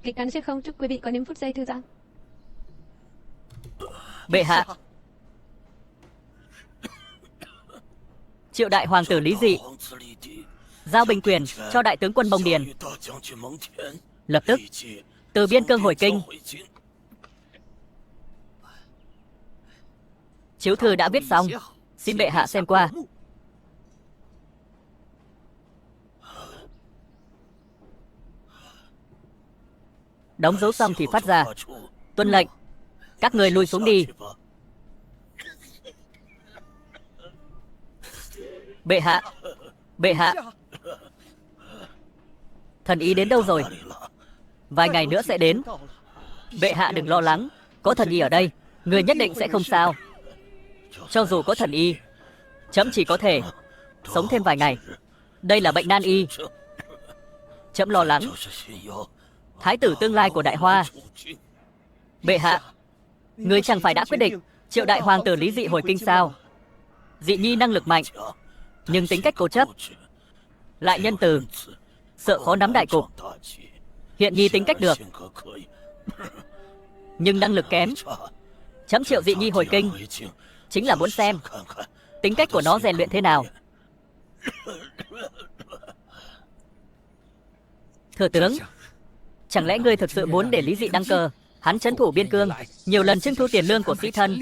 Kịch cắn sẽ không, chúc quý vị có những phút giây thư giãn. Bệ hạ, triệu đại hoàng tử Lý Dị giao binh quyền cho đại tướng quân Mông Điền, lập tức từ biên cương hồi kinh. Chiếu thư đã viết xong, xin bệ hạ xem qua. Đóng dấu xong thì phát ra. Tuân lệnh, các người lui xuống đi. Bệ hạ, bệ hạ, thần y đến đâu rồi? Vài ngày nữa sẽ đến. Bệ hạ đừng lo lắng, có thần y ở đây, người nhất định sẽ không sao. Cho dù có thần y, trẫm chỉ có thể sống thêm vài ngày. Đây là bệnh nan y. Trẫm lo lắng thái tử tương lai của Đại Hoa. Bệ hạ, người chẳng phải đã quyết định triệu đại hoàng tử Lý Dị hồi kinh sao? Dị nhi năng lực mạnh, nhưng tính cách cố chấp, lại nhân từ, sợ khó nắm đại cục. Hiện nhi tính cách được, nhưng năng lực kém. Trẫm triệu Dị nhi hồi kinh chính là muốn xem tính cách của nó rèn luyện thế nào. Thừa tướng, chẳng lẽ ngươi thực sự muốn để Lý Dị đăng cơ? Hắn trấn thủ biên cương, nhiều lần trưng thu tiền lương của sĩ thân.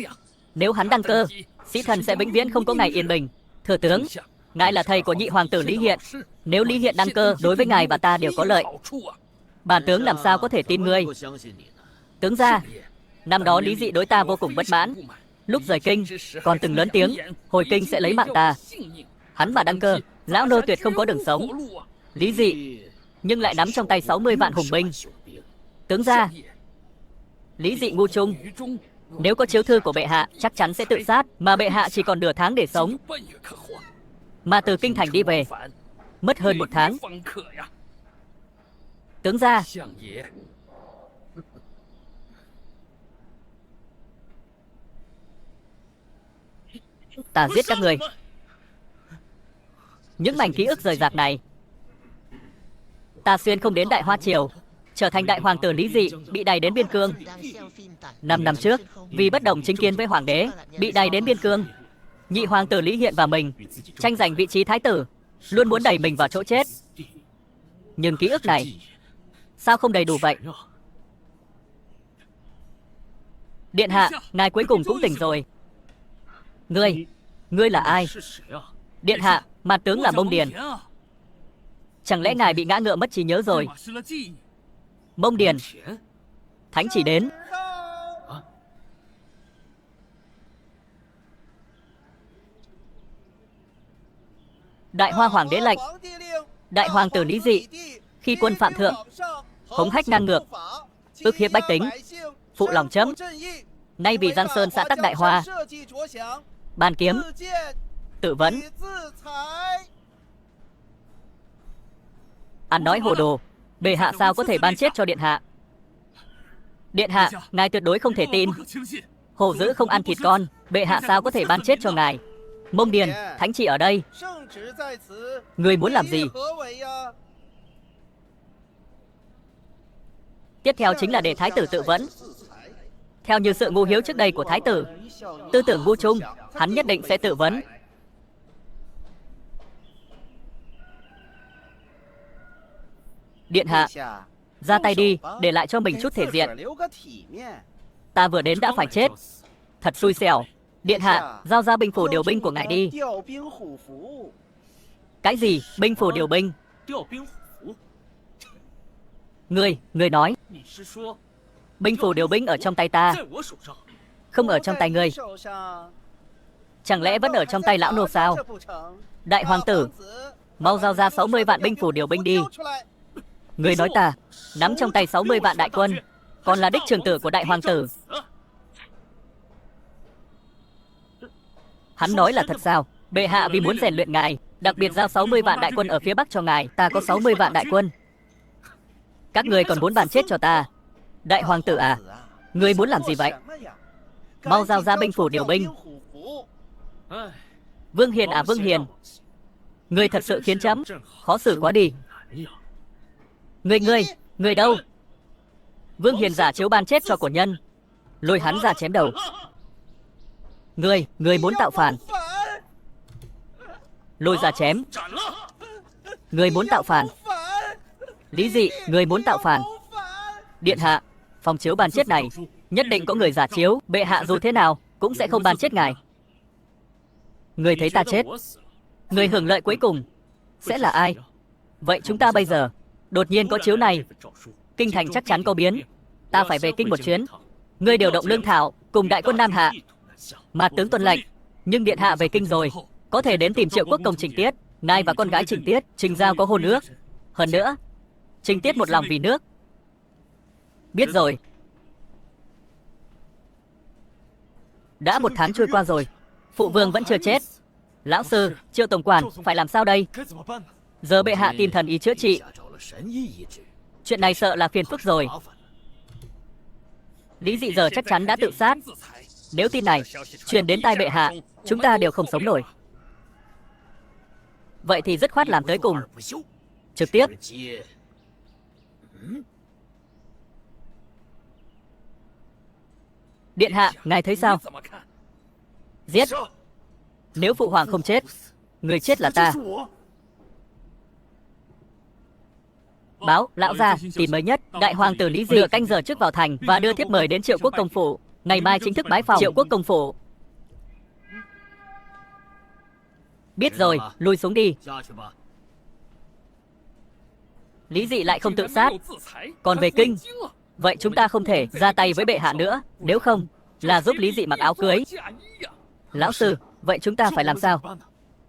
Nếu hắn đăng cơ, sĩ thần sẽ vĩnh viễn không có ngày yên bình. Thừa tướng, ngài là thầy của nhị hoàng tử Lý Hiện. Nếu Lý Hiện đăng cơ, đối với ngài và ta đều có lợi. Bản tướng làm sao có thể tin ngươi? Tướng gia, năm đó Lý Dị đối ta vô cùng bất mãn. Lúc rời kinh, còn từng lớn tiếng, hồi kinh sẽ lấy mạng ta. Hắn mà đăng cơ, lão nô tuyệt không có đường sống. Lý Dị nhưng lại nắm trong tay 60 vạn hùng binh. Tướng gia, Lý Dị ngu trung. Nếu có chiếu thư của bệ hạ, chắc chắn sẽ tự sát. Mà bệ hạ chỉ còn nửa tháng để sống. Mà từ kinh thành đi về, mất hơn 1 tháng. Tướng gia, ta giết các người. Những mảnh ký ức rời rạc này, ta xuyên không đến Đại Hoa Triều, trở thành đại hoàng tử Lý Dị, bị đày đến biên cương. 5 năm trước, vì bất đồng chính kiến với hoàng đế, bị đày đến biên cương. Nhị hoàng tử Lý Hiện và mình tranh giành vị trí thái tử, luôn muốn đẩy mình vào chỗ chết. Nhưng ký ức này sao không đầy đủ vậy? Điện hạ, ngài cuối cùng cũng tỉnh rồi. Ngươi là ai? Điện hạ, mặt tướng là Mông Điền. Chẳng lẽ ngài bị ngã ngựa mất trí nhớ rồi? Mông Điền, thánh chỉ đến. Đại Hoa hoàng đế lệnh, đại hoàng tử Lý Dị khi quân phạm thượng, hống hách ngang ngược, ức hiếp bách tính, phụ lòng chấm. Nay vì Giang Sơn xã tắc Đại Hoa, ban kiếm tự vấn. Ăn nói hồ đồ, bệ hạ sao có thể ban chết cho điện hạ? Điện hạ, ngài tuyệt đối không thể tin. Hổ dữ không ăn thịt con, bệ hạ sao có thể ban chết cho ngài? Mông Điền, thánh chỉ ở đây. Ngươi muốn làm gì? Tiếp theo chính là để thái tử tự vấn. Theo như sự ngu hiếu trước đây của thái tử, tư tưởng ngu trung, hắn nhất định sẽ tự vấn. Điện hạ, ra tay đi, để lại cho mình chút thể diện. Ta vừa đến đã phải chết, thật xui xẻo. Điện hạ, giao ra binh phủ điều binh của ngài đi. Cái gì? Binh phủ điều binh? Ngươi nói binh phủ điều binh ở trong tay ta, không ở trong tay ngươi. Chẳng lẽ vẫn ở trong tay lão nô sao? Đại hoàng tử, mau giao ra 60 vạn binh phủ điều binh đi. Ngươi nói ta nắm trong tay 60 vạn đại quân, còn là đích trưởng tử của đại hoàng tử. Hắn nói là thật sao? Bệ hạ vì muốn rèn luyện ngài, đặc biệt giao 60 vạn đại quân ở phía bắc cho ngài. Ta có 60 vạn đại quân, các ngươi còn muốn bàn chết cho ta? Đại hoàng tử à, ngươi muốn làm gì vậy? Mau giao ra binh phủ điều binh. Vương Hiền à, Vương Hiền, ngươi thật sự khiến trẫm khó xử quá đi. Ngươi đâu? Vương Hiền giả chiếu ban chết cho của nhân, lôi hắn ra chém đầu. Người muốn tạo phản. Lôi ra chém. Người muốn tạo phản. Lý Dị, người muốn tạo phản. Điện hạ, phòng chiếu ban chết này nhất định có người giả chiếu, bệ hạ dù thế nào cũng sẽ không ban chết ngài. Người thấy ta chết, người hưởng lợi cuối cùng sẽ là ai? Vậy chúng ta bây giờ đột nhiên có chiếu này, kinh thành chắc chắn có biến. Ta phải về kinh một chuyến. Ngươi điều động lương thảo cùng đại quân Nam Hạ. Mà tướng tuân lệnh. Nhưng điện hạ về kinh rồi, có thể đến tìm Triệu Quốc Công Trình Tiết. Ngài và con gái Trình Tiết, Trình Giao có hôn ước. Hơn nữa, Trình Tiết một lòng vì nước. Biết rồi. Đã 1 tháng trôi qua rồi, phụ vương vẫn chưa chết. Lão sư, Triệu tổng quản phải làm sao đây? Giờ bệ hạ tìm thần ý chữa trị. Chuyện này sợ là phiền phức rồi. Lý Dị giờ chắc chắn đã tự sát. Nếu tin này truyền đến tai bệ hạ, chúng ta đều không sống nổi. Vậy thì dứt khoát làm tới cùng. Trực tiếp. Điện hạ, ngài thấy sao? Giết. Nếu phụ hoàng không chết, người chết là ta. Báo, lão gia, tin mới nhất, đại hoàng tử Lý Dị nửa canh giờ trước vào thành và đưa thiếp mời đến Triệu Quốc công phủ. Ngày mai chính thức bái phòng Triệu Quốc công phủ. Biết rồi, lui xuống đi. Lý Dị lại không tự sát. Còn về kinh, vậy chúng ta không thể ra tay với bệ hạ nữa. Nếu không, là giúp Lý Dị mặc áo cưới. Lão sư, vậy chúng ta phải làm sao?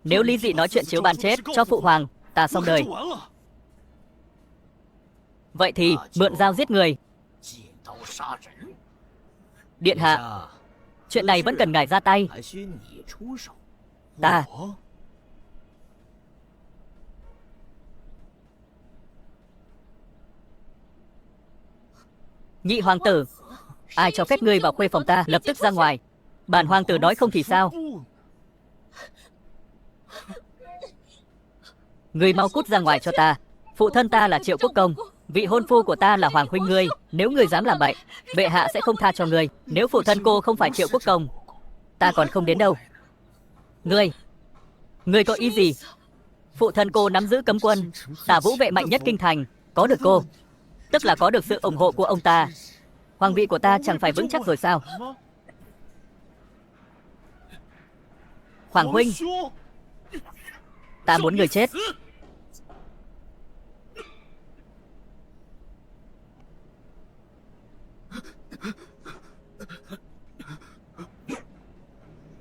Nếu Lý Dị nói chuyện chiếu ban chết cho phụ hoàng, ta xong đời. Vậy thì mượn dao giết người. Điện hạ, chuyện này vẫn cần ngài ra tay. Ta. Nhị hoàng tử, ai cho phép ngươi vào khuê phòng ta? Lập tức ra ngoài. Bản hoàng tử nói không thì sao? Ngươi mau cút ra ngoài cho ta. Phụ thân ta là Triệu Quốc công, vị hôn phu của ta là hoàng huynh ngươi. Nếu ngươi dám làm bậy, bệ hạ sẽ không tha cho ngươi. Nếu phụ thân cô không phải Triệu Quốc công, ta còn không đến đâu. Ngươi có ý gì? Phụ thân cô nắm giữ cấm quân, Tả Vũ vệ mạnh nhất kinh thành. Có được cô, tức là có được sự ủng hộ của ông ta. Hoàng vị của ta chẳng phải vững chắc rồi sao? Hoàng huynh, ta muốn người chết.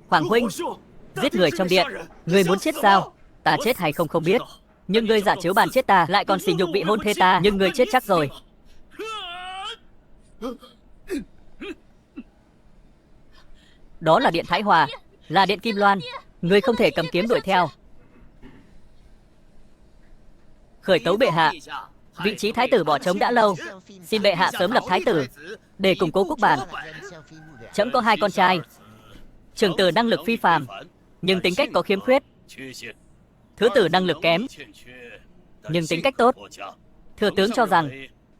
Hoàng huynh, giết người trong điện. Ngươi muốn chết sao? Ta chết hay không không biết, nhưng ngươi giả chiếu bàn chết ta, lại còn sỉ nhục vị hôn thê ta. Nhưng ngươi chết chắc rồi. Đó là điện Thái Hòa, là điện Kim Loan. Ngươi không thể cầm kiếm đuổi theo. Khởi tấu bệ hạ, vị trí thái tử bỏ trống đã lâu, xin bệ hạ sớm lập thái tử để củng cố quốc bản. Trẫm có 2 con trai, trưởng tử năng lực phi phàm, nhưng tính cách có khiếm khuyết. Thứ tử năng lực kém, nhưng tính cách tốt. Thừa tướng cho rằng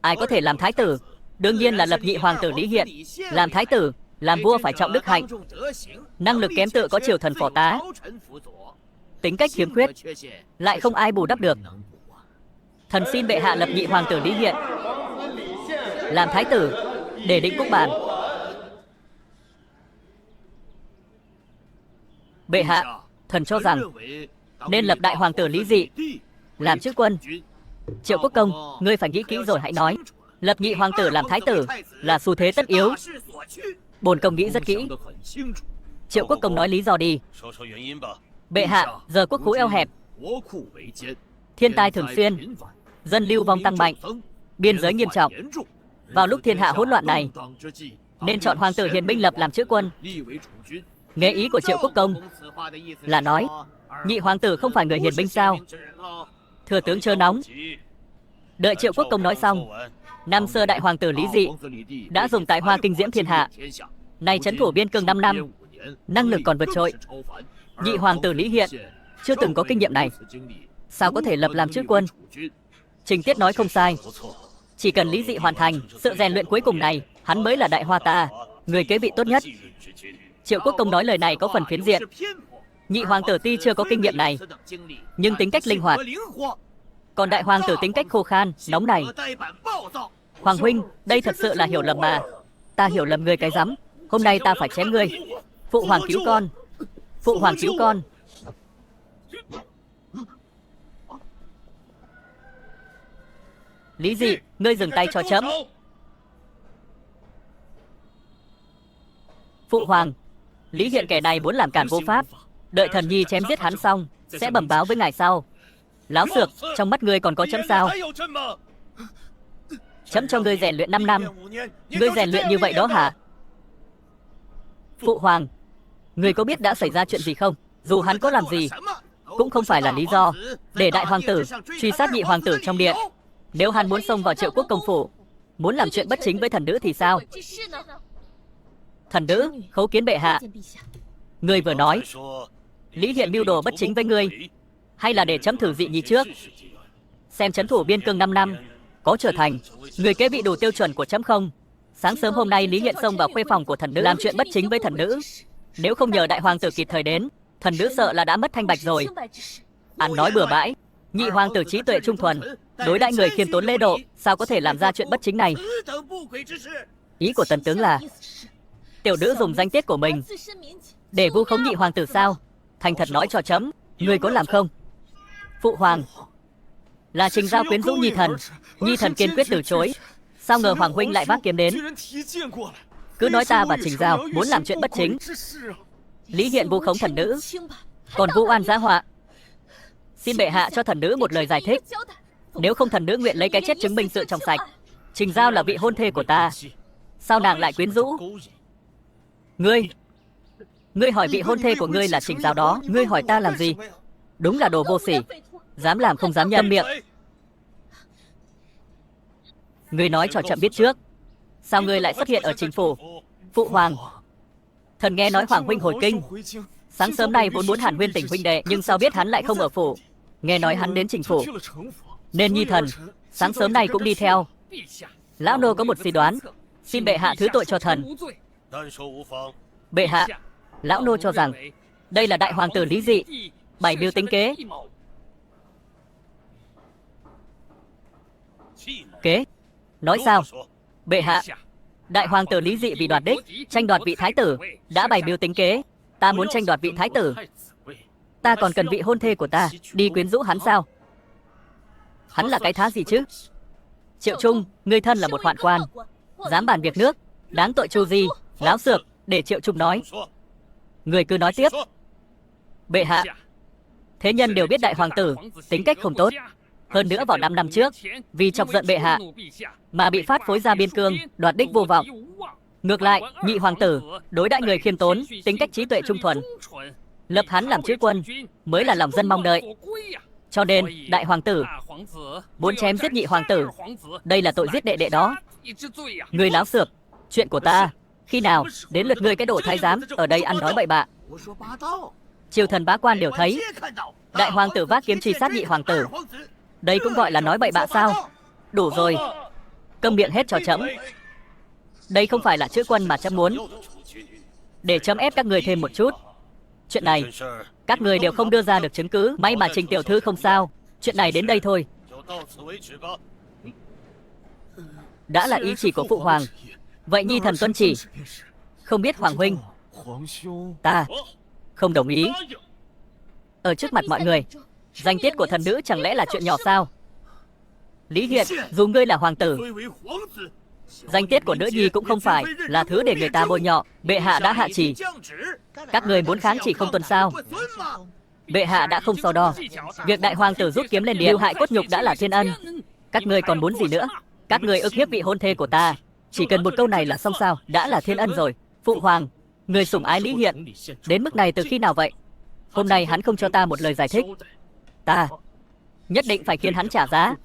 ai có thể làm thái tử? Đương nhiên là lập nhị hoàng tử Lý Hiện. Làm thái tử, làm vua phải trọng đức hạnh. Năng lực kém tự có triều thần phò tá. Tính cách khiếm khuyết, lại không ai bù đắp được. Thần xin bệ hạ lập nhị hoàng tử Lý Hiện làm thái tử để định quốc bản. Bệ hạ, thần cho rằng nên lập đại hoàng tử Lý Dị làm chức quân. Triệu Quốc công, ngươi phải nghĩ kỹ rồi hãy nói. Lập nhị hoàng tử làm thái tử là xu thế tất yếu. Bổn công nghĩ rất kỹ. Triệu Quốc công nói lý do đi. Bệ hạ, giờ quốc khố eo hẹp, thiên tai thường xuyên, dân lưu vong tăng mạnh, biên giới nghiêm trọng. Vào lúc thiên hạ hỗn loạn này, nên chọn hoàng tử hiền binh lập làm chữ quân. Nghe ý của Triệu Quốc công là nói nhị hoàng tử không phải người hiền binh sao? Thừa tướng chớ nóng. Đợi Triệu Quốc công nói xong, năm xưa đại hoàng tử Lý Dị đã dùng tài hoa kinh diễm thiên hạ, nay trấn thủ biên cương 5 năm, năng lực còn vượt trội. Nhị hoàng tử Lý Hiện chưa từng có kinh nghiệm này, sao có thể lập làm chữ quân? Trình Tiết nói không sai, Chỉ cần Lý Dị hoàn thành sự rèn luyện cuối cùng này, hắn mới là đại hoa ta, người kế vị tốt nhất. Triệu Quốc Công nói lời này có phần phiến diện. Nhị hoàng tử tuy chưa có kinh nghiệm này, nhưng tính cách linh hoạt. Còn đại hoàng tử tính cách khô khan, nóng nảy. Hoàng huynh, đây thật sự là hiểu lầm mà. Ta hiểu lầm ngươi cái rắm. Hôm nay ta phải chém ngươi. Phụ hoàng cứu con. Phụ hoàng cứu con. Lý Dị, ngươi dừng tay cho chấm. Phụ hoàng, Lý Hiện kẻ này muốn làm cản vô pháp. Đợi thần nhi chém giết hắn xong, sẽ bẩm báo với ngài sau. Láo xược, trong mắt ngươi còn có chấm sao? Chấm cho ngươi rèn luyện 5 năm. Ngươi rèn luyện như vậy đó hả? Phụ hoàng, ngươi có biết đã xảy ra chuyện gì không? Dù hắn có làm gì, cũng không phải là lý do để đại hoàng tử truy sát nhị hoàng tử trong điện. Nếu hắn muốn xông vào Triệu Quốc công phủ, muốn làm chuyện bất chính với thần nữ thì sao? Thần nữ, khấu kiến bệ hạ. Ngươi vừa nói Lý Hiện mưu đồ bất chính với ngươi, hay là để chấm thử dị nhi trước, xem trấn thủ biên cương 5 năm có trở thành người kế vị đủ tiêu chuẩn của chấm không? Sáng sớm hôm nay Lý Hiện xông vào khuê phòng của thần nữ làm chuyện bất chính với thần nữ. Nếu không nhờ đại hoàng tử kịp thời đến, thần nữ sợ là đã mất thanh bạch rồi. Ăn nói bừa bãi. Nhị hoàng tử trí tuệ trung thuần, đối đãi người khiêm tốn lễ độ, sao có thể làm ra chuyện bất chính này? Ý của tần tướng là tiểu nữ dùng danh tiết của mình để vu khống nhị hoàng tử sao? Thành thật nói cho chấm, ngươi có làm không? Phụ hoàng, là Trình Giao quyến rũ nhi thần. Nhi thần kiên quyết từ chối. Sao ngờ hoàng huynh lại vác kiếm đến? Cứ nói ta và Trình Giao muốn làm chuyện bất chính. Lý Hiện vu khống thần nữ, còn vu oan giá họa. Xin bệ hạ cho thần nữ một lời giải thích. Nếu không thần nữ nguyện lấy cái chết chứng minh sự trong sạch. Trình Giao là vị hôn thê của ta, sao nàng lại quyến rũ? Ngươi hỏi vị hôn thê của ngươi là Trình Giao đó, ngươi hỏi ta làm gì? Đúng là đồ vô sỉ, dám làm không dám nhâm miệng. Ngươi nói cho chậm biết trước, sao ngươi lại xuất hiện ở Trình phủ? Phụ hoàng, thần nghe nói hoàng huynh hồi kinh. Sáng sớm nay vốn muốn hàn huyên tình huynh đệ, nhưng sao biết hắn lại không ở phủ. Nghe nói hắn đến Trình phủ, nên nhi thần sáng sớm nay cũng đi theo. Lão nô có một suy đoán, xin bệ hạ thứ tội cho thần. Bệ hạ, lão nô cho rằng đây là đại hoàng tử Lý Dị bày mưu tính kế. Kế? Nói sao? Bệ hạ, đại hoàng tử Lý Dị vì đoạt đích, tranh đoạt vị thái tử, đã bày mưu tính kế. Ta muốn tranh đoạt vị thái tử, ta còn cần vị hôn thê của ta đi quyến rũ hắn sao? Hắn là cái thá gì chứ? Triệu Trung, ngươi thân là một hoạn quan, dám bàn việc nước, đáng tội Chu Di. Láo xược, để Triệu Trung nói. Người cứ nói tiếp. Bệ hạ, thế nhân đều biết đại hoàng tử tính cách không tốt. Hơn nữa vào 5 năm trước, vì chọc giận bệ hạ mà bị phát phối ra biên cương, đoạt đích vô vọng. Ngược lại, nhị hoàng tử đối đãi người khiêm tốn, tính cách trí tuệ trung thuần, lập hắn làm chữ quân mới là lòng dân mong đợi. Cho nên đại hoàng tử muốn chém giết nhị hoàng tử, đây là tội giết đệ đệ đó. Ngươi láo xược, chuyện của ta khi nào đến lượt ngươi cái đồ thái giám ở đây ăn nói bậy bạ? Triều thần bá quan đều thấy đại hoàng tử vác kiếm truy sát nhị hoàng tử, đây cũng gọi là nói bậy bạ sao? Đủ rồi, câm miệng hết cho chấm. Đây không phải là chữ quân mà chấm muốn, để chấm ép các người thêm một chút. Chuyện này các người đều không đưa ra được chứng cứ. May mà Trình tiểu thư không sao. Chuyện này đến đây thôi. Đã là ý chỉ của phụ hoàng, vậy nhi thần tuân chỉ. Không biết hoàng huynh, ta không đồng ý. Ở trước mặt mọi người, danh tiết của thần nữ chẳng lẽ là chuyện nhỏ sao? Lý Hiện, dù ngươi là hoàng tử, danh tiết của nữ nhi cũng không phải là thứ để người ta bôi nhọ. Bệ hạ đã hạ chỉ, các người muốn kháng chỉ không tuân sao? Bệ hạ đã không so đo. Việc đại hoàng tử rút kiếm lên điện, mưu hại cốt nhục đã là thiên ân. Các người còn muốn gì nữa? Các người ức hiếp vị hôn thê của ta, chỉ cần một câu này là xong sao? Đã là thiên ân rồi. Phụ hoàng, người sủng ái Lý Hiện đến mức này từ khi nào vậy? Hôm nay hắn không cho ta một lời giải thích, ta nhất định phải khiến hắn trả giá.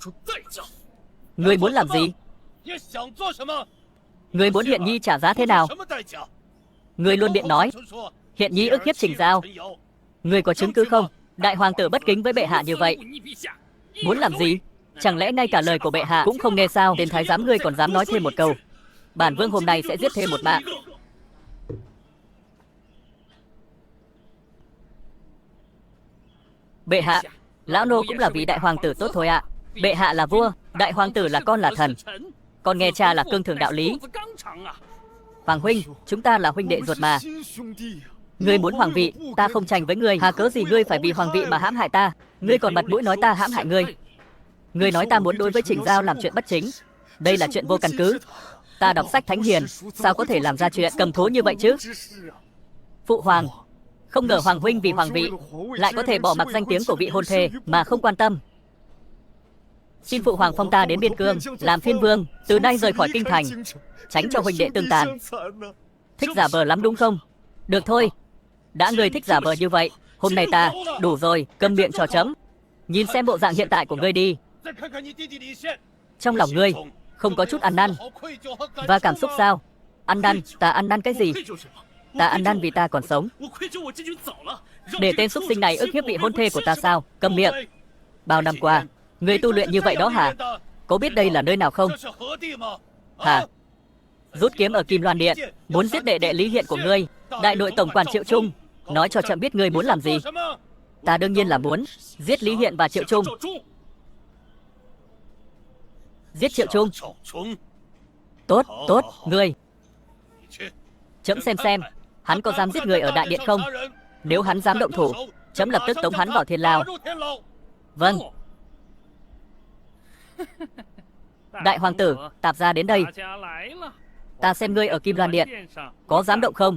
Ngươi muốn làm gì? Ngươi muốn Hiện Nhi trả giá thế nào? Ngươi luôn miệng nói Hiện Nhi ức hiếp Trình Giao. Ngươi có chứng cứ không? Đại hoàng tử bất kính với bệ hạ như vậy, muốn làm gì? Chẳng lẽ ngay cả lời của bệ hạ cũng không nghe sao? Tên thái giám ngươi còn dám nói thêm một câu. Bản vương hôm nay sẽ giết thêm một mạng. Bệ hạ, lão nô cũng là vị đại hoàng tử tốt thôi ạ. Bệ hạ là vua, đại hoàng tử là con là thần. Con nghe cha là cương thường đạo lý. Hoàng huynh, chúng ta là huynh đệ ruột mà. Ngươi muốn hoàng vị, ta không tranh với ngươi. Hà cớ gì ngươi phải vì hoàng vị mà hãm hại ta? Ngươi còn mặt mũi nói ta hãm hại ngươi. Ngươi nói ta muốn đối với Trình Giao làm chuyện bất chính. Đây là chuyện vô căn cứ. Ta đọc sách thánh hiền, sao có thể làm ra chuyện cầm thú như vậy chứ? Phụ hoàng, không ngờ hoàng huynh vì hoàng vị lại có thể bỏ mặc danh tiếng của vị hôn thê mà không quan tâm. Xin phụ hoàng phong ta đến biên cương làm phiên vương, từ nay rời khỏi kinh thành, tránh cho huynh đệ tương tàn. Thích giả vờ lắm đúng không? Được thôi, đã ngươi thích giả vờ như vậy, hôm nay ta đủ rồi, câm miệng cho chấm. Nhìn xem bộ dạng hiện tại của ngươi đi. Trong lòng ngươi không có chút ăn năn và cảm xúc sao? Ăn năn? Ta ăn năn cái gì? Ta ăn năn vì ta còn sống. Để tên súc sinh này ức hiếp vị hôn thê của ta sao? Câm miệng. Bao năm qua ngươi tu luyện như vậy đó hả? Có biết đây là nơi nào không? Hả? Rút kiếm ở Kim Loan Điện, muốn giết đệ đệ Lý Hiện của ngươi, đại đội tổng quản Triệu Trung. Nói cho chậm biết ngươi muốn làm gì. Ta đương nhiên là muốn giết Lý Hiện và Triệu Trung. Giết Triệu Trung. Tốt, tốt, ngươi. Chấm xem, hắn có dám giết người ở đại điện không? Nếu hắn dám động thủ, chấm lập tức tống hắn vào thiên lao. Vâng. Đại hoàng tử, tạp gia đến đây. Ta xem ngươi ở Kim Loan Điện có dám động không?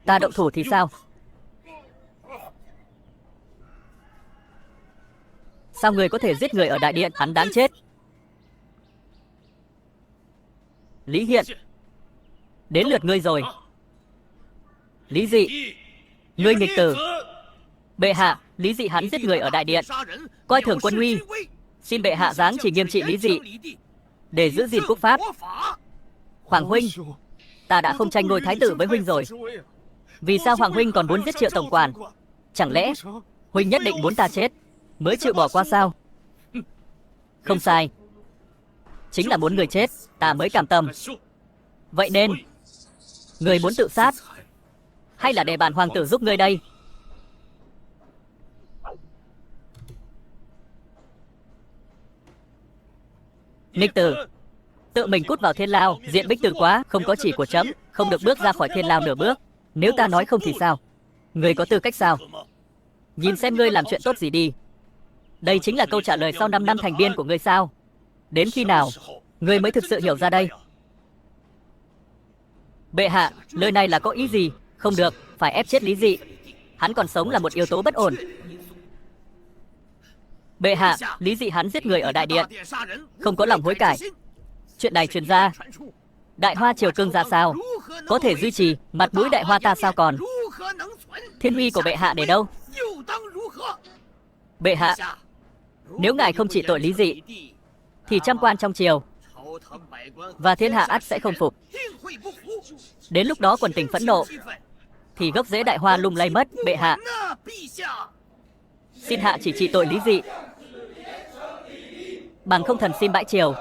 Ta động thủ thì sao? Sao người có thể giết người ở đại điện? Hắn đáng chết. Lý Hiện, đến lượt ngươi rồi. Lý Dị, ngươi nghịch tử. Bệ hạ, Lý Dị hắn giết người ở đại điện, coi thường quân uy. Xin bệ hạ giáng chỉ nghiêm trị Lý Dị để giữ gìn quốc pháp. Hoàng huynh, ta đã không tranh ngôi thái tử với huynh rồi. Vì sao hoàng huynh còn muốn giết Triệu tổng quản? Chẳng lẽ huynh nhất định muốn ta chết mới chịu bỏ qua sao? Không sai, chính là muốn người chết ta mới cam tâm. Vậy nên người muốn tự sát hay là để bản hoàng tử giúp ngươi đây? Nghịch tử, tự mình cút vào thiên lao, diện bích tử quá, không có chỉ của chấm, không được bước ra khỏi thiên lao nửa bước. Nếu ta nói không thì sao? Ngươi có tư cách sao? Nhìn xem ngươi làm chuyện tốt gì đi. Đây chính là câu trả lời sau 5 năm thành viên của ngươi sao? Đến khi nào ngươi mới thực sự hiểu ra đây? Bệ hạ, lời này là có ý gì? Không được, phải ép chết Lý Dị. Hắn còn sống là một yếu tố bất ổn. Bệ hạ, Lý Dị hắn giết người ở đại điện, không có lòng hối cải. Chuyện này truyền ra, Đại Hoa triều cương ra sao? Có thể duy trì mặt mũi Đại Hoa ta sao còn? Thiên uy của bệ hạ để đâu? Bệ hạ, nếu ngài không trị tội Lý Dị thì trăm quan trong triều và thiên hạ ắt sẽ không phục. Đến lúc đó quần tình phẫn nộ thì gốc rễ Đại Hoa lung lay mất. Bệ hạ, xin hạ chỉ trị tội Lý Dị, bằng không thần xin bãi triều.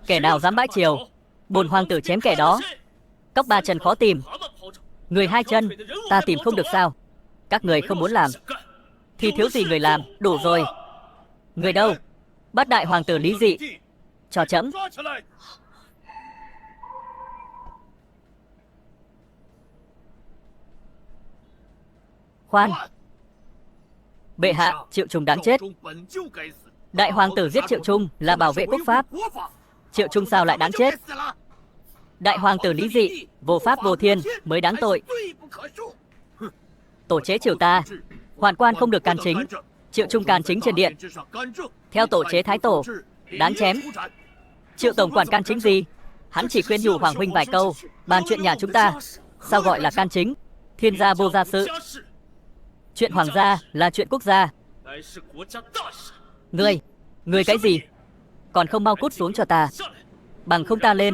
Kẻ nào dám bãi triều, bổn hoàng tử chém kẻ đó. Cóc 3 chân khó tìm, người 2 chân ta tìm không được sao? Các người không muốn làm thì thiếu gì người làm, đủ rồi. Người đâu? Bắt đại hoàng tử Lý Dị cho chấm. Khoan, bệ hạ, Triệu Trung đáng chết. Đại hoàng tử giết Triệu Trung là bảo vệ quốc pháp. Triệu Trung sao lại đáng chết? Đại hoàng tử Lý Dị vô pháp vô thiên mới đáng tội. Tổ chế triều ta, hoàn quan không được can chính. Triệu Trung can chính trên điện, theo tổ chế thái tổ, đáng chém. Triệu tổng quản can chính gì? Hắn chỉ khuyên nhủ hoàng huynh vài câu, bàn chuyện nhà chúng ta. Sao gọi là can chính? Thiên gia vô gia sự. Chuyện hoàng gia là chuyện quốc gia. Ngươi cái gì? Còn không mau cút xuống cho ta, bằng không ta lên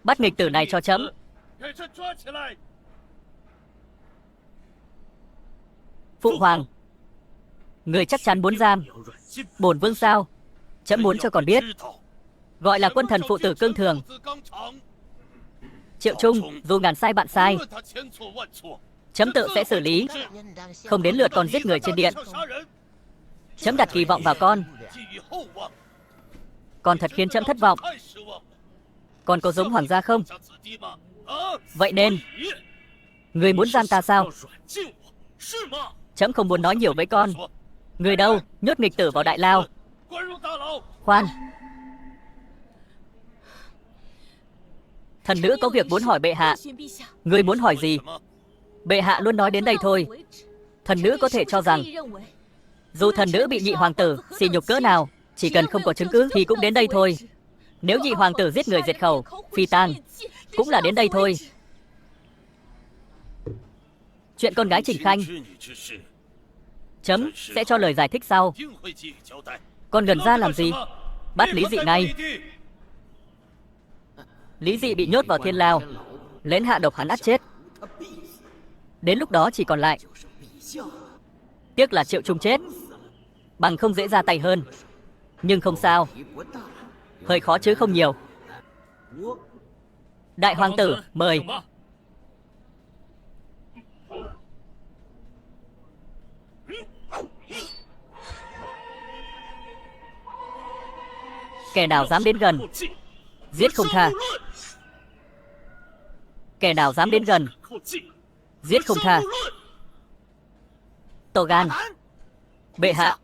Bắt nghịch tử này cho trẫm. Phụ hoàng, người chắc chắn muốn giam bổn vương sao? Trẫm muốn cho còn biết, gọi là quân thần phụ tử cương thường. Triệu Trung, dù ngàn sai bạn sai, trẫm tự sẽ xử lý, không đến lượt còn giết người trên điện. Trẫm đặt kỳ vọng vào con thật khiến trẫm thất vọng. Con có giống hoàng gia không? Vậy nên người muốn giam ta sao? Trẫm không muốn nói nhiều với con. Người đâu, nhốt nghịch tử vào đại lao. Khoan, thần nữ có việc muốn hỏi bệ hạ. Người muốn hỏi gì? Bệ hạ luôn nói đến đây thôi. Thần nữ có thể cho rằng dù thần nữ bị nhị hoàng tử sỉ nhục cỡ nào, chỉ cần không có chứng cứ thì cũng đến đây thôi. Nếu nhị hoàng tử giết người diệt khẩu, phi tang, cũng là đến đây thôi. Chuyện con gái Trình Khanh, chấm sẽ cho lời giải thích sau. Con gần ra làm gì? Bắt Lý Dị ngay. Lý Dị bị nhốt vào thiên lao, lén hạ độc hắn ắt chết. Đến lúc đó chỉ còn lại tiếc là Triệu Trung chết, bằng không dễ ra tay hơn. Nhưng không sao, hơi khó chứ không nhiều. Đại hoàng tử, mời. Kẻ nào dám đến gần, giết không tha. Kẻ nào dám đến gần, giết không tha. Tổ gan, bệ hạ,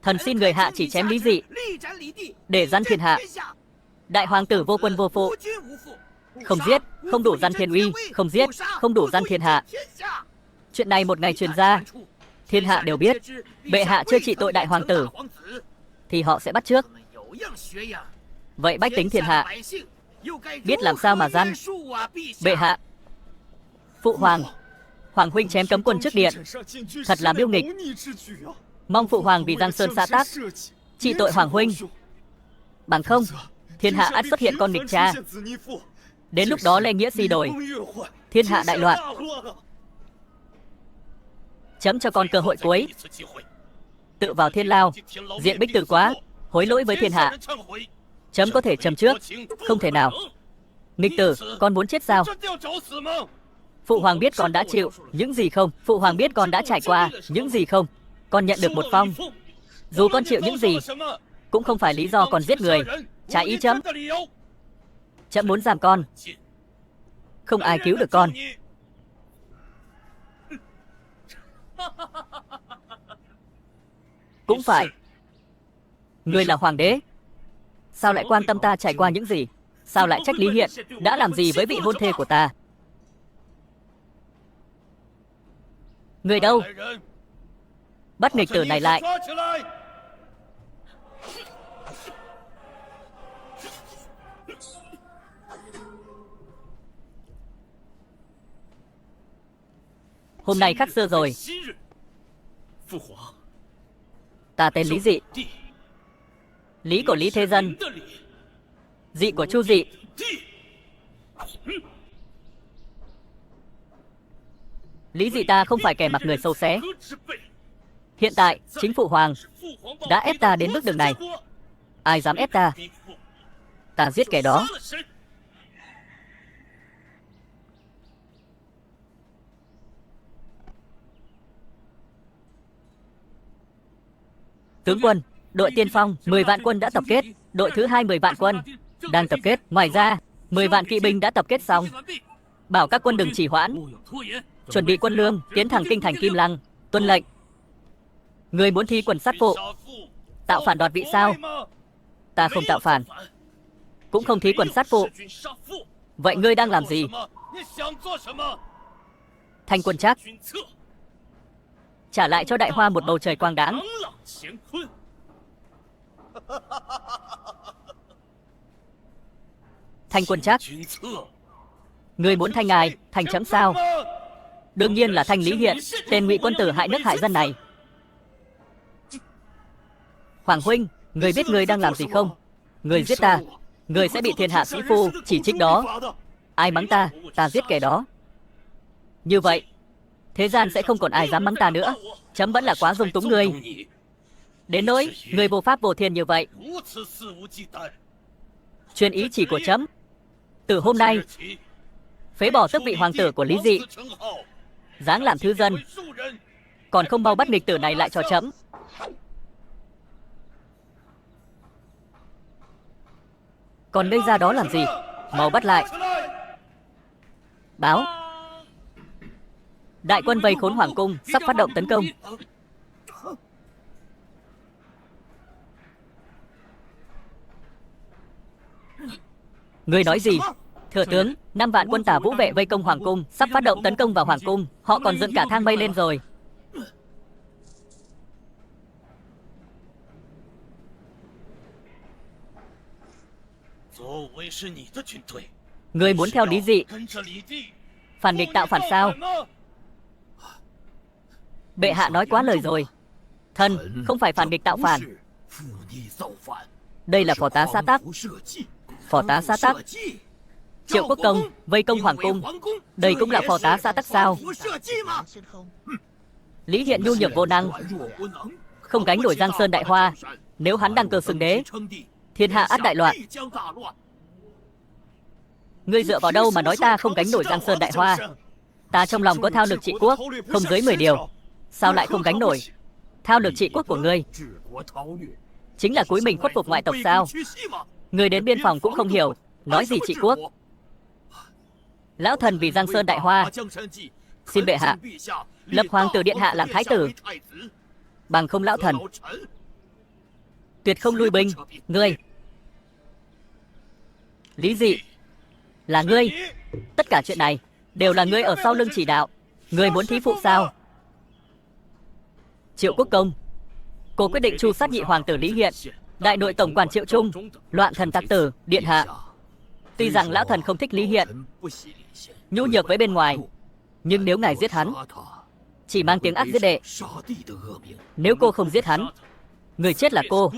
thần xin người hạ chỉ chém Lý Dị để răn thiên hạ. Đại hoàng tử vô quân vô phụ, không giết không đủ răn thiên uy, không giết không đủ răn thiên hạ. Chuyện này một ngày truyền ra, thiên hạ đều biết bệ hạ chưa trị tội đại hoàng tử, thì họ sẽ bắt trước. Vậy bách tính thiên hạ biết làm sao mà răn. Bệ hạ, phụ hoàng, hoàng huynh chém cấm quân trước điện, thật là biêu nghịch. Mong phụ hoàng vì Giang Sơn xã tắc trị tội hoàng huynh, bằng không thiên hạ ắt xuất hiện con nghịch cha. Đến lúc đó lê nghĩa suy đổi, thiên hạ đại loạn. Chấm cho con cơ hội cuối, tự vào thiên lao, diện bích tử quá, hối lỗi với thiên hạ. Chấm có thể châm trước, không thể nào. Nghịch tử, con muốn chết sao? Phụ hoàng biết con đã chịu những gì không? Phụ hoàng biết con đã trải qua những gì không? Con nhận được một phong. Dù con chịu những gì, cũng không phải lý do con giết người, trái ý chấm. Chấm muốn giam con, không ai cứu được con. Cũng phải, người là hoàng đế, sao lại quan tâm ta trải qua những gì? Sao lại trách Lý Hiện đã làm gì với vị hôn thê của ta? Người đâu? Bắt nghịch tử này lại. Hôm nay khác xưa rồi. Ta tên Lý Dị. Lý của Lý Thế Dân, Dị của Chu Dị. Lý Dị ta không phải kẻ mặc người sâu xé. Hiện tại chính phụ hoàng đã ép ta đến bước đường này. Ai dám ép ta, ta giết kẻ đó. Tướng quân, đội tiên phong 10 vạn quân đã tập kết, đội thứ 2 10 vạn quân đang tập kết. Ngoài ra 10 vạn kỵ binh đã tập kết xong. Bảo các quân đừng trì hoãn, chuẩn bị quân lương tiến thẳng kinh thành Kim Lăng. Tuân lệnh. Người muốn thi quần sát phụ, tạo phản đoạt vị sao? Ta không tạo phản, cũng không thí quần sát phụ. Vậy ngươi đang làm gì? Thanh quân Trác, trả lại cho Đại Hoa một bầu trời quang đãng. Thanh quân Trác, ngươi muốn thanh ngài thành chấm sao? Đương nhiên là thanh Lý Hiện, tên ngụy quân tử hại nước hại dân này. Hoàng huynh, người biết người đang làm gì không? Người giết ta, người sẽ bị thiên hạ sĩ phu chỉ trích đó. Ai mắng ta, ta giết kẻ đó. Như vậy, thế gian sẽ không còn ai dám mắng ta nữa. Chấm vẫn là quá dung túng ngươi. Đến nỗi, ngươi vô pháp vô thiên như vậy. Truyền ý chỉ của chấm. Từ hôm nay, phế bỏ tước vị hoàng tử của Lý Dị, giáng làm thứ dân. Còn không mau bắt nghịch tử này lại cho chấm. Còn ngây ra đó làm gì? Mau bắt lại. Báo. Đại quân vây khốn hoàng cung, sắp phát động tấn công. Ngươi nói gì? Thừa tướng, 5 vạn quân Tả Vũ vệ vây công hoàng cung, sắp phát động tấn công vào hoàng cung. Họ còn dựng cả thang mây lên rồi. Ngươi muốn theo Lý Dị phản nghịch tạo phản sao? Bệ hạ nói quá lời rồi. Thần không phải phản nghịch tạo phản. Đây là phò tá xã tắc. Phò tá xã tắc. Triệu Quốc Công vây công hoàng cung, đây cũng là phò tá xã tắc sao? Lý Hiện nhu nhược vô năng, không gánh nổi Giang Sơn đại hoa. Nếu hắn đăng cơ xưng đế, thiên hạ ắt đại loạn. Ngươi dựa vào đâu mà nói ta không gánh nổi Giang Sơn đại hoa? Ta trong lòng có thao lược trị quốc không dưới 10 điều. Sao lại không gánh nổi? Thao lược trị quốc của ngươi chính là cúi mình khuất phục ngoại tộc sao? Ngươi đến biên phòng cũng không hiểu, nói gì trị quốc? Lão thần vì Giang Sơn đại hoa, xin bệ hạ lập hoàng tử điện hạ làm thái tử, bằng không lão thần tuyệt không lui binh. Ngươi, Lý Dị, là ngươi. Tất cả chuyện này đều là ngươi ở sau lưng chỉ đạo. Ngươi muốn thí phụ sao? Triệu Quốc Công, cô quyết định tru sát nhị hoàng tử Lý Hiện, đại nội tổng quản Triệu Trung, loạn thần tặc tử điện hạ. Tuy rằng lão thần không thích Lý Hiện, nhu nhược với bên ngoài, nhưng nếu ngài giết hắn, chỉ mang tiếng ác giết đệ. Nếu cô không giết hắn, người chết là cô.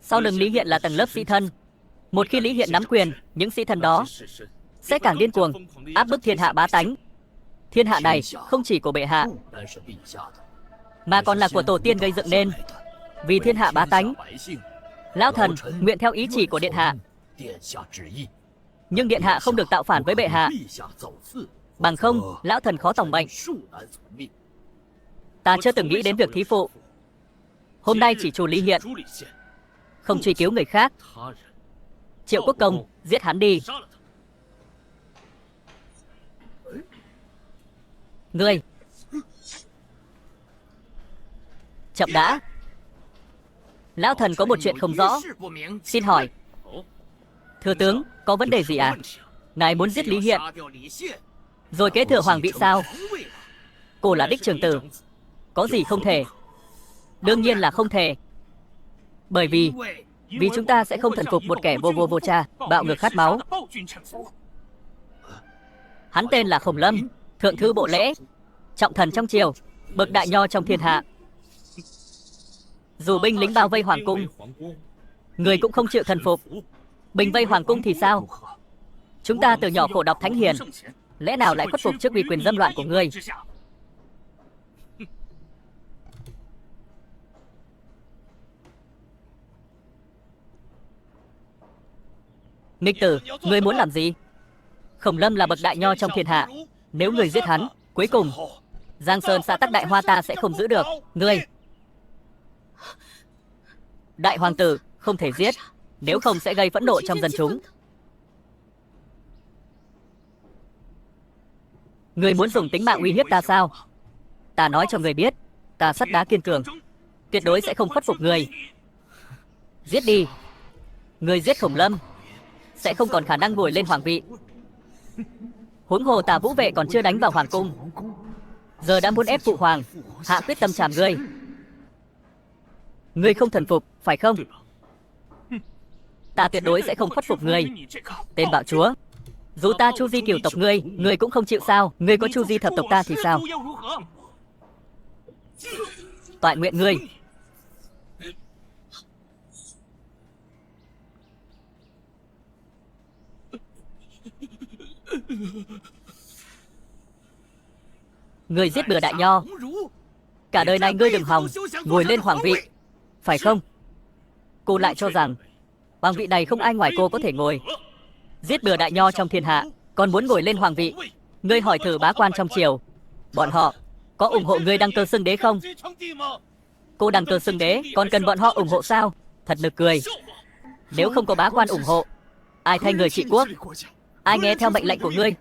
Sau lưng Lý Hiện là tầng lớp sĩ thân. Một khi Lý Hiện nắm quyền, những sĩ thân đó sẽ càng điên cuồng, áp bức thiên hạ bá tánh. Thiên hạ này không chỉ của bệ hạ, mà còn là của tổ tiên gây dựng nên. Vì thiên hạ bá tánh, lão thần nguyện theo ý chỉ của điện hạ. Nhưng điện hạ không được tạo phản với bệ hạ, bằng không lão thần khó tòng mệnh. Ta chưa từng nghĩ đến việc thí phụ. Hôm nay chỉ trù Lý Hiện, không truy cứu người khác. Triệu Quốc Công, giết hắn đi. Ngươi, chậm đã. Lão thần có một chuyện không rõ, xin hỏi. Thừa tướng, có vấn đề gì à? Ngài muốn giết Lý Hiện rồi kế thừa hoàng vị sao? Cô là đích trưởng tử, có gì không thể? Đương nhiên là không thể. Bởi vì chúng ta sẽ không thần phục một kẻ vô vô cha, bạo ngược khát máu. Hắn tên là Khổng Lâm, thượng thư bộ lễ, trọng thần trong triều, bậc đại nho trong thiên hạ. Dù binh lính bao vây hoàng cung, người cũng không chịu thần phục. Bình vây hoàng cung thì sao? Chúng ta từ nhỏ khổ đọc thánh hiền, lẽ nào lại khuất phục trước uy quyền dâm loạn của ngươi? Nghịch tử, ngươi muốn làm gì? Khổng Lâm là bậc đại nho trong thiên hạ. Nếu ngươi giết hắn, cuối cùng Giang Sơn xã tắc đại hoa ta sẽ không giữ được. Ngươi, đại hoàng tử, không thể giết, nếu không sẽ gây phẫn nộ trong dân chúng. Ngươi muốn dùng tính mạng uy hiếp ta sao? Ta nói cho ngươi biết, ta sắt đá kiên cường, tuyệt đối sẽ không khuất phục ngươi. Giết đi. Ngươi giết Khổng Lâm sẽ không còn khả năng ngồi lên hoàng vị. Huống hồ Tả Vũ vệ còn chưa đánh vào hoàng cung, giờ đã muốn ép phụ hoàng hạ quyết tâm trảm ngươi. Ngươi không thần phục, phải không? Ta tuyệt đối sẽ không khuất phục ngươi. Tên bạo chúa, dù ta chu di cửu tộc ngươi cũng không chịu sao? Ngươi có chu di thập tộc ta thì sao? Toại nguyện ngươi. Người giết bừa đại nho, cả đời này ngươi đừng hòng ngồi lên hoàng vị, phải không? Cô lại cho rằng hoàng vị này không ai ngoài cô có thể ngồi. Giết bừa đại nho trong thiên hạ, còn muốn ngồi lên hoàng vị. Ngươi hỏi thử bá quan trong triều, bọn họ có ủng hộ ngươi đăng cơ xưng đế không? Cô đăng cơ xưng đế, còn cần bọn họ ủng hộ sao? Thật nực cười. Nếu không có bá quan ủng hộ, ai thay người trị quốc? Ai nghe theo mệnh lệnh của ngươi?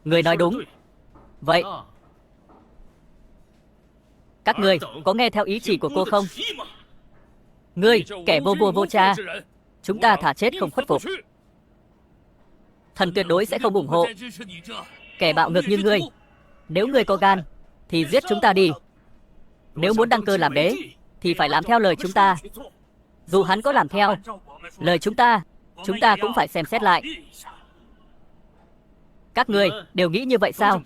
Ngươi nói đúng. Vậy các ngươi có nghe theo ý chỉ của cô không? Ngươi, kẻ vô vua vô cha, chúng ta thà chết không khuất phục. Thần tuyệt đối sẽ không ủng hộ kẻ bạo ngược như ngươi. Nếu ngươi có gan thì giết chúng ta đi. Nếu muốn đăng cơ làm đế thì phải làm theo lời chúng ta. Dù hắn có làm theo lời chúng ta cũng phải xem xét lại. Các ngươi đều nghĩ như vậy sao?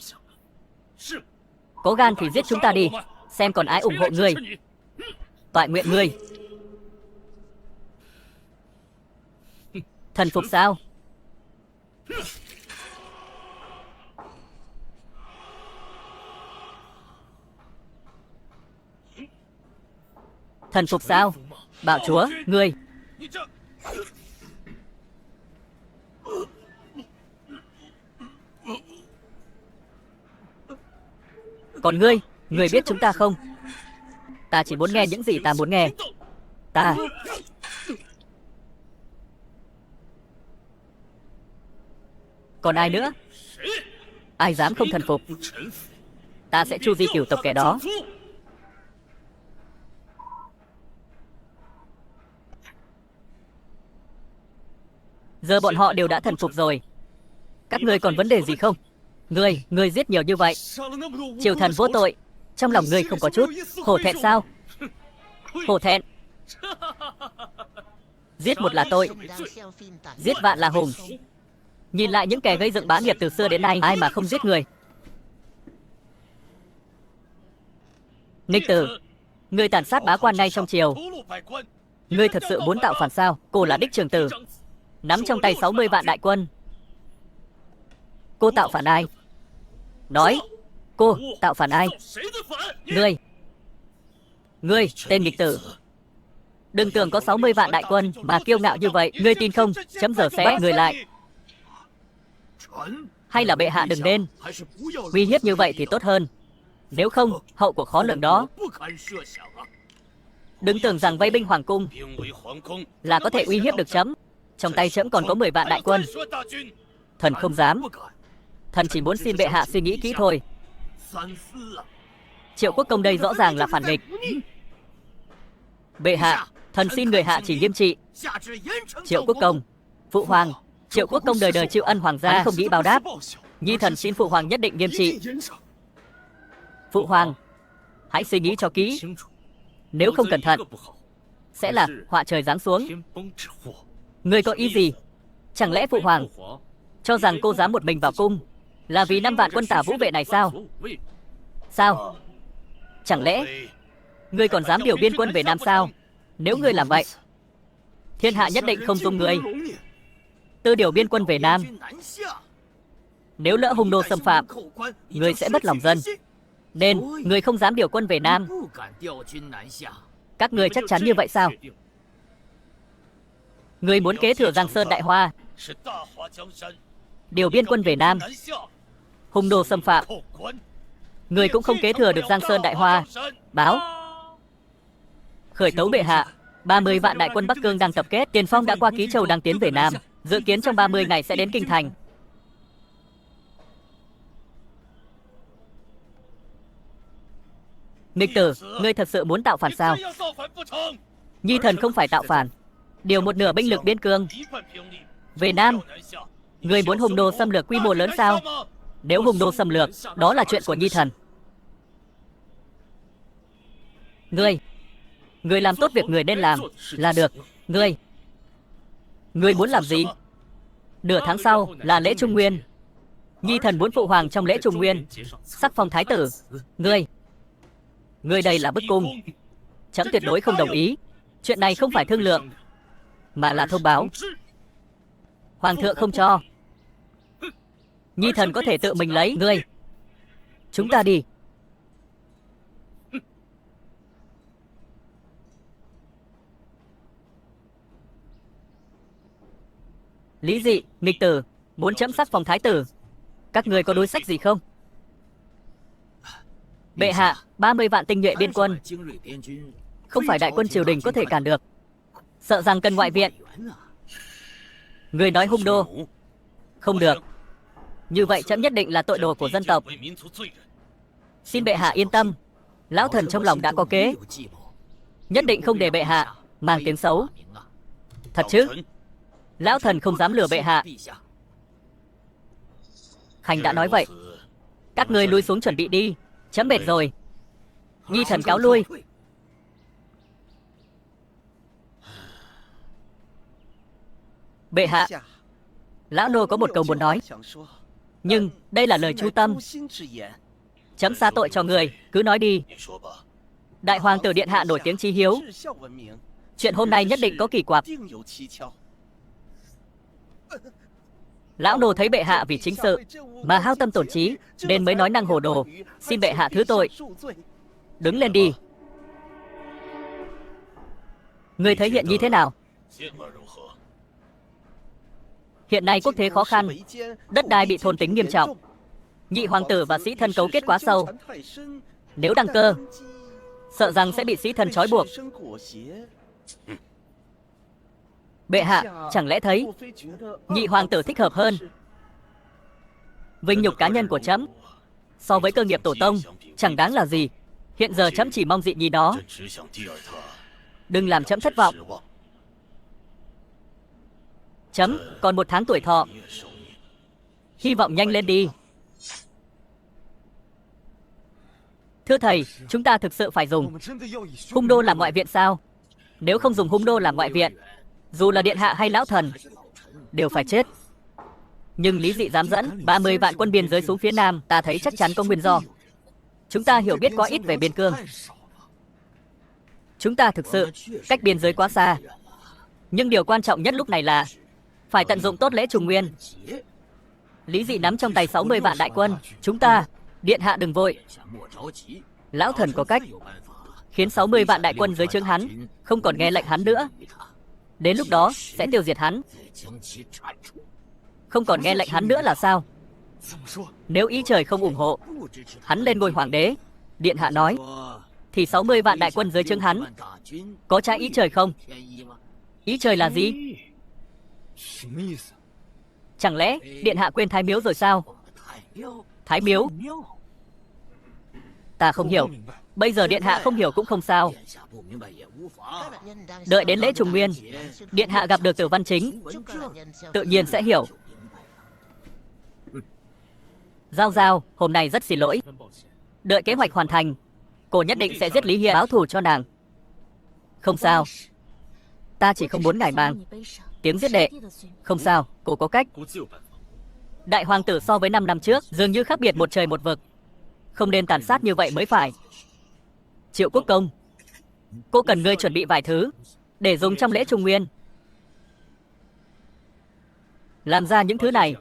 Có gan thì giết chúng ta đi, xem còn ai ủng hộ ngươi. Toại nguyện ngươi. Thần phục sao? Thần phục sao? Bảo chúa, ngươi. Còn ngươi, ngươi biết chúng ta không? Ta chỉ muốn nghe những gì ta muốn nghe. Ta còn ai nữa? Ai dám không thần phục, ta sẽ chu di cửu tộc kẻ đó. Giờ bọn họ đều đã thần phục rồi. Các ngươi còn vấn đề gì không? Ngươi giết nhiều như vậy, triều thần vô tội, trong lòng ngươi không có chút hổ thẹn sao? Hổ thẹn? Giết một là tội, giết vạn là hùng. Nhìn lại những kẻ gây dựng bá nghiệp từ xưa đến nay, ai mà không giết người. Nghịch tử, ngươi tàn sát bá quan ngay trong triều. Ngươi thật sự muốn tạo phản sao? Cô là đích trường tử, nắm trong tay 60 vạn đại quân. Cô tạo phản ai? Nói, cô tạo phản ai? Ngươi, tên nghịch tử, đừng tưởng có 60 vạn đại quân mà kiêu ngạo như vậy. Ngươi tin không? Chấm giờ sẽ bắt người lại. Hay là bệ hạ đừng nên uy hiếp như vậy thì tốt hơn. Nếu không, hậu quả khó lường đó. Đừng tưởng rằng vây binh hoàng cung là có thể uy hiếp được chấm. Trong tay chấm còn có 10 vạn đại quân. Thần không dám. Thần chỉ muốn xin bệ hạ suy nghĩ kỹ thôi. Triệu Quốc Công đây rõ ràng là phản nghịch. Bệ hạ, thần xin người hạ chỉ nghiêm trị. Triệu Quốc Công, phụ hoàng, Triệu Quốc Công đời đời chịu ân hoàng gia, hắn không nghĩ báo đáp. Nhi thần xin phụ hoàng nhất định nghiêm trị. Phụ hoàng, hãy suy nghĩ cho kỹ. Nếu không cẩn thận, sẽ là họa trời giáng xuống. Ngươi có ý gì? Chẳng lẽ phụ hoàng cho rằng cô dám một mình vào cung là vì 5 vạn quân Tả Vũ vệ này sao? Sao? Chẳng lẽ ngươi còn dám điều biên quân về Nam sao? Nếu ngươi làm vậy, thiên hạ nhất định không dung ngươi. Tư điều biên quân về Nam, nếu lỡ hung nô xâm phạm, ngươi sẽ mất lòng dân. Nên ngươi không dám điều quân về Nam. Các ngươi chắc chắn như vậy sao? Ngươi muốn kế thừa Giang Sơn Đại Hoa, điều biên quân về Nam, hung nô xâm phạm, ngươi cũng không kế thừa được Giang Sơn Đại Hoa. Báo khởi tấu bệ hạ, 30 vạn đại quân Bắc Cương đang tập kết. Tiền Phong đã qua Ký Châu đang tiến về Nam, dự kiến trong 30 ngày sẽ đến Kinh Thành. Nghịch tử, ngươi thật sự muốn tạo phản sao? Nhi thần không phải tạo phản, điều một nửa binh lực biên cương về Nam. Ngươi muốn hung nô xâm lược quy mô lớn sao? Nếu hung nô xâm lược, đó là chuyện của Nhi thần. Ngươi làm tốt việc người nên làm là được. Ngươi muốn làm gì? Nửa tháng sau là lễ Trung Nguyên. Nhi thần muốn phụ hoàng trong lễ Trung Nguyên sắc phong thái tử. Ngươi đây là bức cung. Chấm tuyệt đối không đồng ý. Chuyện này không phải thương lượng, mà là thông báo. Hoàng thượng không cho, Nhi thần có thể tự mình lấy ngươi. Chúng ta đi. Lý Dị, nghịch tử, muốn chấm sắc phong thái tử. Các người có đối sách gì không? Bệ hạ, 30 vạn tinh nhuệ biên quân, không phải đại quân triều đình có thể cản được. Sợ rằng cần ngoại viện. Người nói hung đô. Không được. Như vậy chấm nhất định là tội đồ của dân tộc. Xin bệ hạ yên tâm. Lão thần trong lòng đã có kế. Nhất định không để bệ hạ mang tiếng xấu. Thật chứ? Lão thần không dám lừa bệ hạ. Hành đã nói vậy. Các ngươi lui xuống chuẩn bị đi. Chấm mệt rồi. Nhi thần cáo lui. Bệ hạ, lão nô có một câu muốn nói. Nhưng đây là lời chu tâm. Chấm xa tội cho người, cứ nói đi. Đại hoàng tử điện hạ nổi tiếng chí hiếu. Chuyện hôm nay nhất định có kỳ quặc. Lão nô thấy bệ hạ vì chính sự mà hao tâm tổn trí, nên mới nói năng hồ đồ. Xin bệ hạ thứ tội. Đứng lên đi. Người thấy hiện như thế nào? Hiện nay quốc thế khó khăn, đất đai bị thôn tính nghiêm trọng. Nhị hoàng tử và sĩ thân cấu kết quá sâu. Nếu đăng cơ, sợ rằng sẽ bị sĩ thân trói buộc. Bệ hạ, chẳng lẽ thấy nhị hoàng tử thích hợp hơn? Vinh nhục cá nhân của chấm so với cơ nghiệp tổ tông chẳng đáng là gì. Hiện giờ chấm chỉ mong dị nhi đó đừng làm chấm thất vọng. Chấm còn 1 tháng tuổi thọ, hy vọng nhanh lên đi. Thưa thầy, chúng ta thực sự phải dùng hung đô làm ngoại viện sao? Nếu không dùng hung đô làm ngoại viện, dù là điện hạ hay lão thần đều phải chết. Nhưng Lý Dị dám dẫn 30 vạn quân biên giới xuống phía nam, ta thấy chắc chắn có nguyên do. Chúng ta hiểu biết quá ít về biên cương. Chúng ta thực sự cách biên giới quá xa. Nhưng điều quan trọng nhất lúc này là phải tận dụng tốt lễ trùng nguyên. Lý Dị nắm trong tay 60 vạn đại quân. Chúng ta, điện hạ đừng vội. Lão thần có cách khiến 60 vạn đại quân dưới trướng hắn không còn nghe lệnh hắn nữa. Đến lúc đó sẽ tiêu diệt hắn. Không còn nghe lệnh hắn nữa là sao? Nếu ý trời không ủng hộ hắn lên ngôi hoàng đế, điện hạ nói, thì 60 vạn đại quân dưới trướng hắn có trái ý trời không? Ý trời là gì? Chẳng lẽ điện hạ quên Thái Miếu rồi sao? Thái Miếu? Ta không hiểu. Bây giờ điện hạ không hiểu cũng không sao. Đợi đến lễ trùng nguyên, điện hạ gặp được Tử Văn Chính, tự nhiên sẽ hiểu. Giao Giao, hôm nay rất xin lỗi. Đợi kế hoạch hoàn thành, cô nhất định sẽ giết Lý Hiên báo thù cho nàng. Không sao. Ta chỉ không muốn ngài mang tiếng giết đệ. Không sao, cô có cách. Đại hoàng tử so với 5 năm trước dường như khác biệt một trời một vực. Không nên tàn sát như vậy mới phải. Triệu Quốc Công, cô cần ngươi chuẩn bị vài thứ để dùng trong lễ trùng nguyên. Làm ra những thứ này.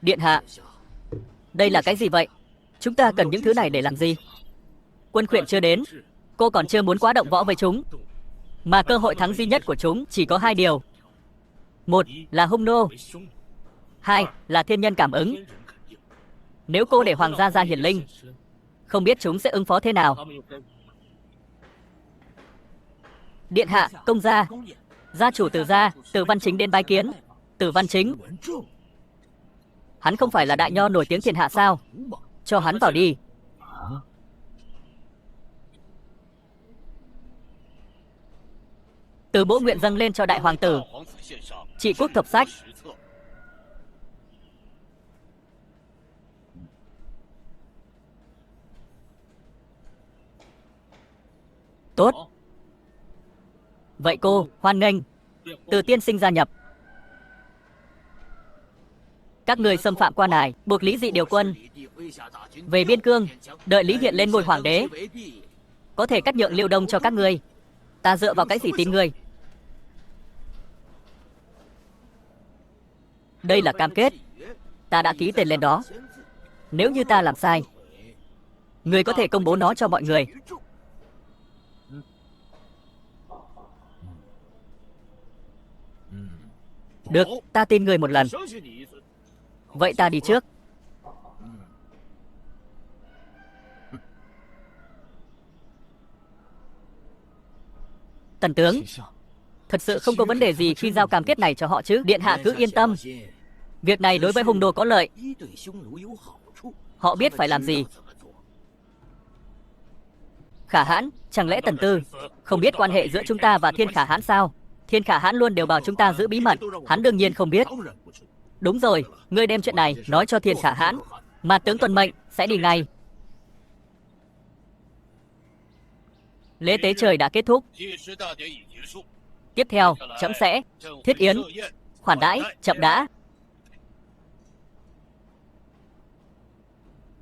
Điện hạ, đây là cái gì vậy? Chúng ta cần những thứ này để làm gì? Quân khuyển chưa đến, cô còn chưa muốn quá động võ với chúng. Mà cơ hội thắng duy nhất của chúng chỉ có 2 điều. 1 là hung nô, 2 là thiên nhân cảm ứng. Nếu cô để hoàng gia ra hiển linh, không biết chúng sẽ ứng phó thế nào. Điện hạ, công gia, gia chủ Từ gia, Từ Văn Chính đến bái kiến. Từ Văn Chính, hắn không phải là đại nho nổi tiếng thiên hạ sao? Cho hắn vào đi. Từ bố nguyện dâng lên cho đại hoàng tử. Trị quốc thập sách. Tốt. Vậy cô, hoan nghênh. Từ tiên sinh gia nhập. Các người xâm phạm quan hải, buộc Lý Dị điều quân về biên cương, đợi Lý Hiện lên ngôi hoàng đế. Có thể cắt nhượng Liêu Đông cho các ngươi. Ta dựa vào cái gì tin ngươi? Đây là cam kết, ta đã ký tên lên đó. Nếu như ta làm sai, người có thể công bố nó cho mọi người. Được, ta tin người một lần. Vậy ta đi trước. Tần tướng, thật sự không có vấn đề gì khi giao cam kết này cho họ chứ? Điện hạ cứ yên tâm. Việc này đối với hung nô có lợi. Họ biết phải làm gì. Khả Hãn, chẳng lẽ Tần Tư không biết quan hệ giữa chúng ta và Thiên Khả Hãn sao? Thiên Khả Hãn luôn đều bảo chúng ta giữ bí mật. Hắn đương nhiên không biết. Đúng rồi, ngươi đem chuyện này nói cho Thiên Khả Hãn. Mà tướng tuân mệnh sẽ đi ngay. Lễ tế trời đã kết thúc. Tiếp theo, trẫm sẽ thiết yến, khoản đãi, chậm đã.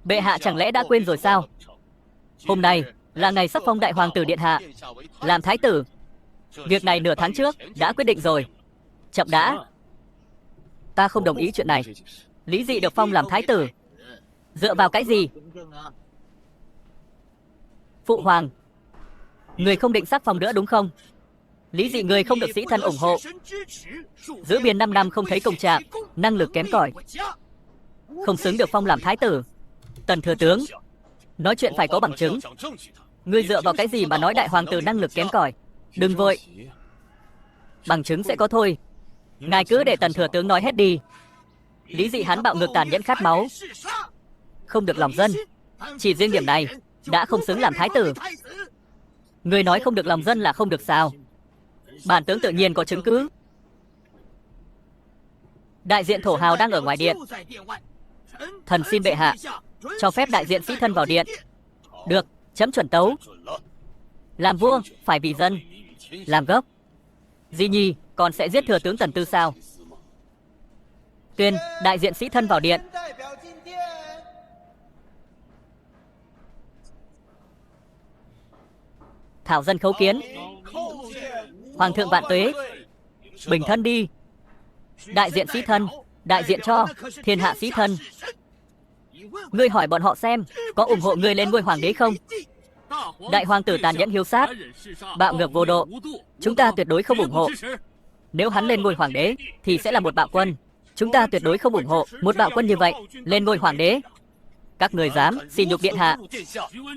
Bệ hạ chẳng lẽ đã quên rồi sao? Hôm nay là ngày sắp phong đại hoàng tử điện hạ làm thái tử. Việc này nửa tháng trước đã quyết định rồi. Chậm đã. Ta không đồng ý chuyện này. Lý Dị được phong làm thái tử. Dựa vào cái gì? Phụ hoàng, người không định sắc phong nữa đúng không? Lý Dị người không được sĩ thân ủng hộ. Giữ biên 5 năm không thấy công trạng, năng lực kém cỏi, không xứng được phong làm thái tử. Tần thừa tướng, nói chuyện phải có bằng chứng. Ngươi dựa vào cái gì mà nói đại hoàng tử năng lực kém cỏi? Đừng vội. Bằng chứng sẽ có thôi. Ngài cứ để Tần thừa tướng nói hết đi. Lý Dị hắn bạo ngược tàn nhẫn khát máu, không được lòng dân. Chỉ riêng điểm này đã không xứng làm thái tử. Ngươi nói không được lòng dân là không được sao? Bản tướng tự nhiên có chứng cứ. Đại diện thổ hào đang ở ngoài điện. Thần xin bệ hạ cho phép đại diện sĩ thân vào điện. Được, chấm chuẩn tấu. Làm vua phải vì dân, làm gốc. Di Nhi còn sẽ giết thừa tướng Tần Tư sao? Tuyên đại diện sĩ thân vào điện. Thảo dân khấu kiến. Hoàng thượng vạn tuế. Bình thân đi. Đại diện sĩ thân, đại diện cho thiên hạ sĩ thân. Ngươi hỏi bọn họ xem có ủng hộ ngươi lên ngôi hoàng đế không? Đại hoàng tử tàn nhẫn hiếu sát, bạo ngược vô độ, chúng ta tuyệt đối không ủng hộ. Nếu hắn lên ngôi hoàng đế thì sẽ là một bạo quân. Chúng ta tuyệt đối không ủng hộ một bạo quân như vậy lên ngôi hoàng đế. Các người dám xỉ nhục điện hạ.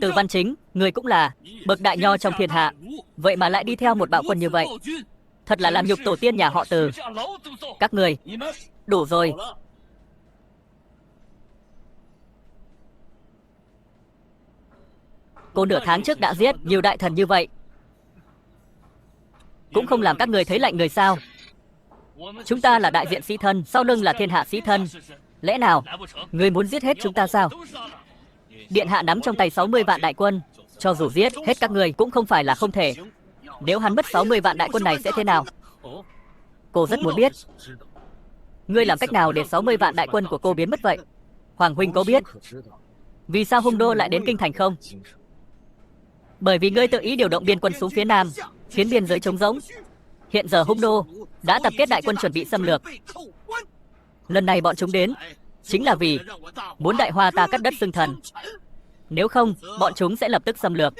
Từ Văn Chính, người cũng là bậc đại nho trong thiên hạ, vậy mà lại đi theo một bạo quân như vậy. Thật là làm nhục tổ tiên nhà họ Từ. Các người, đủ rồi. Cô nửa tháng trước đã giết nhiều đại thần như vậy, cũng không làm các người thấy lạnh người sao? Chúng ta là đại diện sĩ thân, sau lưng là thiên hạ sĩ thân. Lẽ nào người muốn giết hết chúng ta sao? Điện hạ nắm trong tay 60 vạn đại quân, cho dù giết hết các người cũng không phải là không thể. Nếu hắn mất 60 vạn đại quân này sẽ thế nào? Cô rất muốn biết. Ngươi làm cách nào để 60 vạn đại quân của cô biến mất vậy? Hoàng huynh có biết vì sao hung đô lại đến kinh thành không? Bởi vì ngươi tự ý điều động biên quân xuống phía nam, khiến biên giới trống rỗng. Hiện giờ hung đô đã tập kết đại quân chuẩn bị xâm lược. Lần này bọn chúng đến chính là vì muốn đại hoa ta cắt đất xưng thần. Nếu không, bọn chúng sẽ lập tức xâm lược.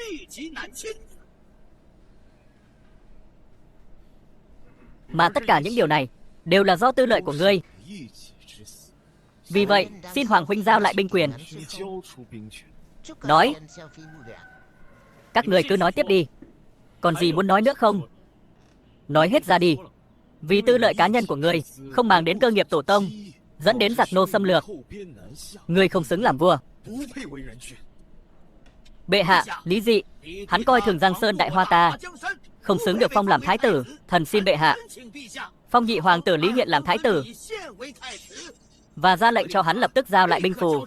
Mà tất cả những điều này đều là do tư lợi của ngươi. Vì vậy, xin Hoàng huynh giao lại binh quyền. Nói. Các người cứ nói tiếp đi. Còn gì muốn nói nữa không? Nói hết ra đi. Vì tư lợi cá nhân của ngươi không màng đến cơ nghiệp tổ tông, dẫn đến giặc nô xâm lược. Ngươi không xứng làm vua. Bệ hạ, Lý Dị, hắn coi thường Giang Sơn đại hoa ta, không xứng được phong làm thái tử. Thần xin bệ hạ phong nhị hoàng tử Lý Hiện làm thái tử, và ra lệnh cho hắn lập tức giao lại binh phù.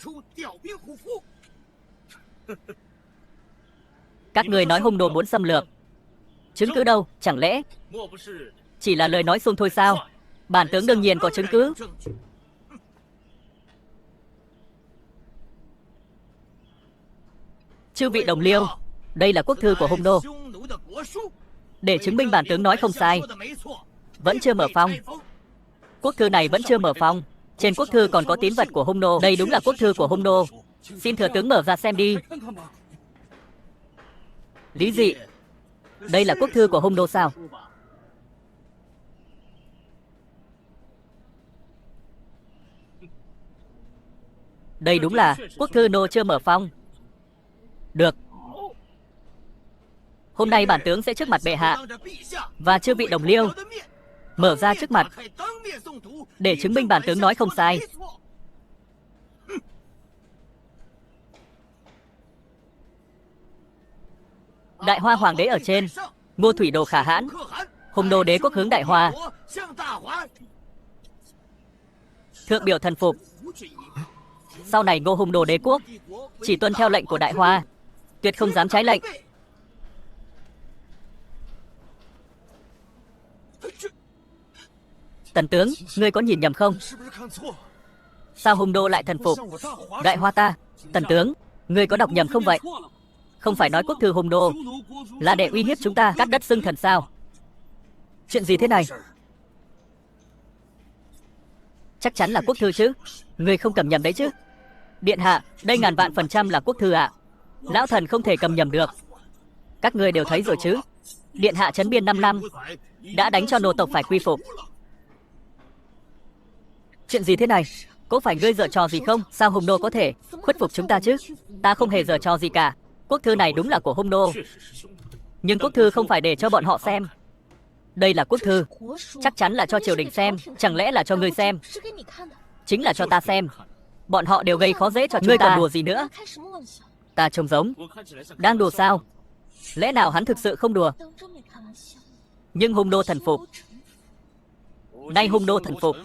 Các người nói hung đồ muốn xâm lược, chứng cứ đâu? Chẳng lẽ chỉ là lời nói suông thôi sao? Bản tướng đương nhiên có chứng cứ. Chư vị đồng liêu, đây là quốc thư của hung đô. Để chứng minh bản tướng nói không sai. Vẫn chưa mở phong. Quốc thư này vẫn chưa mở phong. Trên quốc thư còn có tín vật của Hung Nô. Đây đúng là quốc thư của Hung Nô. Xin thừa tướng mở ra xem đi. Lý Dị, đây là quốc thư của Hung Nô sao? Đây đúng là quốc thư Nô chưa mở phong. Được. Hôm nay bản tướng sẽ trước mặt bệ hạ và chư vị đồng liêu mở ra trước mặt để chứng minh bản tướng nói không sai. Đại Hoa Hoàng đế ở trên, Ngô Thủy Đồ khả hãn, Hung Nô đế quốc hướng Đại Hoa. Thượng biểu thần phục. Sau này Ngô Hung Nô đế quốc chỉ tuân theo lệnh của Đại Hoa, tuyệt không dám trái lệnh. Tần tướng, ngươi có nhìn nhầm không? Sao Hung Nô lại thần phục Đại Hoa ta? Tần tướng, ngươi có đọc nhầm không vậy? Không phải nói quốc thư Hung Nô là để uy hiếp chúng ta cắt đất xưng thần sao? Chuyện gì thế này? Chắc chắn là quốc thư chứ. Ngươi không cầm nhầm đấy chứ? Điện hạ, đây ngàn vạn % là quốc thư ạ. Lão thần không thể cầm nhầm được. Các ngươi đều thấy rồi chứ. Điện hạ trấn biên 5 năm đã đánh cho nô tộc phải quy phục. Chuyện gì thế này? Có phải ngươi giở trò gì không? Sao Hung Nô có thể khuất phục chúng ta chứ? Ta không hề giở trò gì cả. Quốc thư này đúng là của Hung Nô, nhưng quốc thư không phải để cho bọn họ xem. Đây là quốc thư, chắc chắn là cho triều đình xem. Chẳng lẽ là cho ngươi xem? Chính là cho ta xem. Bọn họ đều gây khó dễ cho chúng ta. Ngươi còn đùa gì nữa? Ta trông giống đang đùa sao? Lẽ nào hắn thực sự không đùa? Nhưng Hung Nô thần phục. Nay Hung Nô thần phục,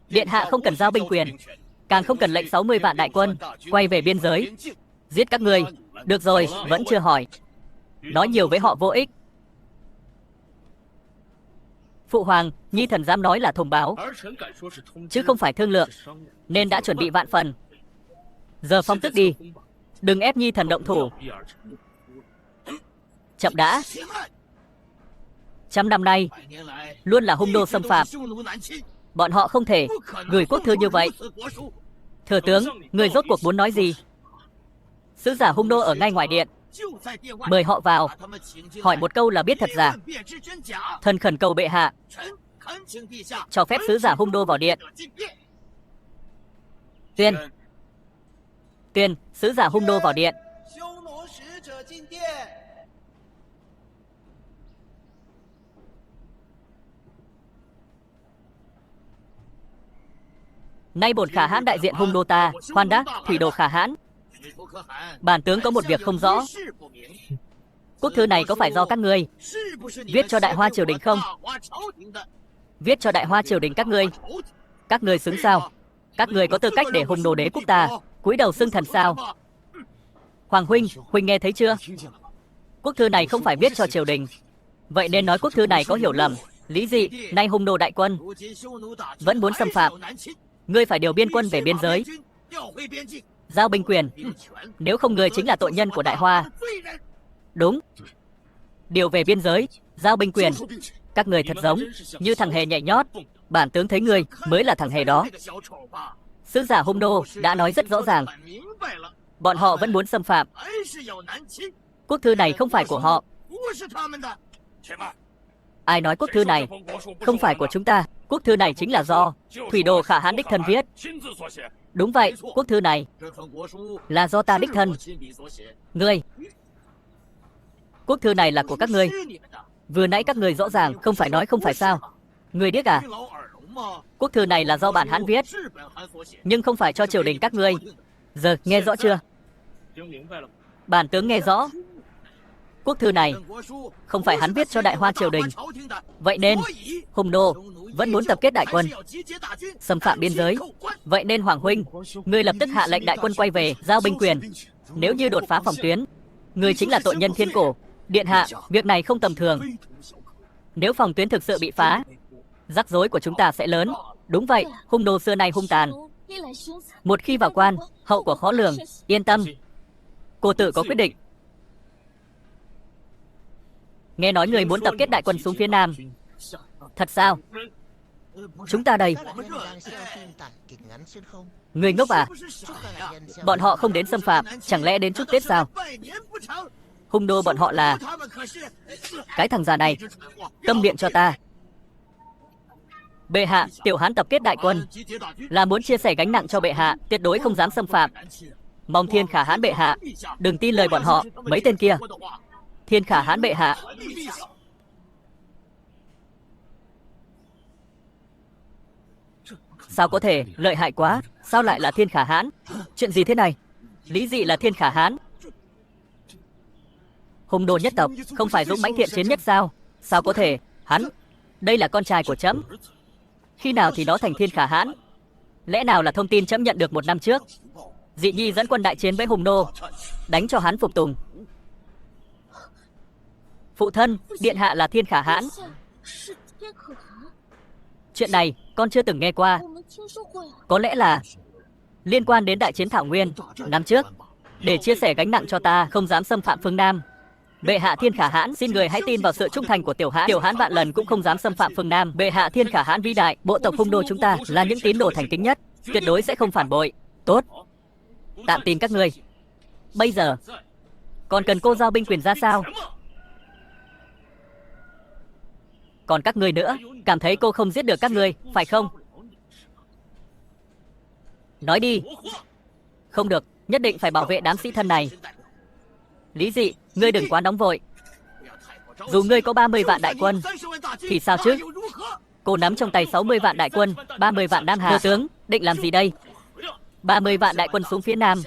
điện hạ không cần giao binh quyền, càng không cần lệnh 60 vạn đại quân quay về biên giới giết các ngươi. Được rồi, vẫn chưa hỏi. Nói nhiều với họ vô ích. Phụ hoàng, nhi thần dám nói là thông báo, chứ không phải thương lượng, nên đã chuẩn bị vạn phần. Giờ phong tước đi, đừng ép nhi thần động thủ. Chậm đã. 100 năm nay luôn là Hung Nô xâm phạm, bọn họ không thể gửi quốc thư như vậy. Thừa tướng, người rốt cuộc muốn nói gì? Sứ giả Hung Nô ở ngay ngoài điện, mời họ vào, hỏi một câu là biết thật giả. Thần khẩn cầu bệ hạ cho phép sứ giả Hung Nô vào điện. Tuyên. Tuyên, sứ giả Hung Nô vào điện. Nay bổn khả hãn đại diện Hung Nô ta, khoan đã, Thủy Đồ khả hãn. Bản tướng có một việc không rõ. Quốc thư này có phải do các ngươi viết cho Đại Hoa triều đình không? Viết cho Đại Hoa triều đình các ngươi? Các ngươi xứng sao? Các ngươi có tư cách để Hung Nô đế quốc ta cúi đầu xưng thần sao? Hoàng huynh, huynh nghe thấy chưa? Quốc thư này không phải viết cho triều đình, vậy nên nói quốc thư này có hiểu lầm. Lý Dị, nay Hung Nô đại quân vẫn muốn xâm phạm, ngươi phải điều biên quân về biên giới, giao binh quyền. Nếu không, ngươi chính là tội nhân của Đại Hoa. Đúng. Điều về biên giới, giao binh quyền. Các người thật giống như thằng hề nhảy nhót. Bản tướng thấy ngươi mới là thằng hề đó. Sứ giả Hung Nô đã nói rất rõ ràng, bọn họ vẫn muốn xâm phạm. Quốc thư này không phải của họ. Ai nói quốc thư này không phải của chúng ta? Quốc thư này chính là do Thủy Đồ khả hãn đích thân viết. Đúng vậy, quốc thư này là do ta đích thân. Ngươi, quốc thư này là của các ngươi. Vừa nãy các ngươi rõ ràng không phải nói không phải sao? Ngươi điếc à? Quốc thư này là do bản Hán viết, nhưng không phải cho triều đình các ngươi. Giờ nghe rõ chưa? Bản tướng nghe rõ. Quốc thư này không phải hắn viết cho Đại Hoa triều đình. Vậy nên Hung Nô vẫn muốn tập kết đại quân xâm phạm biên giới. Vậy nên Hoàng huynh, ngươi lập tức hạ lệnh đại quân quay về, giao binh quyền. Nếu như đột phá phòng tuyến, ngươi chính là tội nhân thiên cổ. Điện hạ, việc này không tầm thường. Nếu phòng tuyến thực sự bị phá, rắc rối của chúng ta sẽ lớn. Đúng vậy, Hung Nô xưa nay hung tàn. Một khi vào quan, hậu quả khó lường. Yên tâm, cô tự có quyết định. Nghe nói người muốn tập kết đại quân xuống phía Nam. Thật sao? Chúng ta đây. Người ngốc à? Bọn họ không đến xâm phạm, chẳng lẽ đến chúc Tết sao? Hung nô bọn họ là... Cái thằng già này, câm miệng cho ta. Bệ hạ, Tiểu Hán tập kết đại quân, là muốn chia sẻ gánh nặng cho bệ hạ, tuyệt đối không dám xâm phạm. Mong Thiên Khả Hãn bệ hạ đừng tin lời bọn họ, mấy tên kia. Thiên Khả Hãn bệ hạ. Sao có thể, lợi hại quá. Sao lại là Thiên Khả Hãn? Chuyện gì thế này? Lý Dị là Thiên Khả Hãn. Hung nô nhất tộc, không phải dũng mãnh thiện chiến nhất sao? Sao có thể? Hắn, đây là con trai của trẫm. Khi nào thì nó thành Thiên Khả Hãn? Lẽ nào là thông tin trẫm nhận được 1 năm trước? Dị Nhi dẫn quân đại chiến với hung nô, đánh cho hắn phục tùng. Phụ thân, điện hạ là Thiên Khả Hãn. Chuyện này con chưa từng nghe qua. Có lẽ là liên quan đến đại chiến Thảo Nguyên năm trước. Để chia sẻ gánh nặng cho ta, không dám xâm phạm phương Nam. Bệ hạ Thiên Khả Hãn, xin người hãy tin vào sự trung thành của Tiểu Hãn. Tiểu Hãn vạn lần cũng không dám xâm phạm phương Nam. Bệ hạ Thiên Khả Hãn vĩ đại, bộ tộc hung nô chúng ta là những tín đồ thành kính nhất, tuyệt đối sẽ không phản bội. Tốt, tạm tin các ngươi. Bây giờ còn cần cô giao binh quyền ra sao? Còn các ngươi nữa, cảm thấy cô không giết được các ngươi, phải không? Nói đi. Không được, nhất định phải bảo vệ đám sĩ thân này. Lý Dị, ngươi đừng quá nóng vội. Dù ngươi có 30 vạn đại quân thì sao chứ? Cô nắm trong tay 60 vạn đại quân, 30 vạn Nam Hà. Thừa tướng, định làm gì đây? 30 vạn đại quân xuống phía Nam,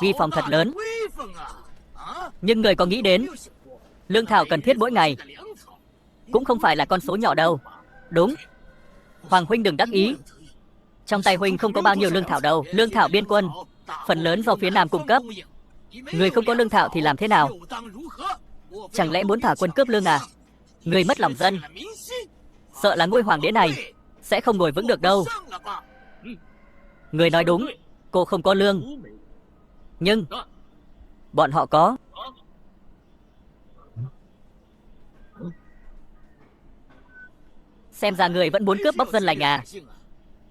uy phong thật lớn. Nhưng người có nghĩ đến lương thảo cần thiết mỗi ngày cũng không phải là con số nhỏ đâu. Đúng. Hoàng huynh đừng đắc ý. Trong tay huynh không có bao nhiêu lương thảo đâu. Lương thảo biên quân phần lớn do phía Nam cung cấp. Người không có lương thảo thì làm thế nào? Chẳng lẽ muốn thả quân cướp lương à? Người mất lòng dân, sợ là ngôi hoàng đế này sẽ không ngồi vững được đâu. Người nói đúng, cô không có lương, nhưng bọn họ có. Xem ra người vẫn muốn cướp bóc dân lành à?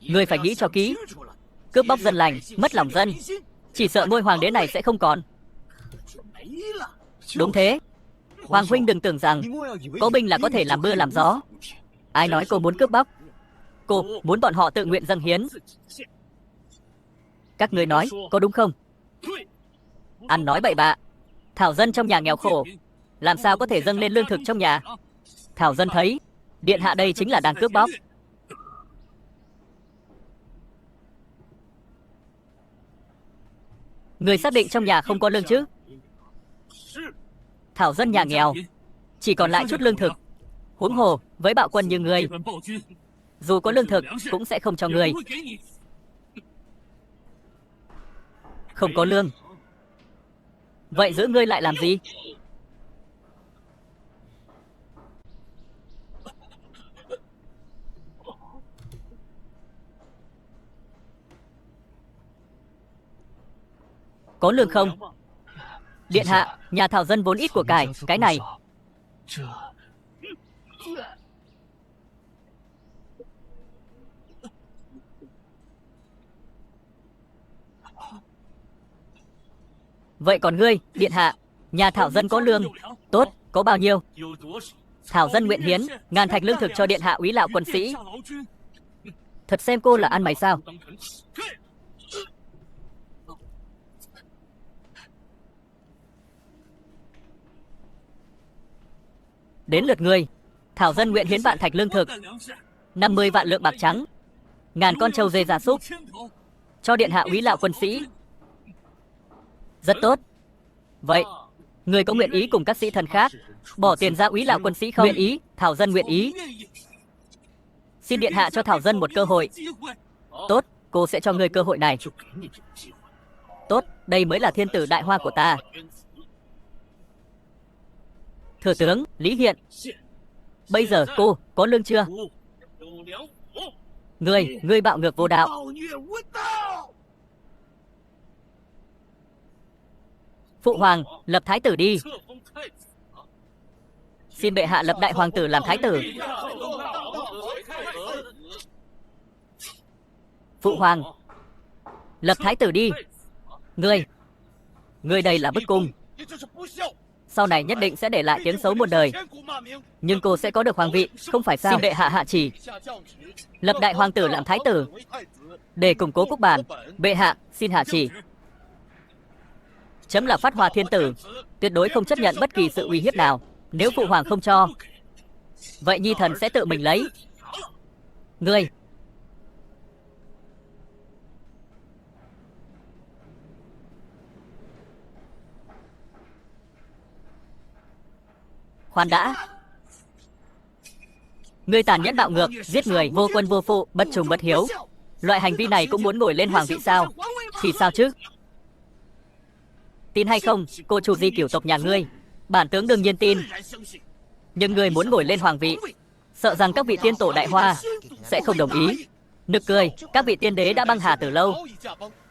Người phải nghĩ cho kỹ. Cướp bóc dân lành, mất lòng dân, chỉ sợ ngôi hoàng đế này sẽ không còn. Đúng thế. Hoàng huynh đừng tưởng rằng có binh là có thể làm mưa làm gió. Ai nói cô muốn cướp bóc? Cô muốn bọn họ tự nguyện dâng hiến. Các ngươi nói có đúng không? Ăn nói bậy bạ. Thảo dân trong nhà nghèo khổ, làm sao có thể dâng lên lương thực trong nhà? Thảo dân thấy điện hạ đây chính là đang cướp bóc. Người xác định trong nhà không có lương chứ? Thảo dân nhà nghèo, chỉ còn lại chút lương thực. Huống hồ với bạo quân như người, dù có lương thực cũng sẽ không cho người. Không có lương, vậy giữ ngươi lại làm gì? Có lương không? Điện hạ, nhà Thảo dân vốn ít của cải, cái này. Vậy còn ngươi, điện hạ, nhà Thảo dân có lương. Tốt, có bao nhiêu? Thảo dân nguyện hiến 1000 thạch lương thực cho điện hạ úy lão quân sĩ. Thật xem cô là ăn mày sao? Đến lượt ngươi. Thảo dân nguyện hiến vạn thạch lương thực, 50 vạn lượng bạc trắng, 1000 con trâu dê gia súc cho điện hạ úy lão quân sĩ. Rất tốt. Vậy người có nguyện ý cùng các sĩ thần khác bỏ tiền ra úy lão quân sĩ không? Nguyện ý. Thảo dân nguyện ý. Xin điện hạ cho Thảo dân một cơ hội. Tốt, cô sẽ cho ngươi cơ hội này. Tốt, đây mới là thiên tử đại hoa của ta. Thừa tướng Lý Hiện, bây giờ cô có lương chưa? Ngươi bạo ngược vô đạo. Phụ hoàng, lập thái tử đi. Xin bệ hạ lập đại hoàng tử làm thái tử. Phụ hoàng, lập thái tử đi. Ngươi đây là bức cung. Sau này nhất định sẽ để lại tiếng xấu muôn đời. Nhưng cô sẽ có được hoàng vị, không phải sao? Xin đệ hạ hạ chỉ, lập đại hoàng tử làm thái tử, để củng cố quốc bản. Bệ hạ, xin hạ chỉ. Chấm là Phát Hòa thiên tử, tuyệt đối không chấp nhận bất kỳ sự uy hiếp nào. Nếu phụ hoàng không cho, vậy nhi thần sẽ tự mình lấy. Ngươi khoan đã. Ngươi tàn nhẫn bạo ngược, giết người, vô quân vô phụ, bất trùng bất hiếu. Loại hành vi này cũng muốn ngồi lên hoàng vị sao? Thì sao chứ? Tin hay không, cô chủ di cửu tộc nhà ngươi, bản tướng đương nhiên tin. Nhưng ngươi muốn ngồi lên hoàng vị, sợ rằng các vị tiên tổ Đại Hoa sẽ không đồng ý. Nực cười, các vị tiên đế đã băng hà từ lâu,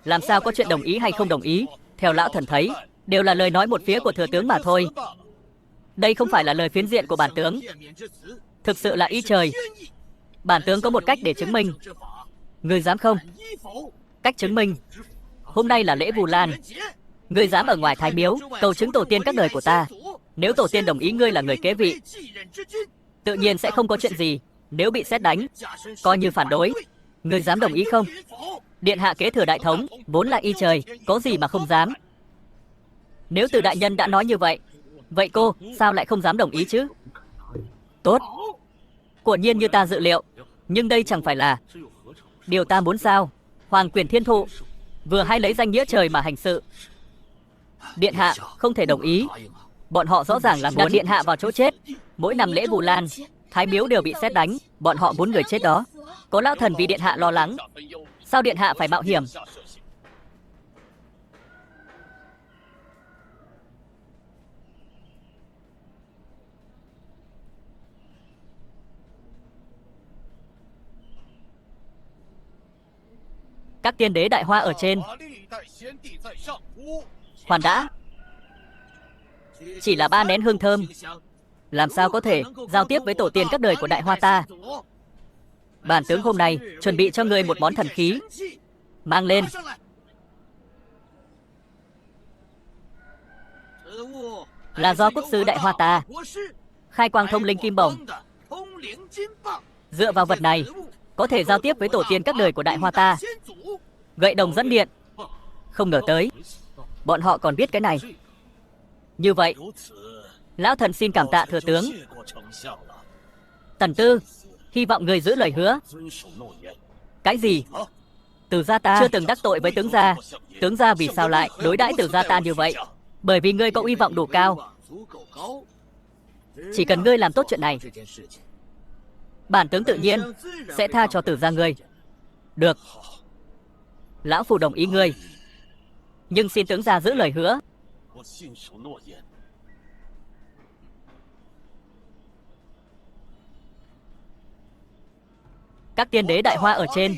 làm sao có chuyện đồng ý hay không đồng ý? Theo lão thần thấy, đều là lời nói một phía của thừa tướng mà thôi. Đây không phải là lời phiến diện của bản tướng, thực sự là ý trời. Bản tướng có một cách để chứng minh. Ngươi dám không? Cách chứng minh: hôm nay là lễ Vu Lan, ngươi dám ở ngoài Thái Miếu cầu chứng tổ tiên các đời của ta. Nếu tổ tiên đồng ý ngươi là người kế vị, tự nhiên sẽ không có chuyện gì. Nếu bị sét đánh, coi như phản đối. Ngươi dám đồng ý không? Điện hạ kế thừa đại thống, vốn là y trời, có gì mà không dám. Nếu từ đại nhân đã nói như vậy, vậy cô sao lại không dám đồng ý chứ? Tốt, quả nhiên như ta dự liệu. Nhưng đây chẳng phải là điều ta muốn sao? Hoàng quyền thiên thụ, vừa hay lấy danh nghĩa trời mà hành sự. Điện hạ không thể đồng ý. Bọn họ rõ ràng là đặt điện hạ vào chỗ chết. Mỗi năm lễ Vu Lan, Thái Miếu đều bị sét đánh. Bọn họ muốn người chết đó. Có lão thần vì điện hạ lo lắng, sao điện hạ phải mạo hiểm? Các tiên đế Đại Hoa ở trên. Khoan đã, chỉ là 3 nén hương thơm, làm sao có thể giao tiếp với tổ tiên các đời của Đại Hoa ta? Bản tướng hôm nay chuẩn bị cho ngươi một món thần khí. Mang lên. Là do quốc sư Đại Hoa ta khai quang thông linh kim bổng. Dựa vào vật này, có thể giao tiếp với tổ tiên các đời của Đại Hoa ta. Gậy đồng dẫn điện. Không ngờ tới, bọn họ còn biết cái này. Như vậy, lão thần xin cảm tạ thừa tướng. Tần Tư, hy vọng người giữ lời hứa. Cái gì? Từ gia ta chưa từng đắc tội với tướng gia. Tướng gia vì sao lại đối đãi từ gia ta như vậy? Bởi vì ngươi có uy vọng đủ cao. Chỉ cần ngươi làm tốt chuyện này, bản tướng tự nhiên sẽ tha cho từ gia ngươi. Được, lão phu đồng ý ngươi. Nhưng xin tướng gia giữ lời hứa. Các tiên đế Đại Hoa ở trên,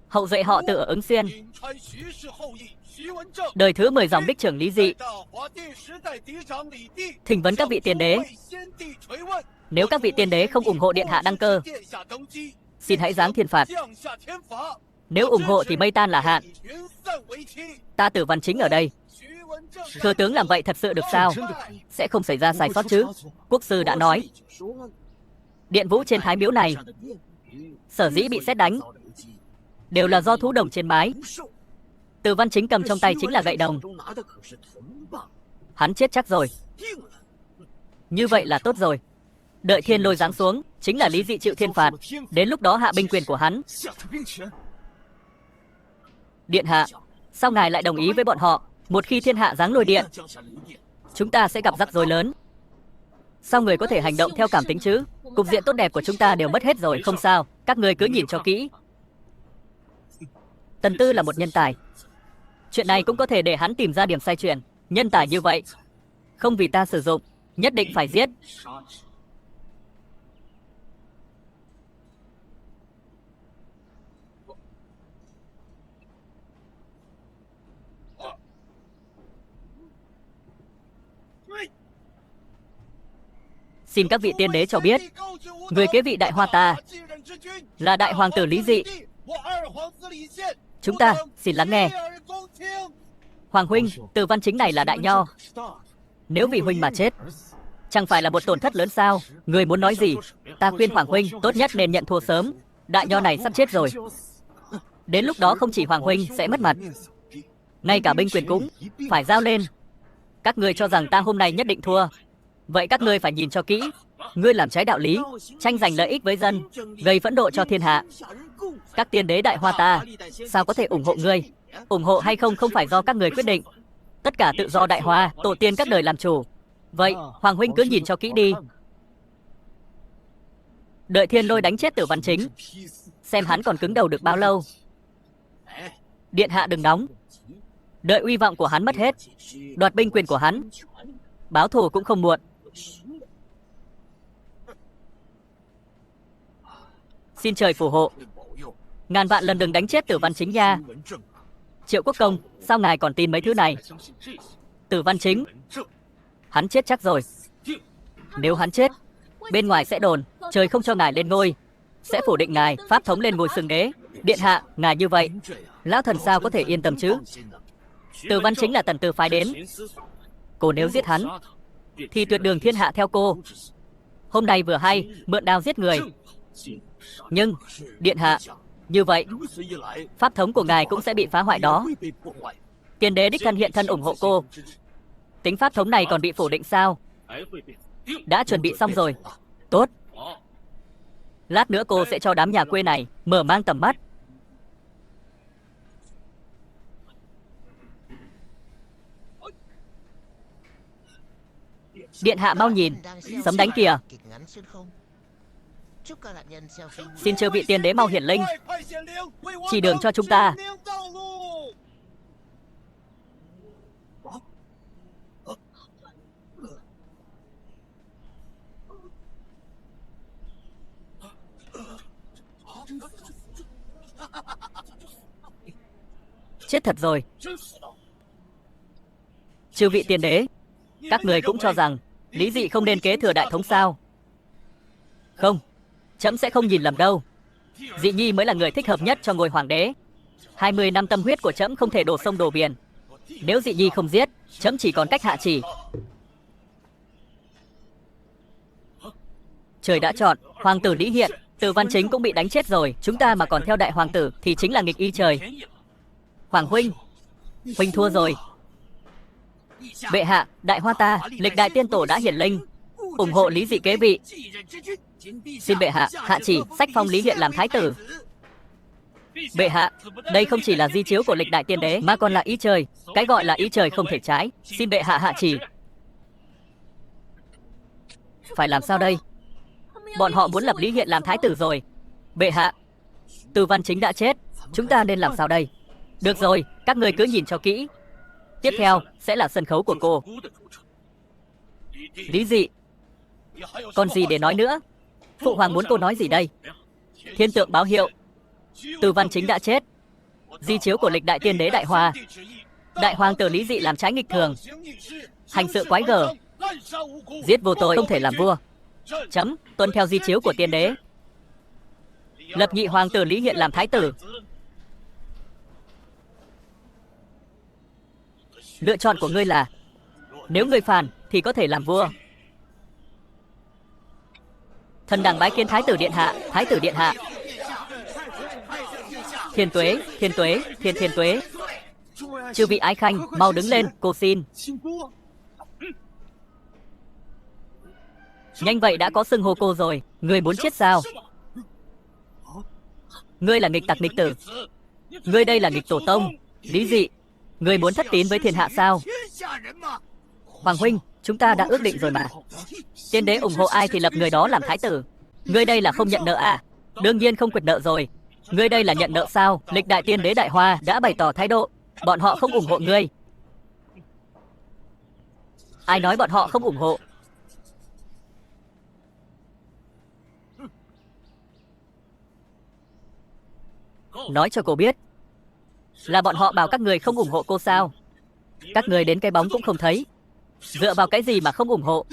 hậu duệ họ Từ ở Ứng Xuyên, đời thứ 10 dòng đích trưởng Lý Dị, thỉnh vấn các vị tiên đế. Nếu các vị tiên đế không ủng hộ điện hạ đăng cơ, xin hãy giáng thiên phạt. Nếu ủng hộ thì mây tan là hạn. Ta Tử Văn Chính ở đây. Thừa tướng làm vậy thật sự được sao? Sẽ không xảy ra sai sót chứ? Quốc sư đã nói, điện vũ trên Thái Miếu này sở dĩ bị sét đánh đều là do thú đồng trên mái. Từ Văn Chính cầm trong tay chính là gậy đồng. Hắn chết chắc rồi. Như vậy là tốt rồi. Đợi thiên lôi giáng xuống, chính là Lý Dị chịu thiên phạt. Đến lúc đó hạ binh quyền của hắn. Điện hạ, sao ngài lại đồng ý với bọn họ? Một khi thiên hạ giáng lôi điện, chúng ta sẽ gặp rắc rối lớn. Sao người có thể hành động theo cảm tính chứ? Cục diện tốt đẹp của chúng ta đều mất hết rồi. Không sao, các người cứ nhìn cho kỹ. Tần Tư là một nhân tài. Chuyện này cũng có thể để hắn tìm ra điểm sai chuyển. Nhân tài như vậy, không vì ta sử dụng, nhất định phải giết. Xin các vị tiên đế cho biết, Người kế vị Đại Hoa ta là Đại Hoàng tử Lý Dị. Chúng ta xin lắng nghe. Hoàng huynh, Từ Văn Chính này là đại nho. Nếu vì huynh mà chết, chẳng phải là một tổn thất lớn sao? Người muốn nói gì? Ta khuyên Hoàng huynh tốt nhất nên nhận thua sớm. Đại nho này sắp chết rồi. Đến lúc đó không chỉ Hoàng huynh sẽ mất mặt, ngay cả binh quyền cũng phải giao lên. Các ngươi cho rằng ta hôm nay nhất định thua. Vậy các ngươi phải nhìn cho kỹ. Ngươi làm trái đạo lý, tranh giành lợi ích với dân, gây phẫn nộ cho thiên hạ. Các tiên đế Đại Hoa ta sao có thể ủng hộ ngươi? Ủng hộ hay không không phải do các người quyết định. Tất cả tự do Đại Hoa, tổ tiên các đời làm chủ. Vậy Hoàng huynh cứ nhìn cho kỹ đi. Đợi Thiên Lôi đánh chết Tử Văn Chính, xem hắn còn cứng đầu được bao lâu. Điện hạ đừng nóng. Đợi uy vọng của hắn mất hết, đoạt binh quyền của hắn, báo thù cũng không muộn. Xin trời phù hộ. Ngàn vạn lần đừng đánh chết Tử Văn Chính nha. Triệu Quốc Công, sao ngài còn tin mấy thứ này? Tử Văn Chính, hắn chết chắc rồi. Nếu hắn chết, bên ngoài sẽ đồn trời không cho ngài lên ngôi, sẽ phủ định ngài pháp thống lên ngôi xưng đế. Điện hạ, ngài như vậy, lão thần sao có thể yên tâm chứ? Tử Văn Chính là Tần Tử phái đến. Cô nếu giết hắn, thì tuyệt đường thiên hạ theo cô. Hôm nay vừa hay mượn đao giết người. Nhưng điện hạ, như vậy pháp thống của ngài cũng sẽ bị phá hoại đó. Tiên đế đích thân hiện thân ủng hộ cô, tính pháp thống này còn bị phủ định sao? Đã chuẩn bị xong rồi. Tốt. Lát nữa cô sẽ cho đám nhà quê này mở mang tầm mắt. Điện hạ mau nhìn, sấm đánh kìa. Xin chư vị tiên đế mau hiển linh, chỉ đường cho chúng ta. Chết thật rồi. Chư vị tiên đế, các người cũng cho rằng Lý Dị không nên kế thừa đại thống sao? Không, trẫm sẽ không nhìn lầm đâu. Dị Nhi mới là người thích hợp nhất cho ngôi hoàng đế. 20 năm tâm huyết của trẫm không thể đổ sông đổ biển. Nếu Dị Nhi không giết, trẫm chỉ còn cách hạ chỉ. Trời đã chọn, hoàng tử Lý hiện, Từ Văn Chính cũng bị đánh chết rồi. Chúng ta mà còn theo đại hoàng tử thì chính là nghịch y trời. Hoàng huynh, huynh thua rồi. Bệ hạ, Đại Hoa ta, lịch đại tiên tổ đã hiển linh, ủng hộ Lý Dị kế vị. Xin bệ hạ hạ chỉ sách phong Lý Hiện làm thái tử. Bệ hạ, đây không chỉ là di chiếu của lịch đại tiên đế mà còn là ý trời. Cái gọi là ý trời không thể trái. Xin bệ hạ hạ chỉ. Phải làm sao đây? Bọn họ muốn lập Lý Hiện làm thái tử rồi. Bệ hạ, Từ Văn Chính đã chết, chúng ta nên làm sao đây? Được rồi, các người cứ nhìn cho kỹ. Tiếp theo sẽ là sân khấu của cô. Lý Dị, còn gì để nói nữa? Phụ hoàng muốn cô nói gì đây? Thiên tượng báo hiệu, Từ Văn Chính đã chết. Di chiếu của lịch đại tiên đế Đại Hoa, đại hoàng tử Lý Dị làm trái nghịch thường, hành sự quái gở, giết vô tội không thể làm vua. Chấm tuân theo di chiếu của tiên đế, lập nhị hoàng tử Lý Hiện làm thái tử. Lựa chọn của ngươi là, nếu ngươi phản thì có thể làm vua. Thần đẳng bái kiến thái tử điện hạ. Thái tử điện hạ. Thiên tuế, thiên tuế, thiên thiên tuế. Chư vị ái khanh mau đứng lên, cô xin. Nhanh vậy đã có xưng hô cô rồi. Ngươi muốn chết sao? Ngươi là nghịch tặc nghịch tử. Ngươi đây là nghịch tổ tông. Lý Dị, ngươi muốn thất tín với thiên hạ sao? Hoàng huynh, chúng ta đã ước định rồi mà. Tiên đế ủng hộ ai thì lập người đó làm thái tử. Ngươi đây là không nhận nợ à? Đương nhiên không quyệt nợ rồi. Ngươi đây là nhận nợ sao? Lịch đại tiên đế Đại Hoa đã bày tỏ thái độ, bọn họ không ủng hộ ngươi. Ai nói bọn họ không ủng hộ? Nói cho cô biết, là bọn họ bảo các người không ủng hộ cô sao? Các người đến cái bóng cũng không thấy. Dựa vào cái gì mà không ủng hộ?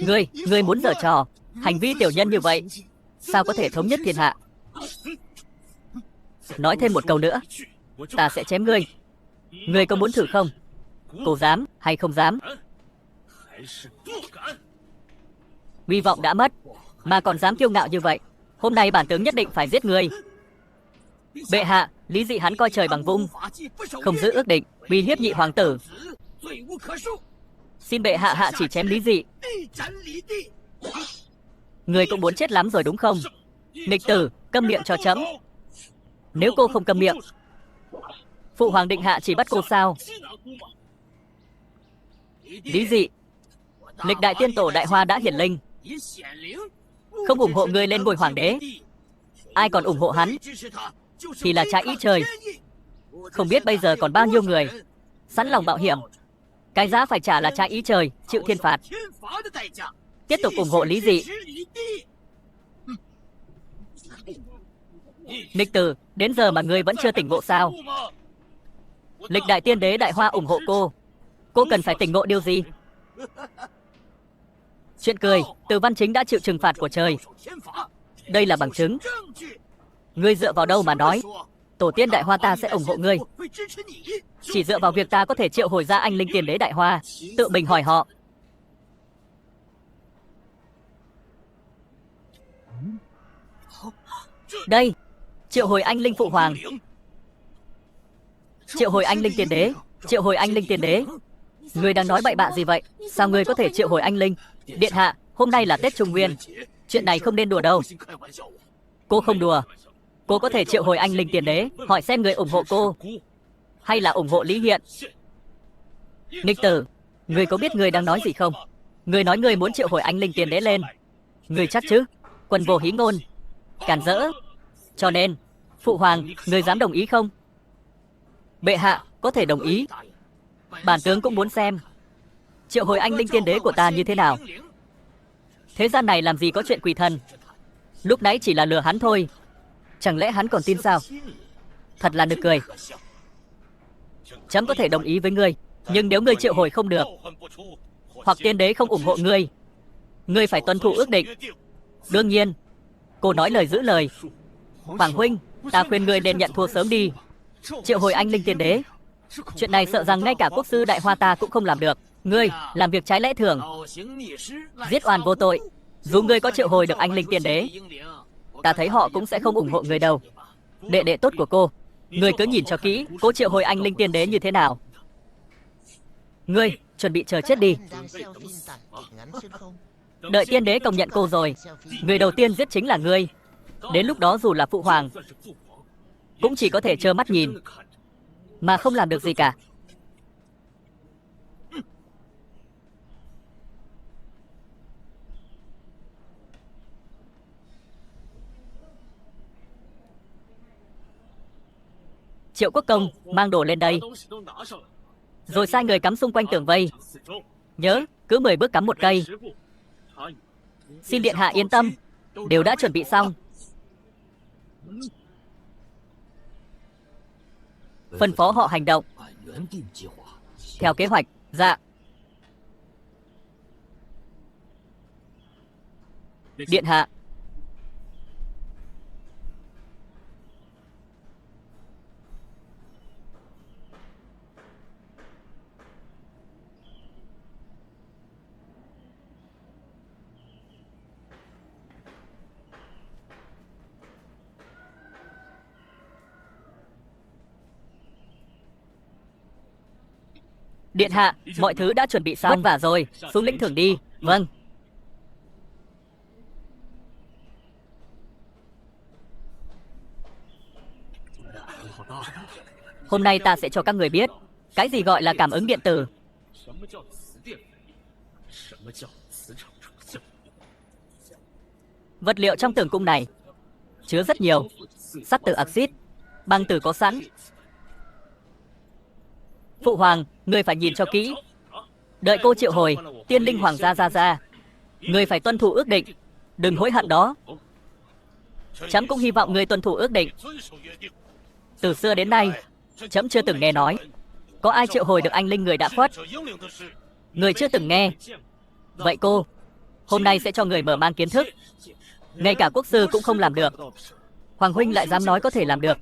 Ngươi muốn giở trò, hành vi tiểu nhân như vậy sao có thể thống nhất thiên hạ? Nói thêm một câu nữa, ta sẽ chém ngươi. Ngươi có muốn thử không? Cô dám hay không dám? Hy vọng đã mất, mà còn dám kiêu ngạo như vậy. Hôm nay bản tướng nhất định phải giết ngươi. Bệ hạ, Lý Dị hắn coi trời bằng vung, không giữ ước định, uy hiếp nhị hoàng tử. Xin bệ hạ hạ chỉ chém Lý Dị. Ngươi cũng muốn chết lắm rồi đúng không? Nghịch tử, câm miệng cho chấm. Nếu cô không câm miệng, phụ hoàng định hạ chỉ bắt cô sao? Lý Dị, lịch đại tiên tổ Đại Hoa đã hiển linh, không ủng hộ ngươi lên ngôi hoàng đế. Ai còn ủng hộ hắn thì là trái ý trời. Không biết bây giờ còn bao nhiêu người sẵn lòng mạo hiểm. Cái giá phải trả là trái ý trời, chịu thiên phạt. Tiếp tục ủng hộ Lý Dị. Nghịch tử, đến giờ mà ngươi vẫn chưa tỉnh ngộ sao? Lịch đại tiên đế Đại Hoa ủng hộ cô. Cô cần phải tỉnh ngộ điều gì? Chuyện cười, Từ Văn Chính đã chịu trừng phạt của trời. Đây là bằng chứng. Ngươi dựa vào đâu mà nói tổ tiên Đại Hoa ta sẽ ủng hộ ngươi? Chỉ dựa vào việc ta có thể triệu hồi ra anh linh tiên đế Đại Hoa. Tự mình hỏi họ. Đây, triệu hồi anh linh phụ hoàng. Triệu hồi anh linh tiên đế. Triệu hồi anh linh tiên đế. Ngươi đang nói bậy bạ gì vậy? Sao ngươi có thể triệu hồi anh linh? Điện hạ, hôm nay là Tết Trung Nguyên, chuyện này không nên đùa đâu. Cô không đùa. Cô có thể triệu hồi anh linh tiền đế. Hỏi xem người ủng hộ cô hay là ủng hộ Lý Hiện. Nghịch tử, người có biết người đang nói gì không? Người nói người muốn triệu hồi anh linh tiền đế lên. Người chắc chứ? Quần vô hí ngôn, cản rỡ. Cho nên, phụ hoàng, người dám đồng ý không? Bệ hạ, có thể đồng ý. Bản tướng cũng muốn xem triệu hồi anh linh tiên đế của ta như thế nào. Thế gian này làm gì có chuyện quỷ thần. Lúc nãy chỉ là lừa hắn thôi. Chẳng lẽ hắn còn tin sao? Thật là nực cười. Chấm có thể đồng ý với ngươi, nhưng nếu ngươi triệu hồi không được, hoặc tiên đế không ủng hộ ngươi, ngươi phải tuân thủ ước định. Đương nhiên, cô nói lời giữ lời. Hoàng huynh, ta khuyên ngươi nên nhận thua sớm đi. Triệu hồi anh linh tiên đế, chuyện này sợ rằng ngay cả quốc sư Đại Hoa ta cũng không làm được. Ngươi làm việc trái lẽ thường, giết oan vô tội. Dù ngươi có triệu hồi được anh linh tiên đế, ta thấy họ cũng sẽ không ủng hộ ngươi đâu. Đệ đệ tốt của cô, ngươi cứ nhìn cho kỹ, cô triệu hồi anh linh tiên đế như thế nào. Ngươi chuẩn bị chờ chết đi. Đợi tiên đế công nhận cô rồi, người đầu tiên giết chính là ngươi. Đến lúc đó dù là phụ hoàng cũng chỉ có thể trơ mắt nhìn mà không làm được gì cả. Triệu Quốc Công mang đồ lên đây, rồi sai người cắm xung quanh tường vây. Nhớ, cứ 10 bước cắm một cây. Xin điện hạ yên tâm, đều đã chuẩn bị xong. Phân phó họ hành động theo kế hoạch. Dạ. Điện hạ. Điện hạ, mọi thứ đã chuẩn bị xong. Vất vả rồi, xuống lĩnh thưởng đi. Vâng. Hôm nay ta sẽ cho các người biết cái gì gọi là cảm ứng điện tử. Vật liệu trong tường cung này chứa rất nhiều. Sắt từ axit, băng từ có sẵn. Phụ hoàng, ngươi phải nhìn cho kỹ. Đợi cô triệu hồi tiên linh hoàng gia ra, ngươi phải tuân thủ ước định, đừng hối hận đó. Chấm cũng hy vọng ngươi tuân thủ ước định. Từ xưa đến nay, chấm chưa từng nghe nói có ai triệu hồi được anh linh người đã khuất. Người chưa từng nghe. Vậy cô, hôm nay sẽ cho người mở mang kiến thức. Ngay cả quốc sư cũng không làm được. Hoàng huynh lại dám nói có thể làm được.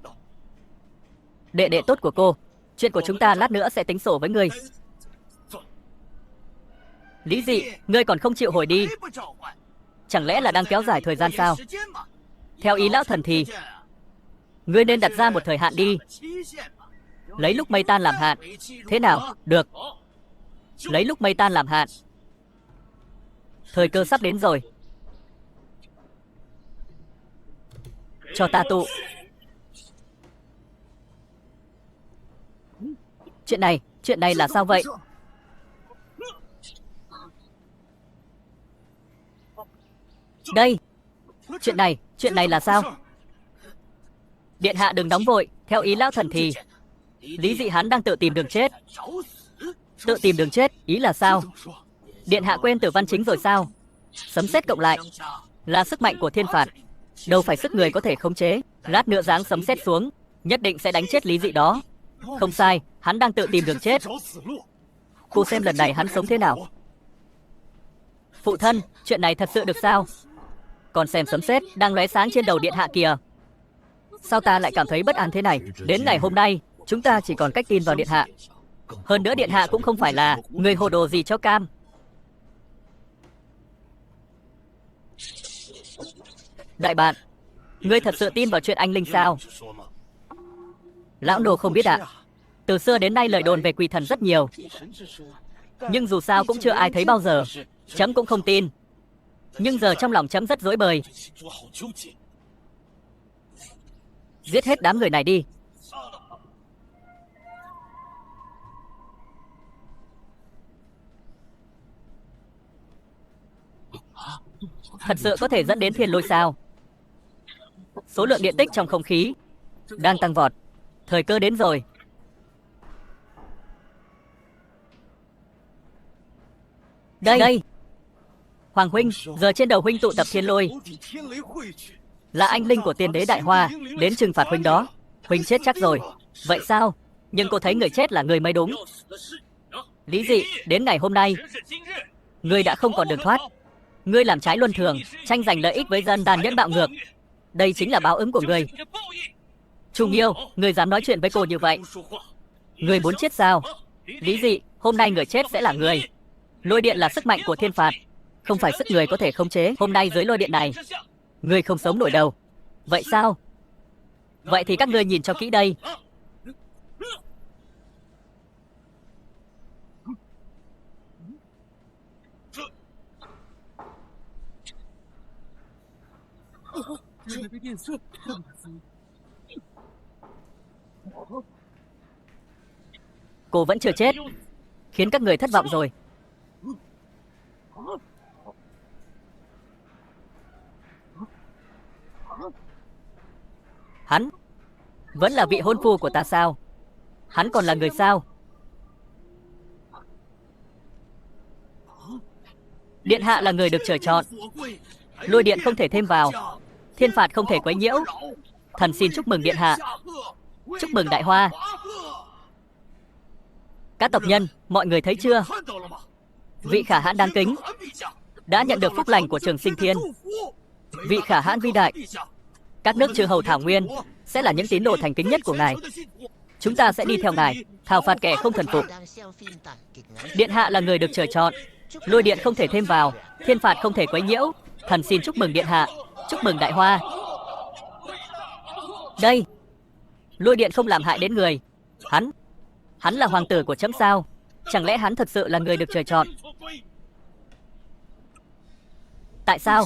Đệ đệ tốt của cô, chuyện của chúng ta lát nữa sẽ tính sổ với ngươi. Lý Dị, ngươi còn không chịu hồi đi. Chẳng lẽ là đang kéo dài thời gian sao? Theo ý lão thần thì ngươi nên đặt ra một thời hạn đi. Lấy lúc mây tan làm hạn. Thế nào? Được. Lấy lúc mây tan làm hạn. Thời cơ sắp đến rồi. Cho ta tụ. Chuyện này là sao vậy? Đây, chuyện này là sao? Điện hạ đừng nóng vội, theo ý lão thần thì Lý Dị hắn đang tự tìm đường chết. Tự tìm đường chết, ý là sao? Điện hạ quên Tử Văn Chính rồi sao? Sấm sét cộng lại là sức mạnh của thiên phạt, đâu phải sức người có thể khống chế. Lát nữa giáng sấm sét xuống, nhất định sẽ đánh chết Lý Dị đó. Không sai, hắn đang tự tìm đường chết. Cô xem lần này hắn sống thế nào. Phụ thân, chuyện này thật sự được sao? Còn xem sấm sét đang lóe sáng trên đầu điện hạ kìa. Sao ta lại cảm thấy bất an thế này? Đến ngày hôm nay, chúng ta chỉ còn cách tin vào điện hạ. Hơn nữa điện hạ cũng không phải là người hồ đồ gì cho cam. Đại bạn, ngươi thật sự tin vào chuyện anh linh sao? Lão nô không biết ạ. Từ xưa đến nay lời đồn về quỷ thần rất nhiều, nhưng dù sao cũng chưa ai thấy bao giờ. Chấm cũng không tin. Nhưng giờ trong lòng chấm rất rối bời. Giết hết đám người này đi. Thật sự có thể dẫn đến thiên lôi sao? Số lượng điện tích trong không khí đang tăng vọt. Thời cơ đến rồi. Đây. Hoàng huynh, giờ trên đầu huynh tụ tập thiên lôi. Là anh linh của tiên đế Đại Hoa đến trừng phạt huynh đó. Huynh chết chắc rồi. Vậy sao? Nhưng cô thấy người chết là người mới đúng. Lý Dị, đến ngày hôm nay ngươi đã không còn đường thoát. Ngươi làm trái luân thường, tranh giành lợi ích với dân, tàn nhẫn bạo ngược. Đây chính là báo ứng của ngươi. Trung Nghiêu, ngươi dám nói chuyện với cô như vậy? Ngươi muốn chết sao? Lý Dị, hôm nay người chết sẽ là ngươi. Lôi điện là sức mạnh của thiên phạt, không phải sức người có thể khống chế. Hôm nay dưới lôi điện này, ngươi không sống nổi đâu. Vậy sao? Vậy thì các ngươi nhìn cho kỹ đây. Cô vẫn chưa chết, khiến các người thất vọng rồi. Hắn vẫn là vị hôn phu của ta sao? Hắn còn là người sao? Điện hạ là người được trời chọn. Lôi điện không thể thêm vào, thiên phạt không thể quấy nhiễu. Thần xin chúc mừng điện hạ. Chúc mừng Đại Hoa. Các tộc nhân, mọi người thấy chưa? Vị khả hãn đáng kính đã nhận được phúc lành của Trường Sinh Thiên. Vị khả hãn vĩ đại, các nước chư hầu Thảo Nguyên sẽ là những tín đồ thành kính nhất của ngài. Chúng ta sẽ đi theo ngài, thảo phạt kẻ không thần phục. Điện hạ là người được trời chọn. Lôi điện không thể thêm vào, thiên phạt không thể quấy nhiễu. Thần xin chúc mừng điện hạ. Chúc mừng Đại Hoa. Đây, lôi điện không làm hại đến người. Hắn là hoàng tử của chấm sao? Chẳng lẽ hắn thật sự là người được trời chọn? Tại sao?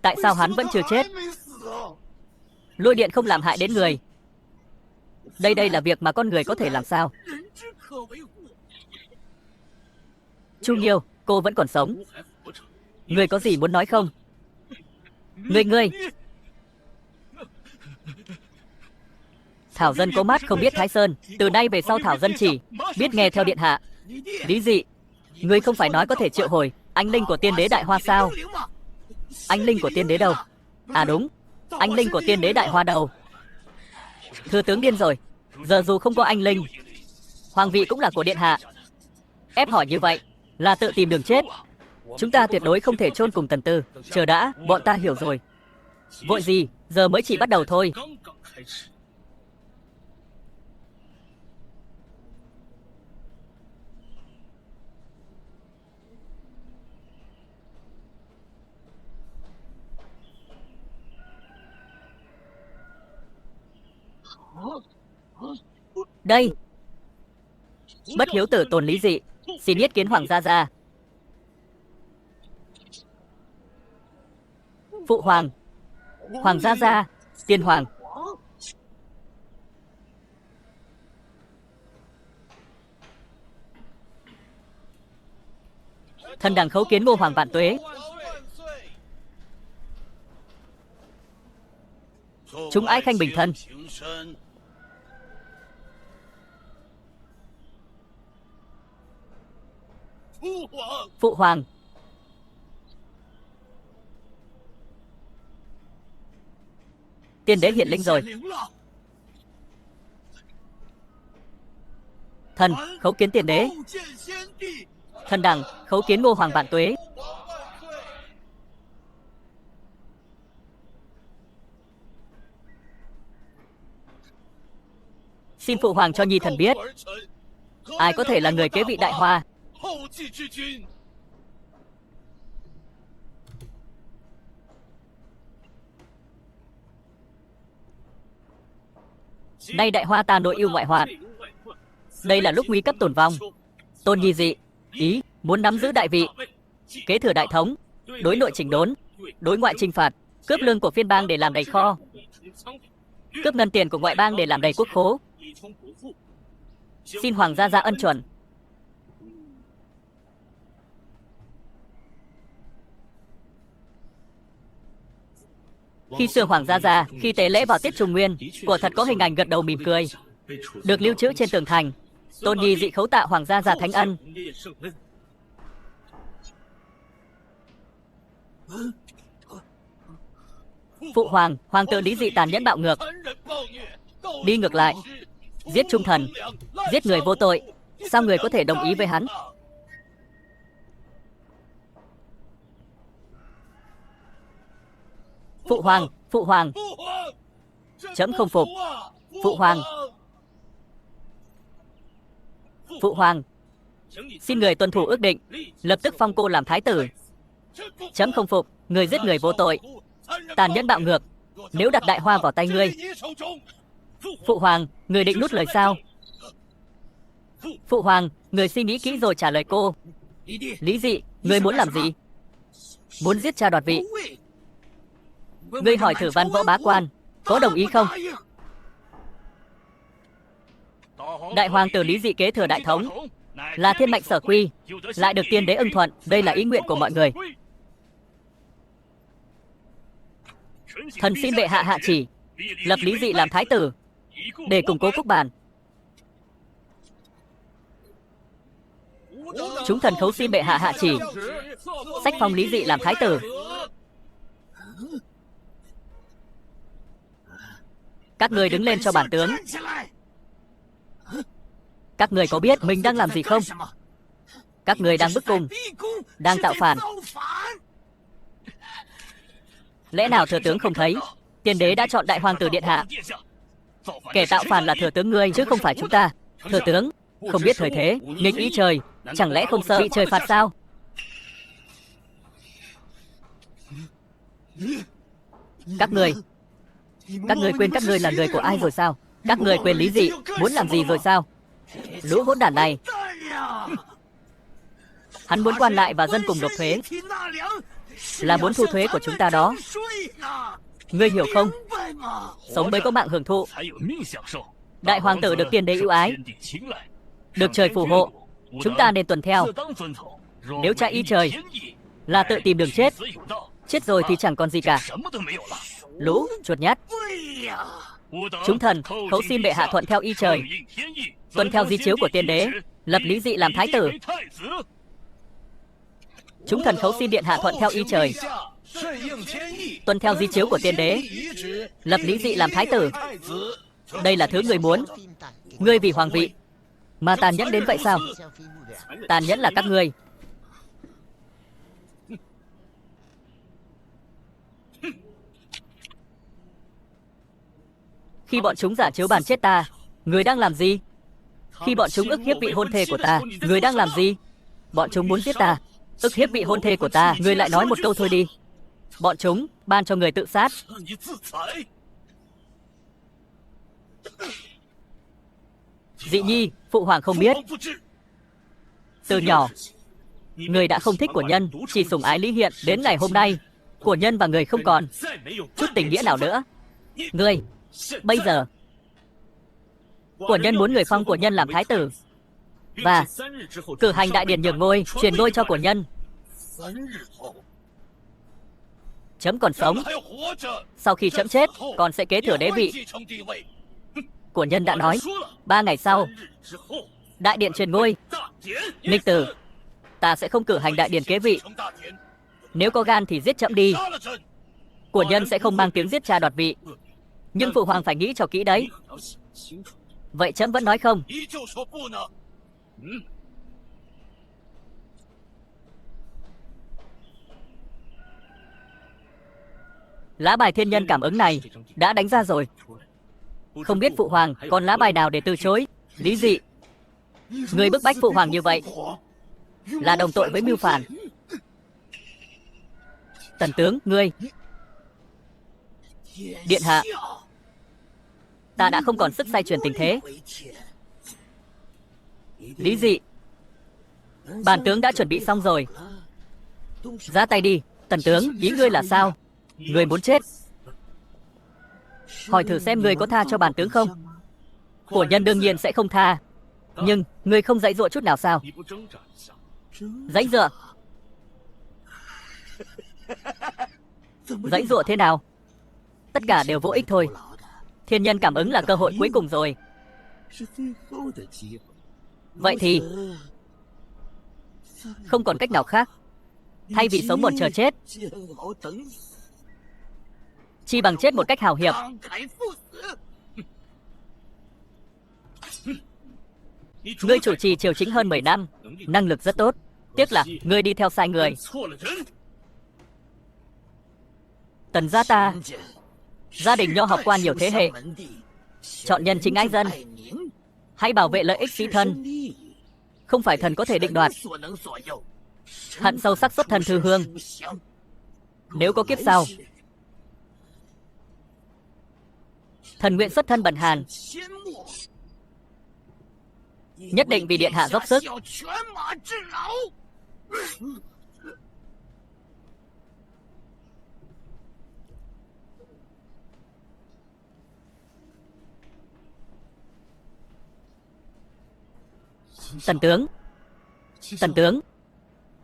Tại sao hắn vẫn chưa chết? Lôi điện không làm hại đến người. Đây là việc mà con người có thể làm sao? Chu Nghiêu, cô vẫn còn sống. Ngươi có gì muốn nói không? Ngươi. Thảo dân có mắt không biết Thái Sơn. Từ nay về sau Thảo dân chỉ biết nghe theo điện hạ. Lý Dị, ngươi không phải nói có thể triệu hồi anh linh của tiên đế Đại Hoa sao? Anh linh của tiên đế đâu? À đúng, anh linh của tiên đế Đại Hoa đâu? Thừa tướng điên rồi. Giờ dù không có anh linh, hoàng vị cũng là của điện hạ. Ép hỏi như vậy là tự tìm đường chết. Chúng ta tuyệt đối không thể chôn cùng Tần Tư. Chờ đã, bọn ta hiểu rồi. Vội gì, giờ mới chỉ bắt đầu thôi. Đây. Bất hiếu tử tồn lý dị, xin yết kiến Hoàng gia gia. Phụ hoàng. Hoàng gia gia. Tiên hoàng. Thần đẳng khấu kiến Ngô hoàng vạn tuế. Chúng ái khanh bình thân. Phụ hoàng. Tiên đế hiện linh rồi. Thần khấu kiến tiên đế. Thần đẳng khấu kiến Ngô hoàng vạn tuế. Xin phụ hoàng cho nhi thần biết, ai có thể là người kế vị Đại Hoa. Nay Đại Hoa ta nội ưu ngoại hoạn, đây là lúc nguy cấp tồn vong. Tôn nhi dị ý muốn nắm giữ đại vị, kế thừa đại thống, đối nội chỉnh đốn, đối ngoại chinh phạt, cướp lương của phiên bang để làm đầy kho, cướp ngân tiền của ngoại bang để làm đầy quốc khố. Xin hoàng gia gia ân chuẩn. Khi xưa hoàng gia gia khi tế lễ vào tiết Trung Nguyên, quả thật có hình ảnh gật đầu mỉm cười, được lưu trữ trên tường thành. Tôn nhi dị khấu tạ hoàng gia gia thánh ân. Phụ hoàng, hoàng tử lý dị tàn nhẫn bạo ngược, đi ngược lại, giết trung thần, giết người vô tội. Sao người có thể đồng ý với hắn? Phụ hoàng, phụ hoàng. Chấm không phục. Phụ hoàng. Phụ hoàng, xin người tuân thủ ước định, lập tức phong cô làm thái tử. Chấm không phục, người giết người vô tội, tàn nhẫn bạo ngược. Nếu đặt Đại Hoa vào tay ngươi. Phụ hoàng, người định nuốt lời sao? Phụ hoàng, người suy nghĩ kỹ rồi trả lời cô. Lý dị, người muốn làm gì? Muốn giết cha đoạt vị. Ngươi hỏi thử Văn Võ bá quan, có đồng ý không? Đại hoàng tử Lý dị kế thừa đại thống, là thiên mệnh sở quy, lại được tiên đế ưng thuận. Đây là ý nguyện của mọi người. Thần xin bệ hạ hạ chỉ, lập Lý dị làm thái tử, để củng cố quốc bản. Chúng thần khấu xin bệ hạ hạ chỉ, sách phong Lý dị làm thái tử. Các người đứng lên cho bản tướng. Các người có biết mình đang làm gì không? Các người đang bức cung, đang tạo phản. Lẽ nào thừa tướng không thấy tiên đế đã chọn đại hoàng tử điện hạ? Kẻ tạo phản là thừa tướng ngươi chứ không phải chúng ta. Thừa tướng không biết thời thế, nghịch ý trời, chẳng lẽ không sợ bị trời phạt sao? Các người quên các ngươi là người của ai rồi sao? Các người quên Lý dị muốn làm gì rồi sao? Lũ hỗn đản này. Hắn muốn quan lại và dân cùng nộp thuế, là muốn thu thuế của chúng ta đó. Ngươi hiểu không? Sống mới có mạng hưởng thụ. Đại hoàng tử được tiên đế ưu ái, được trời phù hộ, chúng ta nên tuân theo. Nếu trái ý trời là tự tìm đường chết. Chết rồi thì chẳng còn gì cả. Lũ chuột nhát. Chúng thần khấu xin bệ hạ thuận theo ý trời, tuân theo di chiếu của tiên đế, lập Lý dị làm thái tử. Chúng thần khấu xin điện hạ thuận theo ý trời, tuân theo di chiếu của tiên đế, lập Lý dị làm thái tử. Đây là thứ người muốn. Ngươi vì hoàng vị mà tàn nhẫn đến vậy sao? Tàn nhẫn là các ngươi. Khi bọn chúng giả chiếu bàn chết ta, người đang làm gì? Khi bọn chúng ức hiếp vị hôn thê của ta, người đang làm gì? Bọn chúng muốn giết ta, ức hiếp vị hôn thê của ta, người lại nói một câu thôi đi. Bọn chúng ban cho người tự sát. Dị nhi, phụ hoàng không biết. Từ nhỏ, người đã không thích của nhân, chỉ sủng ái Lý Hiện. Đến ngày hôm nay, của nhân và người không còn chút tình nghĩa nào nữa. Người, bây giờ, của nhân muốn người phong của nhân làm thái tử và cử hành đại điển nhường ngôi, truyền ngôi cho của nhân. Chấm còn sống, sau khi chấm chết, còn sẽ kế thừa đế vị. Của nhân đã nói, 3 ngày sau, đại điện truyền ngôi. Nghịch tử, ta sẽ không cử hành đại điển kế vị. Nếu có gan thì giết chấm đi. Của nhân sẽ không mang tiếng giết cha đoạt vị. Nhưng phụ hoàng phải nghĩ cho kỹ đấy. Vậy chấm vẫn nói không? Lá bài thiên nhân cảm ứng này đã đánh ra rồi. Không biết phụ hoàng còn lá bài nào để từ chối. Lý Dị, người bức bách phụ hoàng như vậy là đồng tội với mưu phản. Tần tướng, ngươi. Điện hạ, ta đã không còn sức xoay chuyển tình thế. Lý Dị, bản tướng đã chuẩn bị xong rồi. Ra tay đi. Tần tướng, ý ngươi là sao? Ngươi muốn chết? Hỏi thử xem ngươi có tha cho bản tướng không? Của nhân đương nhiên sẽ không tha. Nhưng ngươi không dãy dụa chút nào sao? Dãy dụa? Dãy dụa thế nào? Tất cả đều vô ích thôi. Thiên nhân cảm ứng là cơ hội cuối cùng rồi. Vậy thì không còn cách nào khác. Thay vì sống một chờ chết, chi bằng chết một cách hào hiệp. Ngươi chủ trì triều chính hơn 10 năm, năng lực rất tốt. Tiếc là ngươi đi theo sai người. Tần gia ta, gia đình nho học quan nhiều thế hệ, chọn nhân chính ái dân. Hãy bảo vệ lợi ích sĩ thân. Không phải thần có thể định đoạt. Hận sâu sắc xuất thân thư hương. Nếu có kiếp sau, thần nguyện xuất thân bần hàn, nhất định vì điện hạ dốc sức. Tần tướng, tần tướng,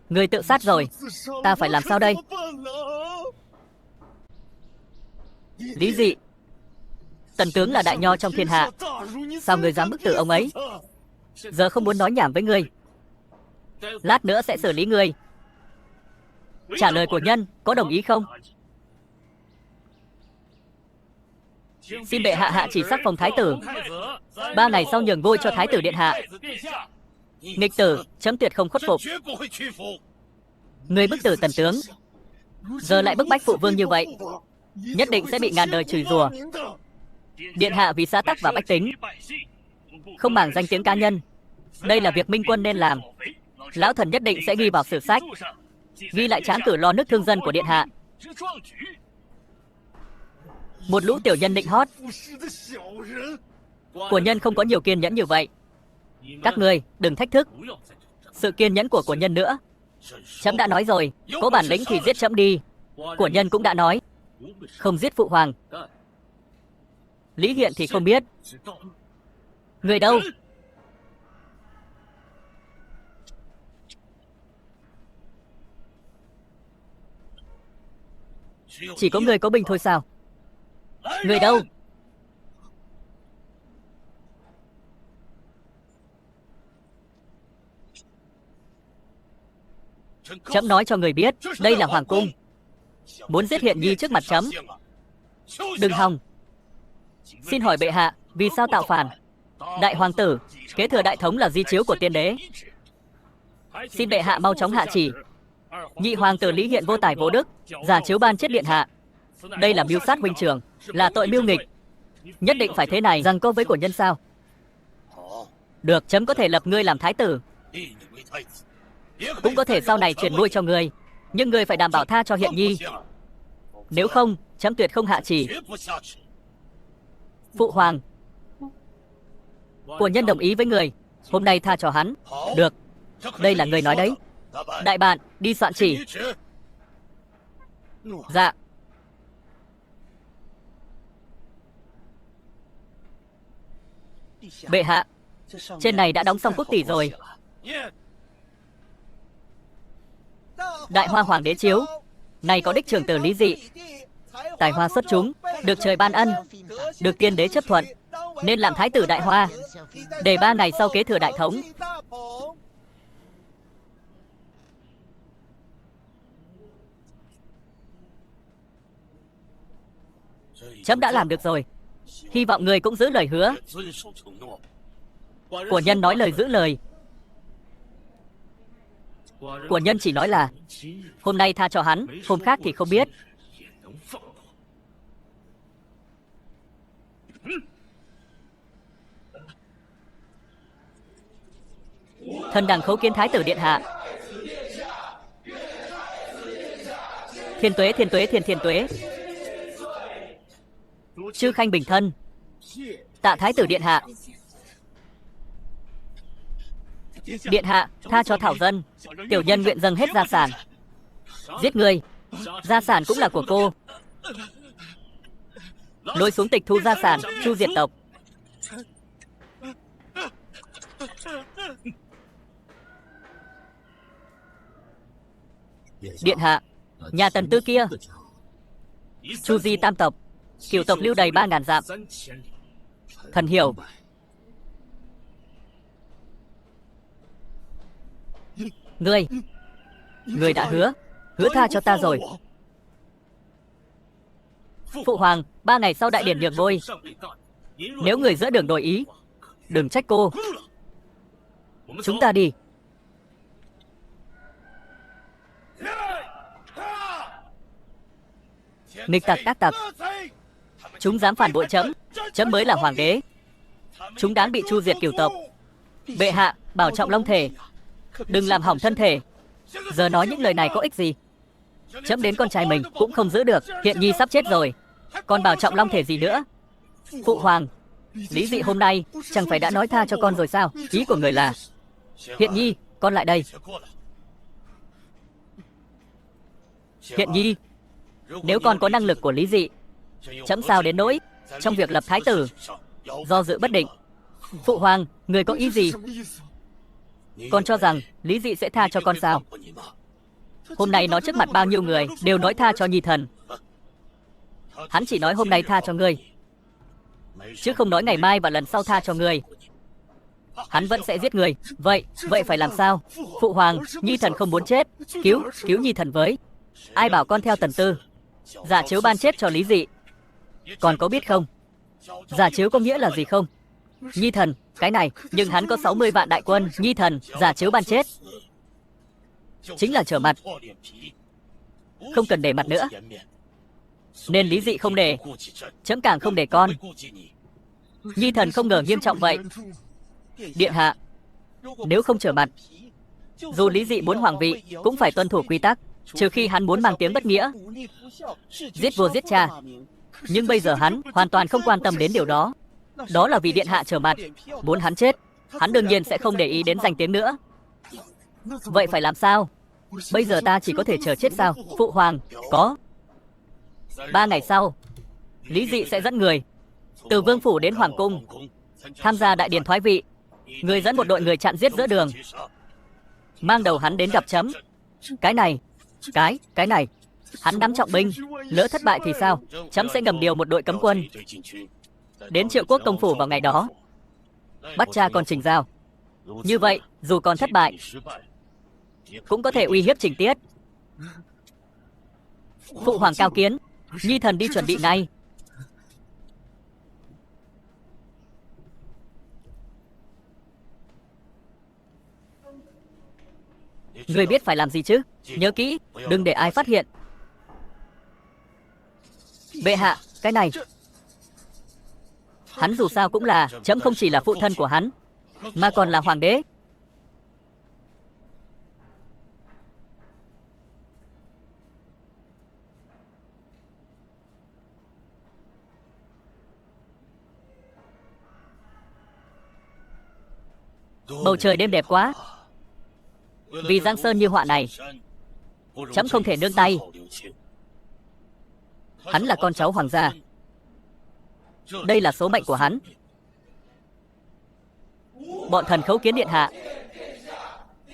người tự sát rồi. Ta phải làm sao đây? Lý Dị, tần tướng là đại nho trong thiên hạ, sao người dám bức tử ông ấy? Giờ không muốn nói nhảm với ngươi. Lát nữa sẽ xử lý ngươi. Trả lời của nhân có đồng ý không? Xin bệ hạ hạ chỉ sắc phong thái tử. 3 ngày sau nhường ngôi cho thái tử điện hạ. Nghịch tử, chấm tuyệt không khuất phục. Người bức tử tần tướng, giờ lại bức bách phụ vương như vậy, nhất định sẽ bị ngàn đời chửi rủa. Điện hạ vì xã tắc và bách tính, không màng danh tiếng cá nhân. Đây là việc minh quân nên làm. Lão thần nhất định sẽ ghi vào sử sách, ghi lại tráng cử lo nước thương dân của điện hạ. Một lũ tiểu nhân nịnh hót. Của nhân không có nhiều kiên nhẫn như vậy. Các ngươi đừng thách thức sự kiên nhẫn của nhân nữa. Chấm đã nói rồi, có bản lĩnh thì giết chấm đi. Của nhân cũng đã nói, không giết phụ hoàng. Lý Hiện thì không biết. Người đâu? Chỉ có người có binh thôi sao? Người đâu? Chấm nói cho người biết, đây là hoàng cung. Muốn giết Hiện Nhi trước mặt chấm, đừng hòng. Xin hỏi bệ hạ, vì sao tạo phản? Đại hoàng tử kế thừa đại thống là di chiếu của tiên đế. Xin bệ hạ mau chóng hạ chỉ. Nhị hoàng tử Lý Hiện vô tài vô đức, giả chiếu ban chết điện hạ. Đây là mưu sát huynh trưởng, là tội mưu nghịch. Nhất định phải thế này, giằng co với của nhân sao? Được, chấm có thể lập ngươi làm thái tử, cũng có thể sau này chuyển ngôi cho ngươi, nhưng ngươi phải đảm bảo tha cho Hiện Nhi. Nếu không, chấm tuyệt không hạ chỉ. Phụ hoàng, của nhân đồng ý với người, hôm nay tha cho hắn. Được, đây là người nói đấy. Đại bạn, đi soạn chỉ. Dạ. Bệ hạ, trên này đã đóng xong quốc tỷ rồi. Đại Hoa Hoàng đế chiếu, này có đích trưởng tử Lý Dị, tài hoa xuất chúng, được trời ban ân, được tiên đế chấp thuận, nên làm thái tử Đại Hoa, để 3 ngày sau kế thừa đại thống. Chấm đã làm được rồi, hy vọng người cũng giữ lời hứa. Của nhân nói lời giữ lời. Của nhân chỉ nói là hôm nay tha cho hắn, hôm khác thì không biết. Thần đẳng khấu kiến thái tử điện hạ. Thiên tuế, thiên tuế, thiên tuế. Chư khanh bình thân. Tạ thái tử điện hạ. Điện hạ, tha cho thảo dân, tiểu nhân nguyện dâng hết gia sản. Giết người, gia sản cũng là của cô. Lôi xuống tịch thu gia sản, chu diệt tộc. Điện hạ, nhà Tần Tư kia, chu di tam tộc, cửu tộc lưu đầy 3.000 dặm. Thần hiểu. Ngươi đã hứa tha cho ta rồi. Phụ hoàng, 3 ngày sau đại điển nhường ngôi. Nếu người giữa đường đổi ý, đừng trách cô. Chúng ta đi. Nghịch tặc ác tặc, chúng dám phản bội chấm, chấm mới là hoàng đế. Chúng đáng bị chu diệt cửu tộc. Bệ hạ, bảo trọng long thể, đừng làm hỏng thân thể. Giờ nói những lời này có ích gì? Chấm đến con trai mình cũng không giữ được, Hiện Nhi sắp chết rồi, còn bảo trọng long thể gì nữa? Phụ hoàng, Lý Dị hôm nay chẳng phải đã nói tha cho con rồi sao? Ý của người là Hiện Nhi, con lại đây. Hiện Nhi, nếu con có năng lực của Lý Dị, chấm sao đến nỗi trong việc lập thái tử do dự bất định. Phụ hoàng, người có ý gì? Con cho rằng Lý Dị sẽ tha cho con sao? Hôm nay nói trước mặt bao nhiêu người đều nói tha cho Nhi thần. Hắn chỉ nói hôm nay tha cho ngươi, chứ không nói ngày mai và lần sau tha cho ngươi. Hắn vẫn sẽ giết người. Vậy phải làm sao? Phụ hoàng, Nhi thần không muốn chết, cứu Nhi thần với. Ai bảo con theo Tần Tư? Giả chiếu ban chết cho Lý Dị. Con có biết không, giả chiếu có nghĩa là gì không? Nhi thần, cái này, nhưng hắn có 60 vạn đại quân. Nhi thần, giả chiếu ban chết chính là trở mặt, không cần để mặt nữa. Nên Lý Dị không để, chấm càng không để con. Nhi thần không ngờ nghiêm trọng vậy. Điện hạ, nếu không trở mặt, dù Lý Dị muốn hoàng vị cũng phải tuân thủ quy tắc, trừ khi hắn muốn mang tiếng bất nghĩa, giết vua giết cha. Nhưng bây giờ hắn hoàn toàn không quan tâm đến điều đó. Đó là vì điện hạ trở mặt, muốn hắn chết, hắn đương nhiên sẽ không để ý đến danh tiếng nữa. Vậy phải làm sao? Bây giờ ta chỉ có thể chờ chết sao? Phụ hoàng, có 3 ngày sau, Lý Dị sẽ dẫn người từ vương phủ đến hoàng cung tham gia đại điển thoái vị. Người dẫn một đội người chặn giết giữa đường, mang đầu hắn đến gặp chấm. Cái này, hắn nắm trọng binh, lỡ thất bại thì sao? Chấm sẽ ngầm điều một đội cấm quân đến Triệu Quốc công phủ vào ngày đó, bắt cha con Trình Giao. Như vậy, dù còn thất bại, cũng có thể uy hiếp Trình Tiết. Phụ hoàng cao kiến, Nhi thần đi chuẩn bị ngay. Người biết phải làm gì chứ? Nhớ kỹ, đừng để ai phát hiện. Bệ hạ, cái này. Hắn dù sao cũng là, trẫm không chỉ là phụ thân của hắn, mà còn là hoàng đế. Bầu trời đêm đẹp quá. Vì giang sơn như họa này, trẫm không thể nương tay. Hắn là con cháu hoàng gia, đây là số mệnh của hắn. Bọn thần khấu kiến điện hạ.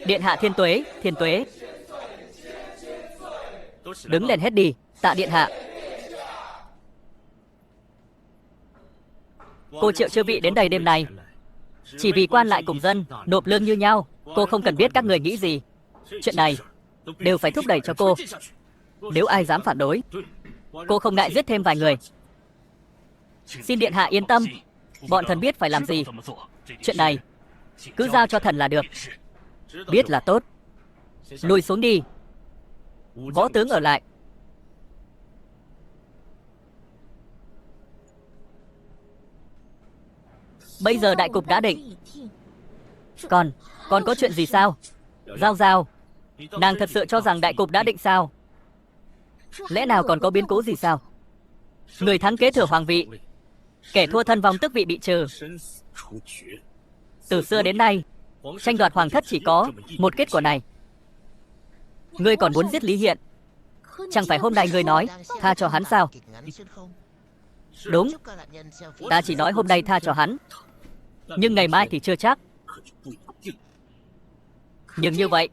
Điện hạ thiên tuế, thiên tuế. Đứng lên hết đi, tạ điện hạ. Cô triệu chư vị đến đây đêm này chỉ vì quan lại cùng dân nộp lương như nhau. Cô không cần biết các người nghĩ gì. Chuyện này đều phải thúc đẩy cho cô. Nếu ai dám phản đối, cô không ngại giết thêm vài người. Xin điện hạ yên tâm, bọn thần biết phải làm gì. Chuyện này cứ giao cho thần là được. Biết là tốt. Lùi xuống đi. Võ tướng ở lại. Bây giờ đại cục đã định. Còn có chuyện gì sao? Giao Giao, nàng thật sự cho rằng đại cục đã định sao? Lẽ nào còn có biến cố gì sao? Người thắng kế thừa hoàng vị, kẻ thua thân vong tước vị bị trừ. Từ xưa đến nay, tranh đoạt hoàng thất chỉ có một kết quả này. Ngươi còn muốn giết Lý Hiện? Chẳng phải hôm nay ngươi nói tha cho hắn sao? Đúng, ta chỉ nói hôm nay tha cho hắn, nhưng ngày mai thì chưa chắc. Nhưng như vậy,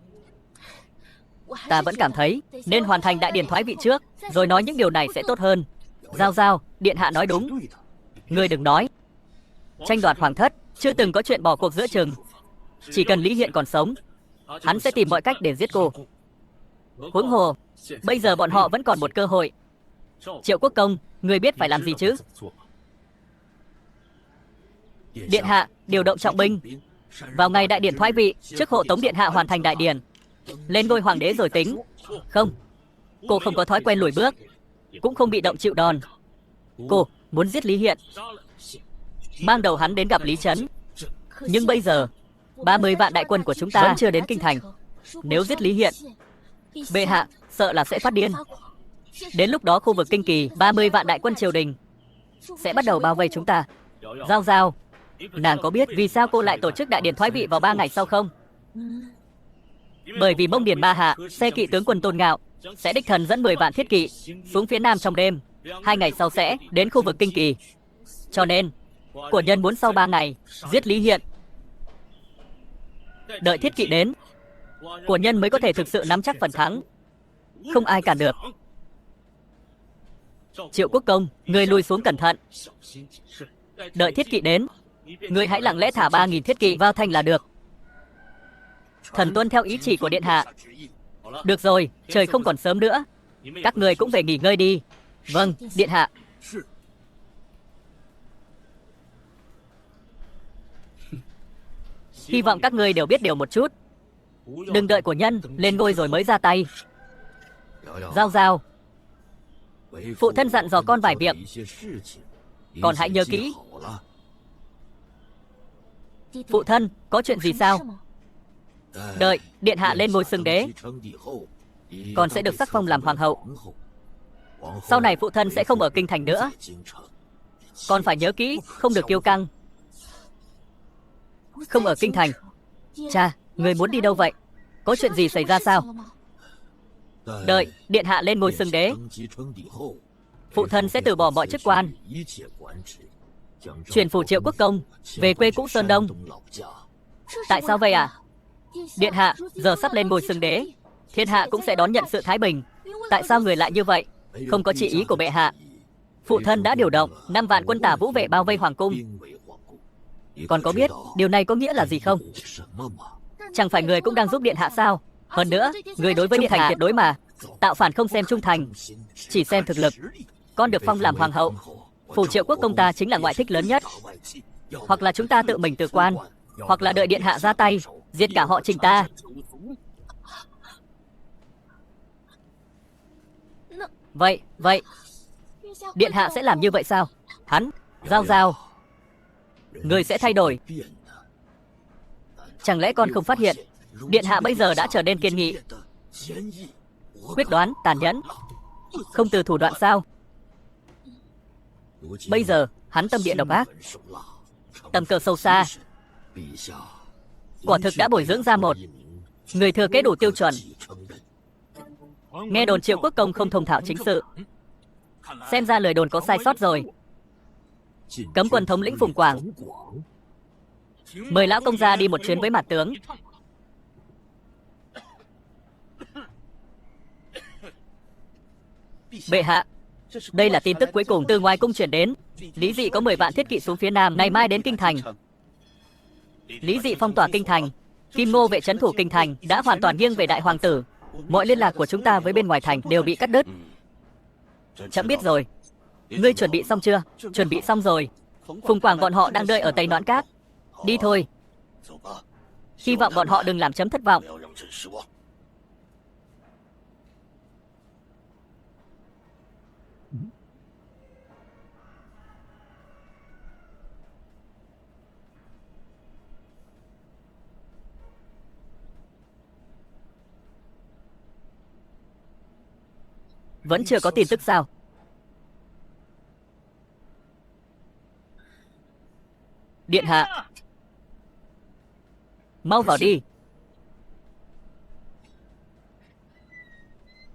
ta vẫn cảm thấy nên hoàn thành đại điển thoái vị trước, rồi nói những điều này sẽ tốt hơn. Giao Giao, điện hạ nói đúng. Ngươi đừng nói. Tranh đoạt hoàng thất chưa từng có chuyện bỏ cuộc giữa chừng. Chỉ cần Lý Hiện còn sống, hắn sẽ tìm mọi cách để giết cô. Huống hồ, bây giờ bọn họ vẫn còn một cơ hội. Triệu Quốc Công, ngươi biết phải làm gì chứ? Điện hạ điều động trọng binh, vào ngày đại điển thoái vị, trước hộ tống điện hạ hoàn thành đại điển, lên ngôi hoàng đế rồi tính. Không, cô không có thói quen lùi bước, cũng không bị động chịu đòn. Cô muốn giết Lý Hiện, mang đầu hắn đến gặp Lý Trấn. Nhưng bây giờ 30 vạn đại quân của chúng ta vẫn chưa đến kinh thành. Nếu giết Lý Hiện, bệ hạ sợ là sẽ phát điên. Đến lúc đó khu vực Kinh Kỳ 30 vạn đại quân triều đình sẽ bắt đầu bao vây chúng ta. Giao Giao, nàng có biết vì sao cô lại tổ chức đại điển thoái vị vào 3 ngày sau không? Bởi vì Mông Điền Ba Hạ, xe kỵ tướng quân Tôn Ngạo sẽ đích thân dẫn 10 vạn thiết kỵ xuống phía nam trong đêm. 2 ngày sau sẽ đến khu vực Kinh Kỳ. Cho nên của nhân muốn sau 3 ngày giết Lý Hiện. Đợi thiết kỵ đến, của nhân mới có thể thực sự nắm chắc phần thắng. Không ai cản được. Triệu Quốc Công, người lùi xuống cẩn thận. Đợi thiết kỵ đến, người hãy lặng lẽ thả 3.000 thiết kỵ vào thành là được. Thần tuân theo ý chỉ của điện hạ. Được rồi, trời không còn sớm nữa, các người cũng về nghỉ ngơi đi. Vâng, điện hạ. Hy vọng các người đều biết điều một chút. Đừng đợi của nhân lên ngôi rồi mới ra tay. Giao Giao, phụ thân dặn dò con vài việc, con hãy nhớ kỹ. Phụ thân, có chuyện gì sao? Đợi điện hạ lên ngôi xưng đế, con sẽ được sắc phong làm hoàng hậu. Sau này phụ thân sẽ không ở kinh thành nữa. Con phải nhớ kỹ, không được kiêu căng. Không ở kinh thành. Cha, người muốn đi đâu vậy? Có chuyện gì xảy ra sao? Đợi điện hạ lên ngôi xưng đế, phụ thân sẽ từ bỏ mọi chức quan, chuyển phủ Triệu Quốc Công về quê cũ Sơn Đông. Tại sao vậy ạ? Điện hạ giờ sắp lên ngôi xưng đế, thiên hạ cũng sẽ đón nhận sự thái bình. Tại sao người lại như vậy? Không có chỉ ý của bệ hạ. Phụ thân đã điều động 5 vạn quân tả vũ vệ bao vây hoàng cung. Còn có biết điều này có nghĩa là gì không? Chẳng phải người cũng đang giúp điện hạ sao? Hơn nữa, người đối với điện hạ tuyệt đối mà. Tạo phản không xem trung thành, chỉ xem thực lực. Con được phong làm hoàng hậu, phủ Triệu Quốc Công ta chính là ngoại thích lớn nhất. Hoặc là chúng ta tự mình từ quan, hoặc là đợi điện hạ ra tay giết cả họ Trình ta. Vậy điện hạ sẽ làm như vậy sao? Hắn, Giao Giao, Người sẽ thay đổi. Chẳng lẽ con không phát hiện điện hạ bây giờ đã trở nên kiên nghị, quyết đoán, tàn nhẫn, không từ thủ đoạn sao? Bây giờ hắn tâm địa độc ác, tầm cờ sâu xa, quả thực đã bồi dưỡng ra một người thừa kế đủ tiêu chuẩn. Nghe đồn Triệu Quốc Công không thông thạo chính sự, xem ra lời đồn có sai sót rồi. Cấm quân thống lĩnh Phùng Quảng mời lão công gia đi một chuyến với mặt tướng. Bệ hạ, đây là tin tức cuối cùng từ ngoài cung chuyển đến. Lý Dị có 10 vạn thiết kỵ xuống phía nam, ngày mai đến kinh thành. Lý Dị phong tỏa kinh thành, Kim Ngô vệ trấn thủ kinh thành đã hoàn toàn nghiêng về đại hoàng tử. Mọi liên lạc của chúng ta với bên ngoài thành đều bị cắt đứt. Chậm biết rồi. Ngươi chuẩn bị xong chưa? Chuẩn bị xong rồi. Phùng Quảng bọn họ đang đợi ở Tây Noãn Cát. Đi thôi. Hy vọng bọn họ đừng làm chấm thất vọng. Vẫn chưa có tin tức sao? Điện hạ, mau vào đi.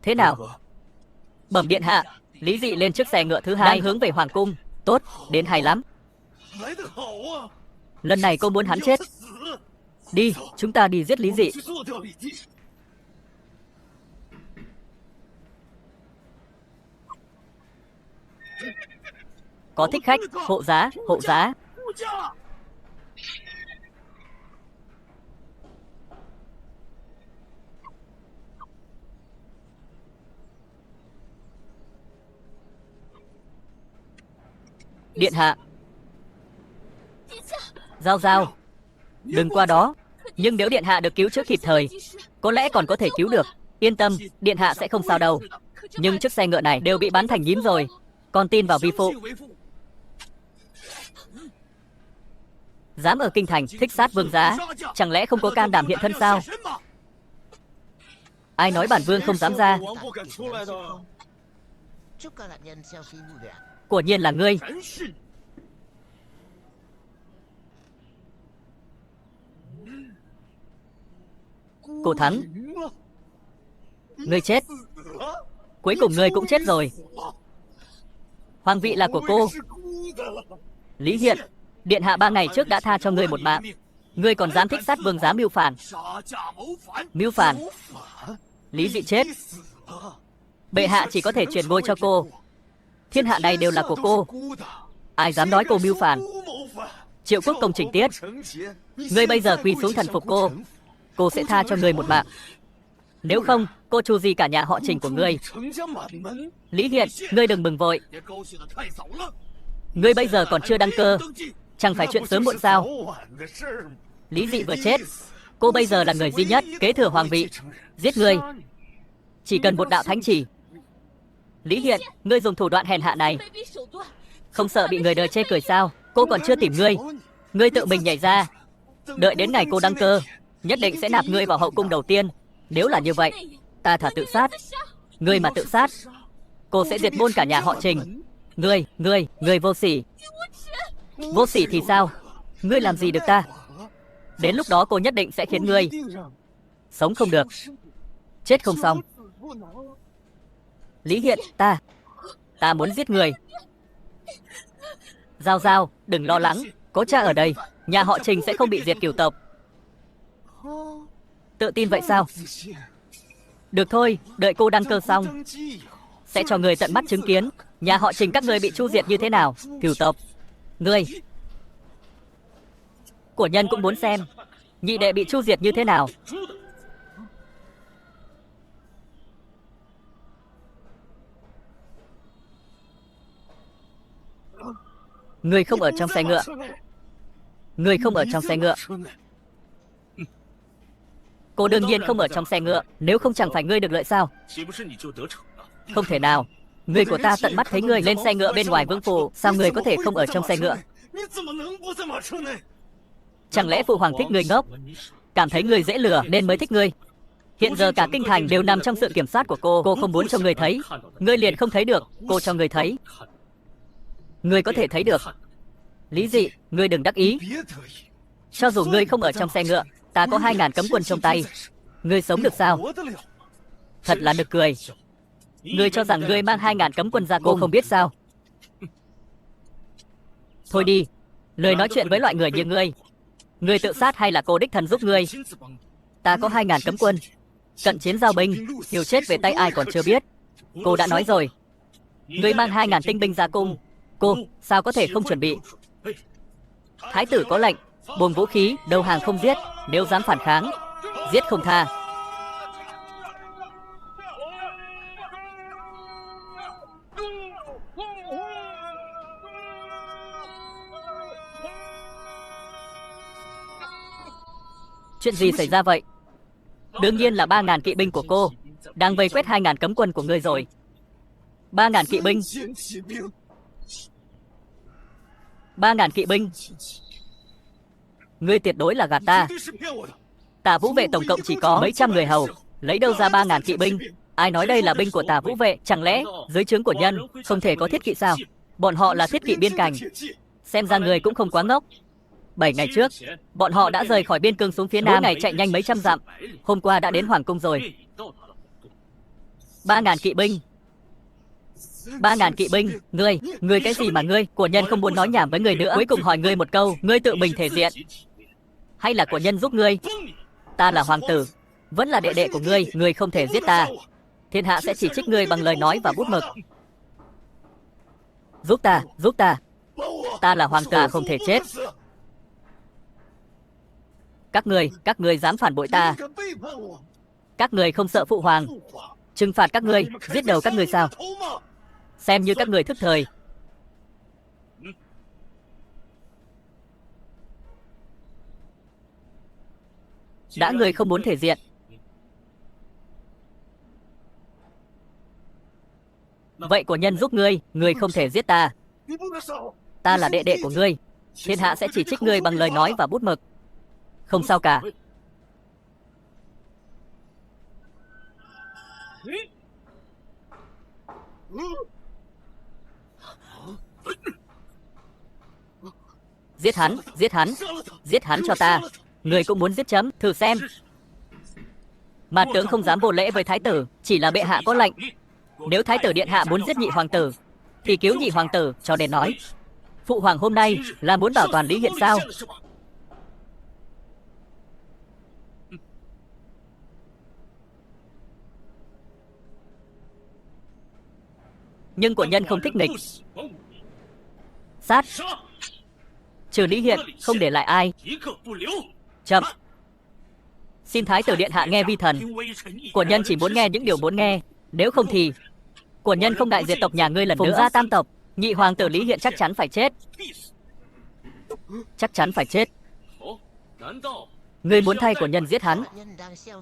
Thế nào? Bẩm điện hạ, Lý Dị lên chiếc xe ngựa thứ hai đang hướng về hoàng cung. Tốt, đến hay lắm. Lần này cô muốn hắn chết. Đi, chúng ta đi giết Lý Dị. Có thích khách, hộ giá, hộ giá. Điện hạ. Giao giao, đừng qua đó. Nhưng nếu điện hạ được cứu chữa kịp thời, có lẽ còn có thể cứu được. Yên tâm, điện hạ sẽ không sao đâu. Nhưng chiếc xe ngựa này đều bị bắn thành nhím rồi. Con tin vào vi phụ. Dám ở kinh thành thích sát vương giá, chẳng lẽ không có can đảm hiện thân sao? Ai nói bản vương không dám ra? Quả nhiên là ngươi. Cô thắng. Ngươi chết. Cuối cùng ngươi cũng chết rồi. Hoàng vị là của cô. Lý Hiện, điện hạ 3 ngày trước đã tha cho ngươi một mạng. Ngươi còn dám thích sát vương giá mưu phản. Mưu phản. Lý Dị chết. Bệ hạ chỉ có thể chuyển ngôi cho cô. Thiên hạ này đều là của cô. Ai dám nói cô mưu phản? Triệu Quốc Công Trình Tiết, ngươi bây giờ quỳ xuống thần phục cô. Cô sẽ tha cho ngươi một mạng. Nếu không, cô trù gì cả nhà họ Trình của ngươi. Lý Hiện, ngươi đừng mừng vội. Ngươi bây giờ còn chưa đăng cơ, chẳng phải chuyện sớm muộn sao? Lý Dị vừa chết, cô bây giờ là người duy nhất kế thừa hoàng vị. Giết ngươi chỉ cần một đạo thánh chỉ. Lý Hiện, ngươi dùng thủ đoạn hèn hạ này, không sợ bị người đời chê cười sao? Cô còn chưa tìm ngươi, ngươi tự mình nhảy ra. Đợi đến ngày cô đăng cơ, nhất định sẽ nạp ngươi vào hậu cung đầu tiên. Nếu là như vậy, ta thà tự sát. Ngươi mà tự sát, cô sẽ diệt môn cả nhà họ Trình. Ngươi vô sỉ. Vô sỉ thì sao? Ngươi làm gì được ta? Đến lúc đó cô nhất định sẽ khiến ngươi sống không được, chết không xong. Lý Hiện, ta muốn giết người. Giao giao, đừng lo lắng, có cha ở đây, nhà họ Trình sẽ không bị diệt cửu tộc. Tự tin vậy sao? Được thôi, đợi cô đăng cơ xong, sẽ cho người tận mắt chứng kiến nhà họ Trình các người bị chu diệt như thế nào. Cửu tộc, ngươi. Của nhân cũng muốn xem nhị đệ bị chu diệt như thế nào. Ngươi không ở trong xe ngựa. Ngươi không ở trong xe ngựa. Cô đương nhiên không ở trong xe ngựa. Nếu không chẳng phải ngươi được lợi sao? Không thể nào. Người của ta tận mắt thấy ngươi lên xe ngựa bên ngoài vương phủ. Sao ngươi có thể không ở trong xe ngựa? Chẳng lẽ phụ hoàng thích người ngốc, cảm thấy người dễ lừa nên mới thích ngươi? Hiện giờ cả kinh thành đều nằm trong sự kiểm soát của cô không muốn cho người thấy, ngươi liền không thấy được, cô cho người thấy. Ngươi có thể thấy được. Lý Dị, ngươi đừng đắc ý. Cho dù ngươi không ở trong xe ngựa, ta có 2.000 cấm quân trong tay. Ngươi sống được sao? Thật là nực cười. Ngươi cho rằng ngươi mang 2.000 cấm quân ra cô không biết sao? Thôi đi, lời nói chuyện với loại người như ngươi. Ngươi tự sát hay là cô đích thân giúp ngươi? Ta có 2.000 cấm quân. Cận chiến giao binh, liều chết về tay ai còn chưa biết. Cô đã nói rồi. Ngươi mang 2.000 tinh binh ra cung. Cô, sao có thể không chuẩn bị? Thái tử có lệnh, buông vũ khí, đầu hàng không giết. Nếu dám phản kháng, giết không tha. Chuyện gì xảy ra vậy? Đương nhiên là 3.000 kỵ binh của cô đang vây quét 2.000 cấm quân của ngươi rồi. 3.000 kỵ binh. 3.000 kỵ binh. Ngươi tuyệt đối là gạt ta. Tả Vũ vệ tổng cộng chỉ có mấy trăm người hầu, lấy đâu ra 3.000 kỵ binh? Ai nói đây là binh của Tả Vũ vệ? Chẳng lẽ dưới trướng của nhân không thể có thiết kỵ sao? Bọn họ là thiết kỵ biên cảnh. Xem ra người cũng không quá ngốc. 7 ngày trước, bọn họ đã rời khỏi biên cương xuống phía nam, mỗi ngày chạy nhanh mấy trăm dặm. Hôm qua đã đến hoàng cung rồi. 3.000 kỵ binh. 3.000 kỵ binh. Ngươi cái gì mà ngươi? Của nhân không muốn nói nhảm với ngươi nữa. Cuối cùng hỏi ngươi một câu, ngươi tự mình thể diện hay là của nhân giúp ngươi? Ta là hoàng tử, vẫn là đệ đệ của ngươi, ngươi không thể giết ta. Thiên hạ sẽ chỉ trích ngươi bằng lời nói và bút mực. Giúp ta, giúp ta. Ta là hoàng tử, không thể chết. Các ngươi dám phản bội ta. Các ngươi không sợ phụ hoàng trừng phạt các ngươi, giết đầu các ngươi sao? Xem như các ngươi thức thời. Đã ngươi không muốn thể diện, vậy của nhân giúp ngươi, ngươi không thể giết ta. Ta là đệ đệ của ngươi, thiên hạ sẽ chỉ trích ngươi bằng lời nói và bút mực. Không sao cả. Giết hắn, giết hắn, giết hắn cho ta. Người cũng muốn giết chấm, thử xem. Mạt tướng không dám vô lễ với thái tử, chỉ là bệ hạ có lệnh. Nếu thái tử điện hạ muốn giết nhị hoàng tử, thì cứu nhị hoàng tử, cho nên nói. Phụ hoàng hôm nay là muốn bảo toàn Lý Hiện sao? Nhưng của nhân không thích nghịch. Sát. Trừ Lý Hiện, không để lại ai. Chậm. Xin thái tử điện hạ nghe vi thần. Của nhân chỉ muốn nghe những điều muốn nghe. Nếu không thì của nhân không đại diệt tộc nhà ngươi lần nữa. Phùng gia tam tộc, nhị hoàng tử Lý Hiện chắc chắn phải chết. Chắc chắn phải chết. Ngươi muốn thay của nhân giết hắn.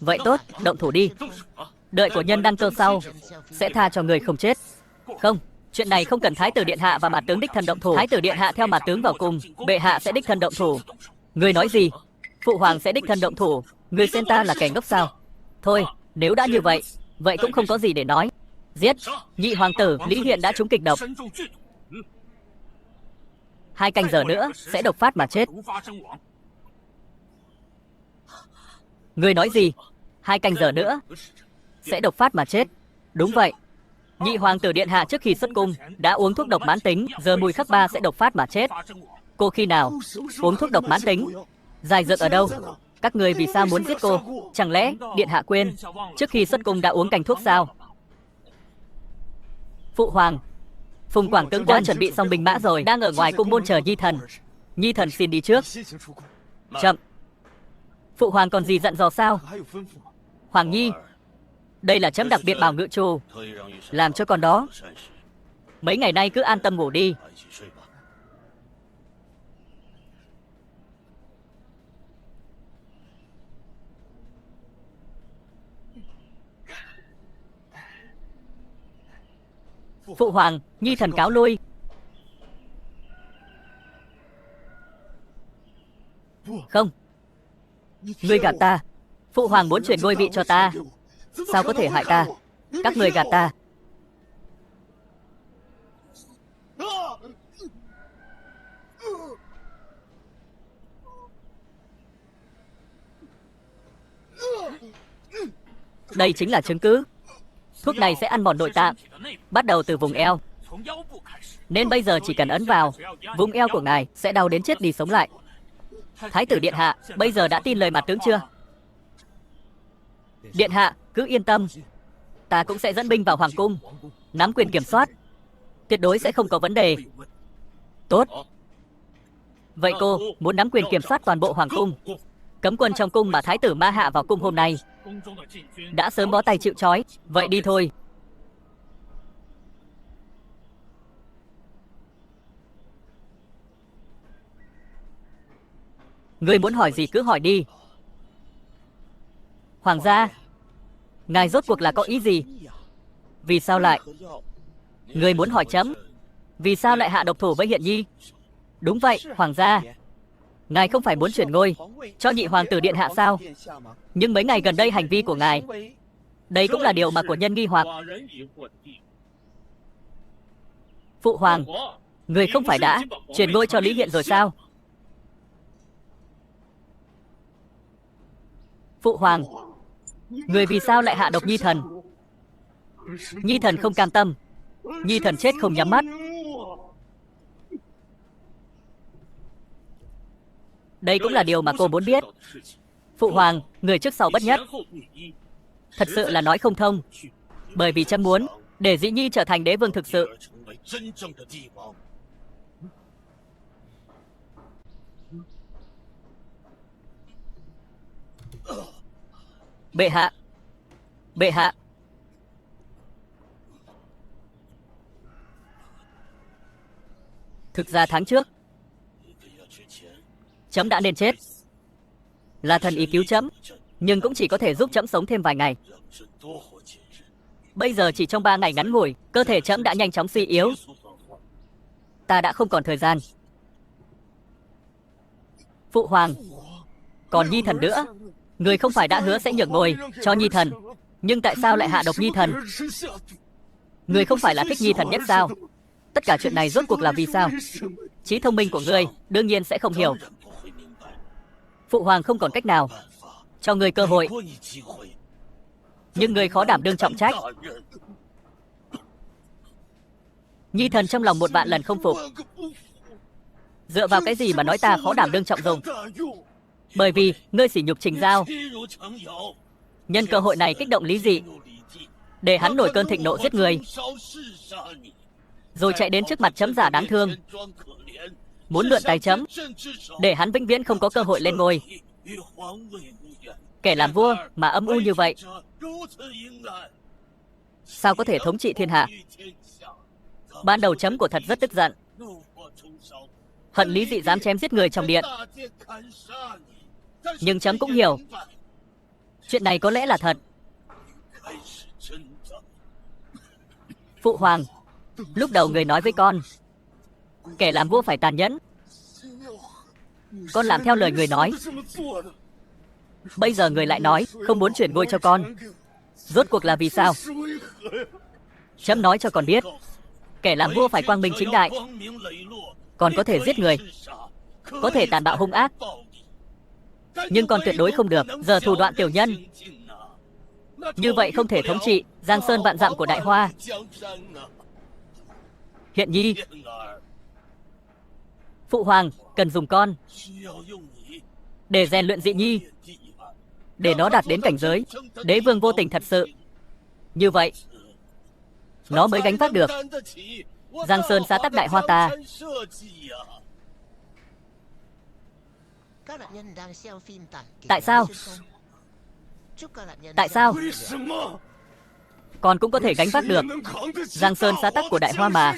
Vậy tốt, động thủ đi. Đợi của nhân đăng cơ sau, sẽ tha cho người không chết. Không, chuyện này không cần thái tử điện hạ và mạt tướng đích thân động thủ. Thái tử điện hạ theo mạt tướng vào cùng, bệ hạ sẽ đích thân động thủ. Ngươi nói gì? Phụ hoàng sẽ đích thân động thủ. Ngươi xem ta là kẻ ngốc sao? Thôi, nếu đã như vậy, vậy cũng không có gì để nói. Giết. Nhị hoàng tử Lý Hiện đã trúng kịch độc. 2 canh giờ nữa sẽ độc phát mà chết. Ngươi nói gì? 2 canh giờ nữa sẽ độc phát mà chết. Đúng vậy. Nhị hoàng tử điện hạ trước khi xuất cung đã uống thuốc độc mãn tính, giờ Mùi Khắc Ba sẽ độc phát mà chết. Cô khi nào uống thuốc độc mãn tính? Giải dược ở đâu? Các người vì sao muốn giết cô? Chẳng lẽ điện hạ quên trước khi xuất cung đã uống cành thuốc sao? Phụ hoàng, Phùng Quảng tướng quân chuẩn bị xong binh mã rồi, đang ở ngoài cung môn chờ Nhi thần. Nhi thần xin đi trước. Chậm. Phụ hoàng còn gì dặn dò sao? Hoàng Nhi, đây là chấm đặc biệt bảo ngự trù, làm cho con đó mấy ngày nay cứ an tâm ngủ đi. Phụ hoàng, Nhi thần cáo lui. Không, ngươi gạt ta. Phụ hoàng muốn chuyển ngôi vị cho ta. Sao có thể hại ta? Các ngươi gạt ta. Đây chính là chứng cứ. Thuốc này sẽ ăn mòn nội tạng, bắt đầu từ vùng eo. Nên bây giờ chỉ cần ấn vào, vùng eo của ngài sẽ đau đến chết đi sống lại. Thái tử điện hạ bây giờ đã tin lời mặt tướng chưa? Điện hạ cứ yên tâm, ta cũng sẽ dẫn binh vào hoàng cung, nắm quyền kiểm soát, tuyệt đối sẽ không có vấn đề. Tốt. Vậy cô muốn nắm quyền kiểm soát toàn bộ hoàng cung, cấm quân trong cung mà thái tử Ma Hạ vào cung hôm nay đã sớm bó tay chịu trói. Vậy đi thôi. Ngươi muốn hỏi gì cứ hỏi đi. Hoàng gia, ngài rốt cuộc là có ý gì? Vì sao lại? Ngươi muốn hỏi chấm, vì sao lại hạ độc thủ với Hiện Nhi? Đúng vậy, hoàng gia. Ngài không phải muốn chuyển ngôi cho nhị hoàng tử điện hạ sao? Nhưng mấy ngày gần đây hành vi của ngài, đây cũng là điều mà của nhân nghi hoặc. Phụ hoàng, người không phải đã chuyển ngôi cho Lý Hiện rồi sao? Phụ hoàng, người vì sao lại hạ độc Nhi thần? Nhi thần không cam tâm, Nhi thần chết không nhắm mắt. Đây cũng là điều mà cô muốn biết. Phụ hoàng, người trước sau bất nhất. Thật sự là nói không thông. Bởi vì chấm muốn để Dĩ Nhi trở thành đế vương thực sự. Bệ hạ, bệ hạ. Thực ra tháng trước, chấm đã nên chết. Là thần ý cứu chấm, nhưng cũng chỉ có thể giúp chấm sống thêm vài ngày. Bây giờ chỉ trong 3 ngày ngắn ngủi, cơ thể chấm đã nhanh chóng suy yếu. Ta đã không còn thời gian. Phụ hoàng, còn Nhi thần nữa. Người không phải đã hứa sẽ nhường ngôi cho Nhi thần, nhưng tại sao lại hạ độc Nhi thần? Người không phải là thích Nhi thần nhất sao? Tất cả chuyện này rốt cuộc là vì sao? Trí thông minh của ngươi đương nhiên sẽ không hiểu. Phụ hoàng không còn cách nào, cho ngươi cơ hội, nhưng ngươi khó đảm đương trọng trách. Nhi thần trong lòng 1.000 lần không phục. Dựa vào cái gì mà nói ta khó đảm đương trọng dụng? Bởi vì ngươi sỉ nhục Trình Giao. Nhân cơ hội này kích động Lý Dị, để hắn nổi cơn thịnh nộ giết người, rồi chạy đến trước mặt chấm giả đáng thương, muốn mượn tay chấm, để hắn vĩnh viễn không có cơ hội lên ngôi. Kẻ làm vua mà âm u như vậy, sao có thể thống trị thiên hạ? Ban đầu chấm của thật rất tức giận, hận Lý Dị dám chém giết người trong điện. Nhưng chấm cũng hiểu, chuyện này có lẽ là thật. Phụ hoàng, lúc đầu người nói với con, kẻ làm vua phải tàn nhẫn. Con làm theo lời người nói. Bây giờ người lại nói không muốn chuyển ngôi cho con. Rốt cuộc là vì sao? Chấm nói cho con biết, kẻ làm vua phải quang minh chính đại. Con có thể giết người, có thể tàn bạo hung ác, nhưng con tuyệt đối không được giở thủ đoạn tiểu nhân. Như vậy không thể thống trị giang sơn vạn dặm của Đại Hoa. Hiện Nhi, phụ hoàng cần dùng con để rèn luyện Dị Nhi, để nó đạt đến cảnh giới đế vương vô tình thật sự. Như vậy nó mới gánh vác được giang sơn xã tắc Đại Hoa ta. Tại sao? Tại sao? Con cũng có thể gánh vác được giang sơn xã tắc của Đại Hoa mà.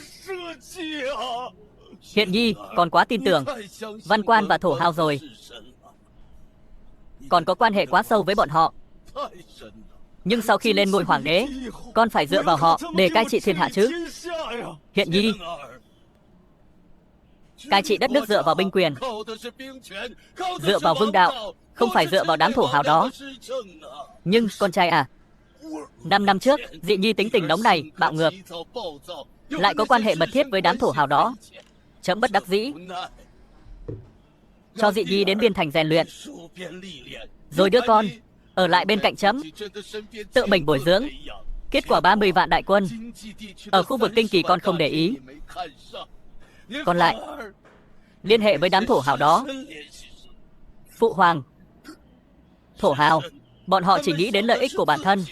Hiện Nhi còn quá tin tưởng Văn Quan và Thổ Hào rồi, còn có quan hệ quá sâu với bọn họ. Nhưng sau khi lên ngôi hoàng đế, con phải dựa vào họ để cai trị thiên hạ chứ. Hiện Nhi, Cai trị đất nước dựa vào binh quyền, dựa vào vương đạo, không phải dựa vào đám thổ hào đó. Nhưng con trai à, 5 năm trước, Dị Nhi tính tình nóng này, bạo ngược, lại có quan hệ mật thiết với đám thổ hào đó. Chấm bất đắc dĩ cho Dị Nhi đến biên thành rèn luyện, rồi đưa con ở lại bên cạnh chấm, tự mình bồi dưỡng. Kết quả 30 vạn đại quân ở khu vực Kinh Kỳ con không để ý, còn lại liên hệ với đám thổ hào đó. Phụ hoàng, thổ hào, bọn họ chỉ nghĩ đến lợi ích của bản thân.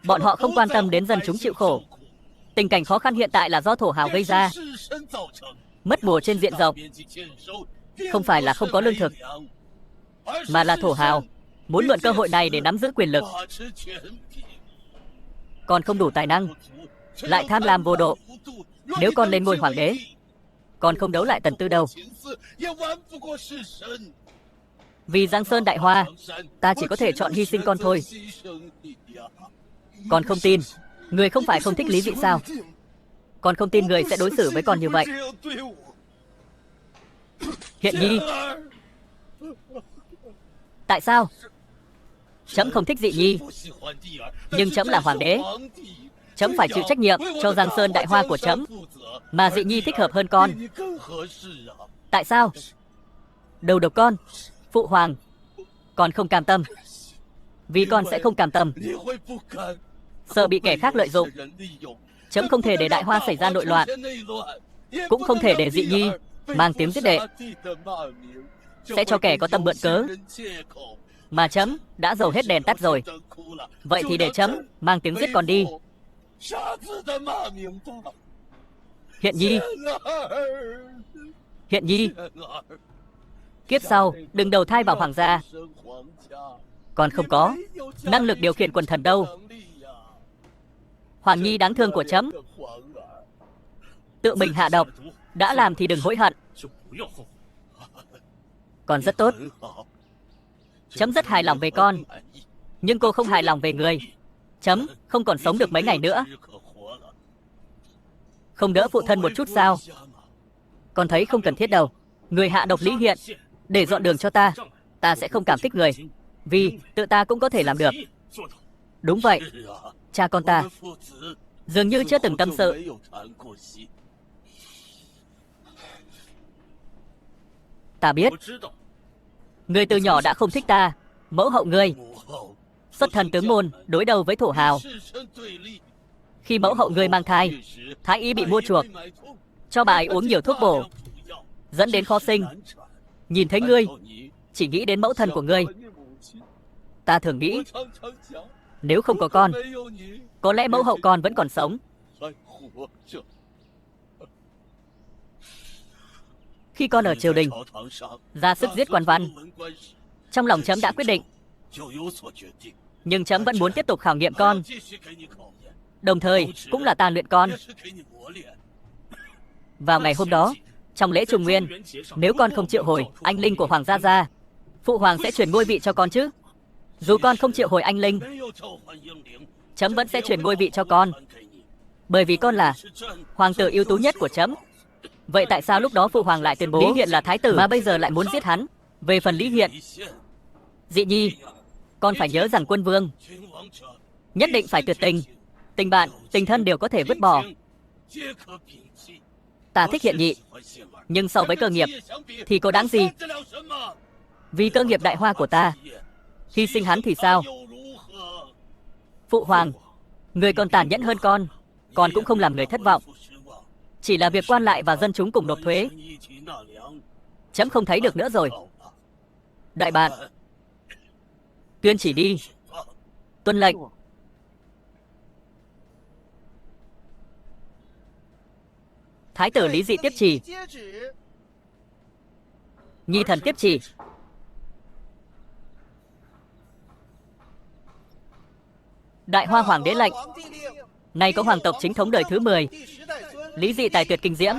Bọn họ không quan tâm đến dân chúng chịu khổ. Tình cảnh khó khăn hiện tại là do thổ hào gây ra. Mất mùa trên diện rộng không phải là không có lương thực, mà là thổ hào muốn mượn cơ hội này để nắm giữ quyền lực. Con không đủ tài năng, lại tham lam vô độ. Nếu con lên ngôi hoàng đế, con không đấu lại Tần Tư đâu. Vì Giang Sơn Đại Hoa, ta chỉ có thể chọn hy sinh con thôi. Con không tin, người không phải không thích Lý Dị sao? Con không tin người sẽ đối xử với con như vậy. Hiện Nhi, tại sao? Chấm không thích Dị Nhi, nhưng chấm là hoàng đế. Chấm phải chịu trách nhiệm cho Giang Sơn Đại Hoa của chấm, mà Dị Nhi thích hợp hơn con. Tại sao? Đầu độc con, phụ hoàng, con không cam tâm. Vì con sẽ không cam tâm, sợ bị kẻ khác lợi dụng. Chấm không thể để Đại Hoa xảy ra nội loạn, cũng không thể để Dị Nhi mang tiếng giết đệ, sẽ cho kẻ có tâm mượn cớ. Mà chấm đã dầu hết đèn tắt rồi. Vậy thì để chấm mang tiếng giết con đi. Hiện Nhi, Hiện Nhi, kiếp sau đừng đầu thai vào hoàng gia. Con không có năng lực điều khiển quần thần đâu. Hoàng Nhi đáng thương của chấm, tự mình hạ độc, đã làm thì đừng hối hận. Con rất tốt, chấm rất hài lòng về con. Nhưng cô không hài lòng về người. Chấm không còn sống được mấy ngày nữa. Không đỡ phụ thân một chút sao? Con thấy không cần thiết đâu. Người hạ độc Lý Hiện để dọn đường cho ta, ta sẽ không cảm kích người, vì tự ta cũng có thể làm được. Đúng vậy, cha con ta dường như chưa từng tâm sự. Ta biết, người từ nhỏ đã không thích ta. Mẫu hậu ngươi xuất thân tướng môn, đối đầu với thổ hào. Khi mẫu hậu ngươi mang thai, thái y bị mua chuộc, cho bà ấy uống nhiều thuốc bổ, dẫn đến khó sinh. Nhìn thấy ngươi, chỉ nghĩ đến mẫu thân của ngươi. Ta thường nghĩ, nếu không có con, có lẽ mẫu hậu con vẫn còn sống. Khi con ở triều đình, ra sức giết quan văn, trong lòng chấm đã quyết định. Nhưng chấm vẫn muốn tiếp tục khảo nghiệm con, đồng thời cũng là tàn luyện con. Vào ngày hôm đó, trong lễ Trung Nguyên, nếu con không triệu hồi anh linh của hoàng gia ra, phụ hoàng sẽ chuyển ngôi vị cho con chứ? Dù con không triệu hồi anh linh, chấm vẫn sẽ chuyển ngôi vị cho con, bởi vì con là hoàng tử ưu tú nhất của chấm. Vậy tại sao lúc đó phụ hoàng lại tuyên bố Lý Hiện là thái tử, mà bây giờ lại muốn giết hắn? Về phần Lý Hiện, Dị Nhi, con phải nhớ rằng quân vương nhất định phải tuyệt tình. Tình bạn, tình thân đều có thể vứt bỏ. Ta thích Hiện Nhị, nhưng so với cơ nghiệp thì có đáng gì? Vì cơ nghiệp Đại Hoa của ta, hy sinh hắn thì sao? Phụ hoàng, người còn tàn nhẫn hơn con cũng không làm người thất vọng. Chỉ là việc quan lại và dân chúng cùng nộp thuế, chấm không thấy được nữa rồi. Đại bạn, tuyên chỉ đi. Tuân lệnh. Thái tử Lý Dị tiếp chỉ. Nhi thần tiếp chỉ. Đại Hoa hoàng đế lệnh. Nay có hoàng tộc chính thống đời thứ 10, Lý Dị tài tuyệt kinh diễm,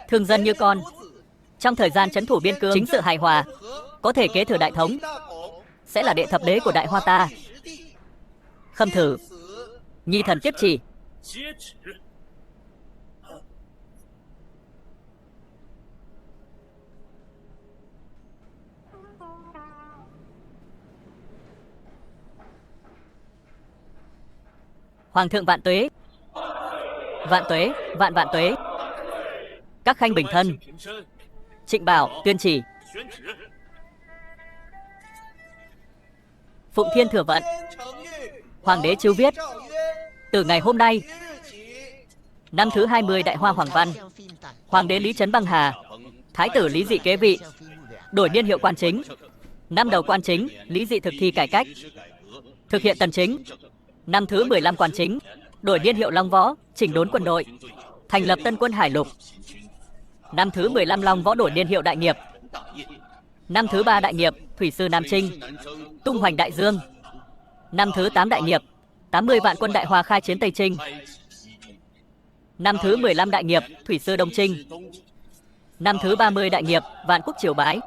thương dân như con. Trong thời gian trấn thủ biên cương, chính sự hài hòa, có thể kế thừa đại thống, sẽ là đệ thập đế của Đại Hoa ta. Khâm thử. Nhi thần tiếp chỉ. Hoàng thượng vạn tuế. Vạn tuế, vạn vạn tuế. Các khanh bình thân. Trịnh Bảo tuyên chỉ. Phụng Thiên thừa vận. Hoàng đế chiếu viết: từ ngày hôm nay, năm thứ 20 Đại Hoa Hoàng Văn, Hoàng đế Lý Trấn Băng Hà, Thái tử Lý Dị kế vị, đổi niên hiệu quan chính. Năm đầu quan chính, Lý Dị thực thi cải cách, thực hiện tần chính. Năm thứ 15 quan chính, đổi niên hiệu Long Võ, chỉnh đốn quân đội, thành lập Tân Quân Hải Lục. Năm thứ 15 Long Võ đổi niên hiệu Đại Nghiệp. Năm thứ 3 Đại Nghiệp, Thủy sư Nam Trinh, tung hoành đại dương. Năm thứ 8 Đại Nghiệp, 80 vạn quân Đại Hoa khai chiến Tây Trinh. Năm thứ 15 Đại Nghiệp, Thủy sư Đông Trinh. Năm thứ 30 Đại Nghiệp, vạn quốc triều bái.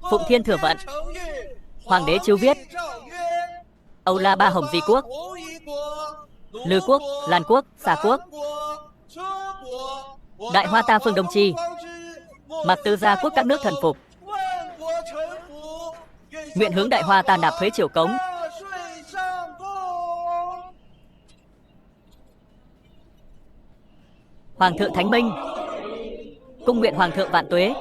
Phụng Thiên thừa vận. Hoàng đế chiếu viết: Âu La Ba Hồng Di Quốc, Lư Quốc, Lan Quốc, Xà Quốc, Đại Hoa Ta Phương Đông Chi, Mặc Tư Gia Quốc các nước thần phục. Nguyện hướng Đại Hoa ta nạp thuế triều cống. Hoàng thượng Thánh Minh. Cung nguyện Hoàng thượng vạn tuế.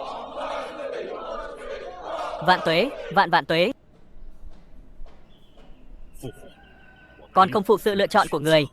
Vạn tuế, vạn vạn tuế. Con không phụ sự lựa chọn của người.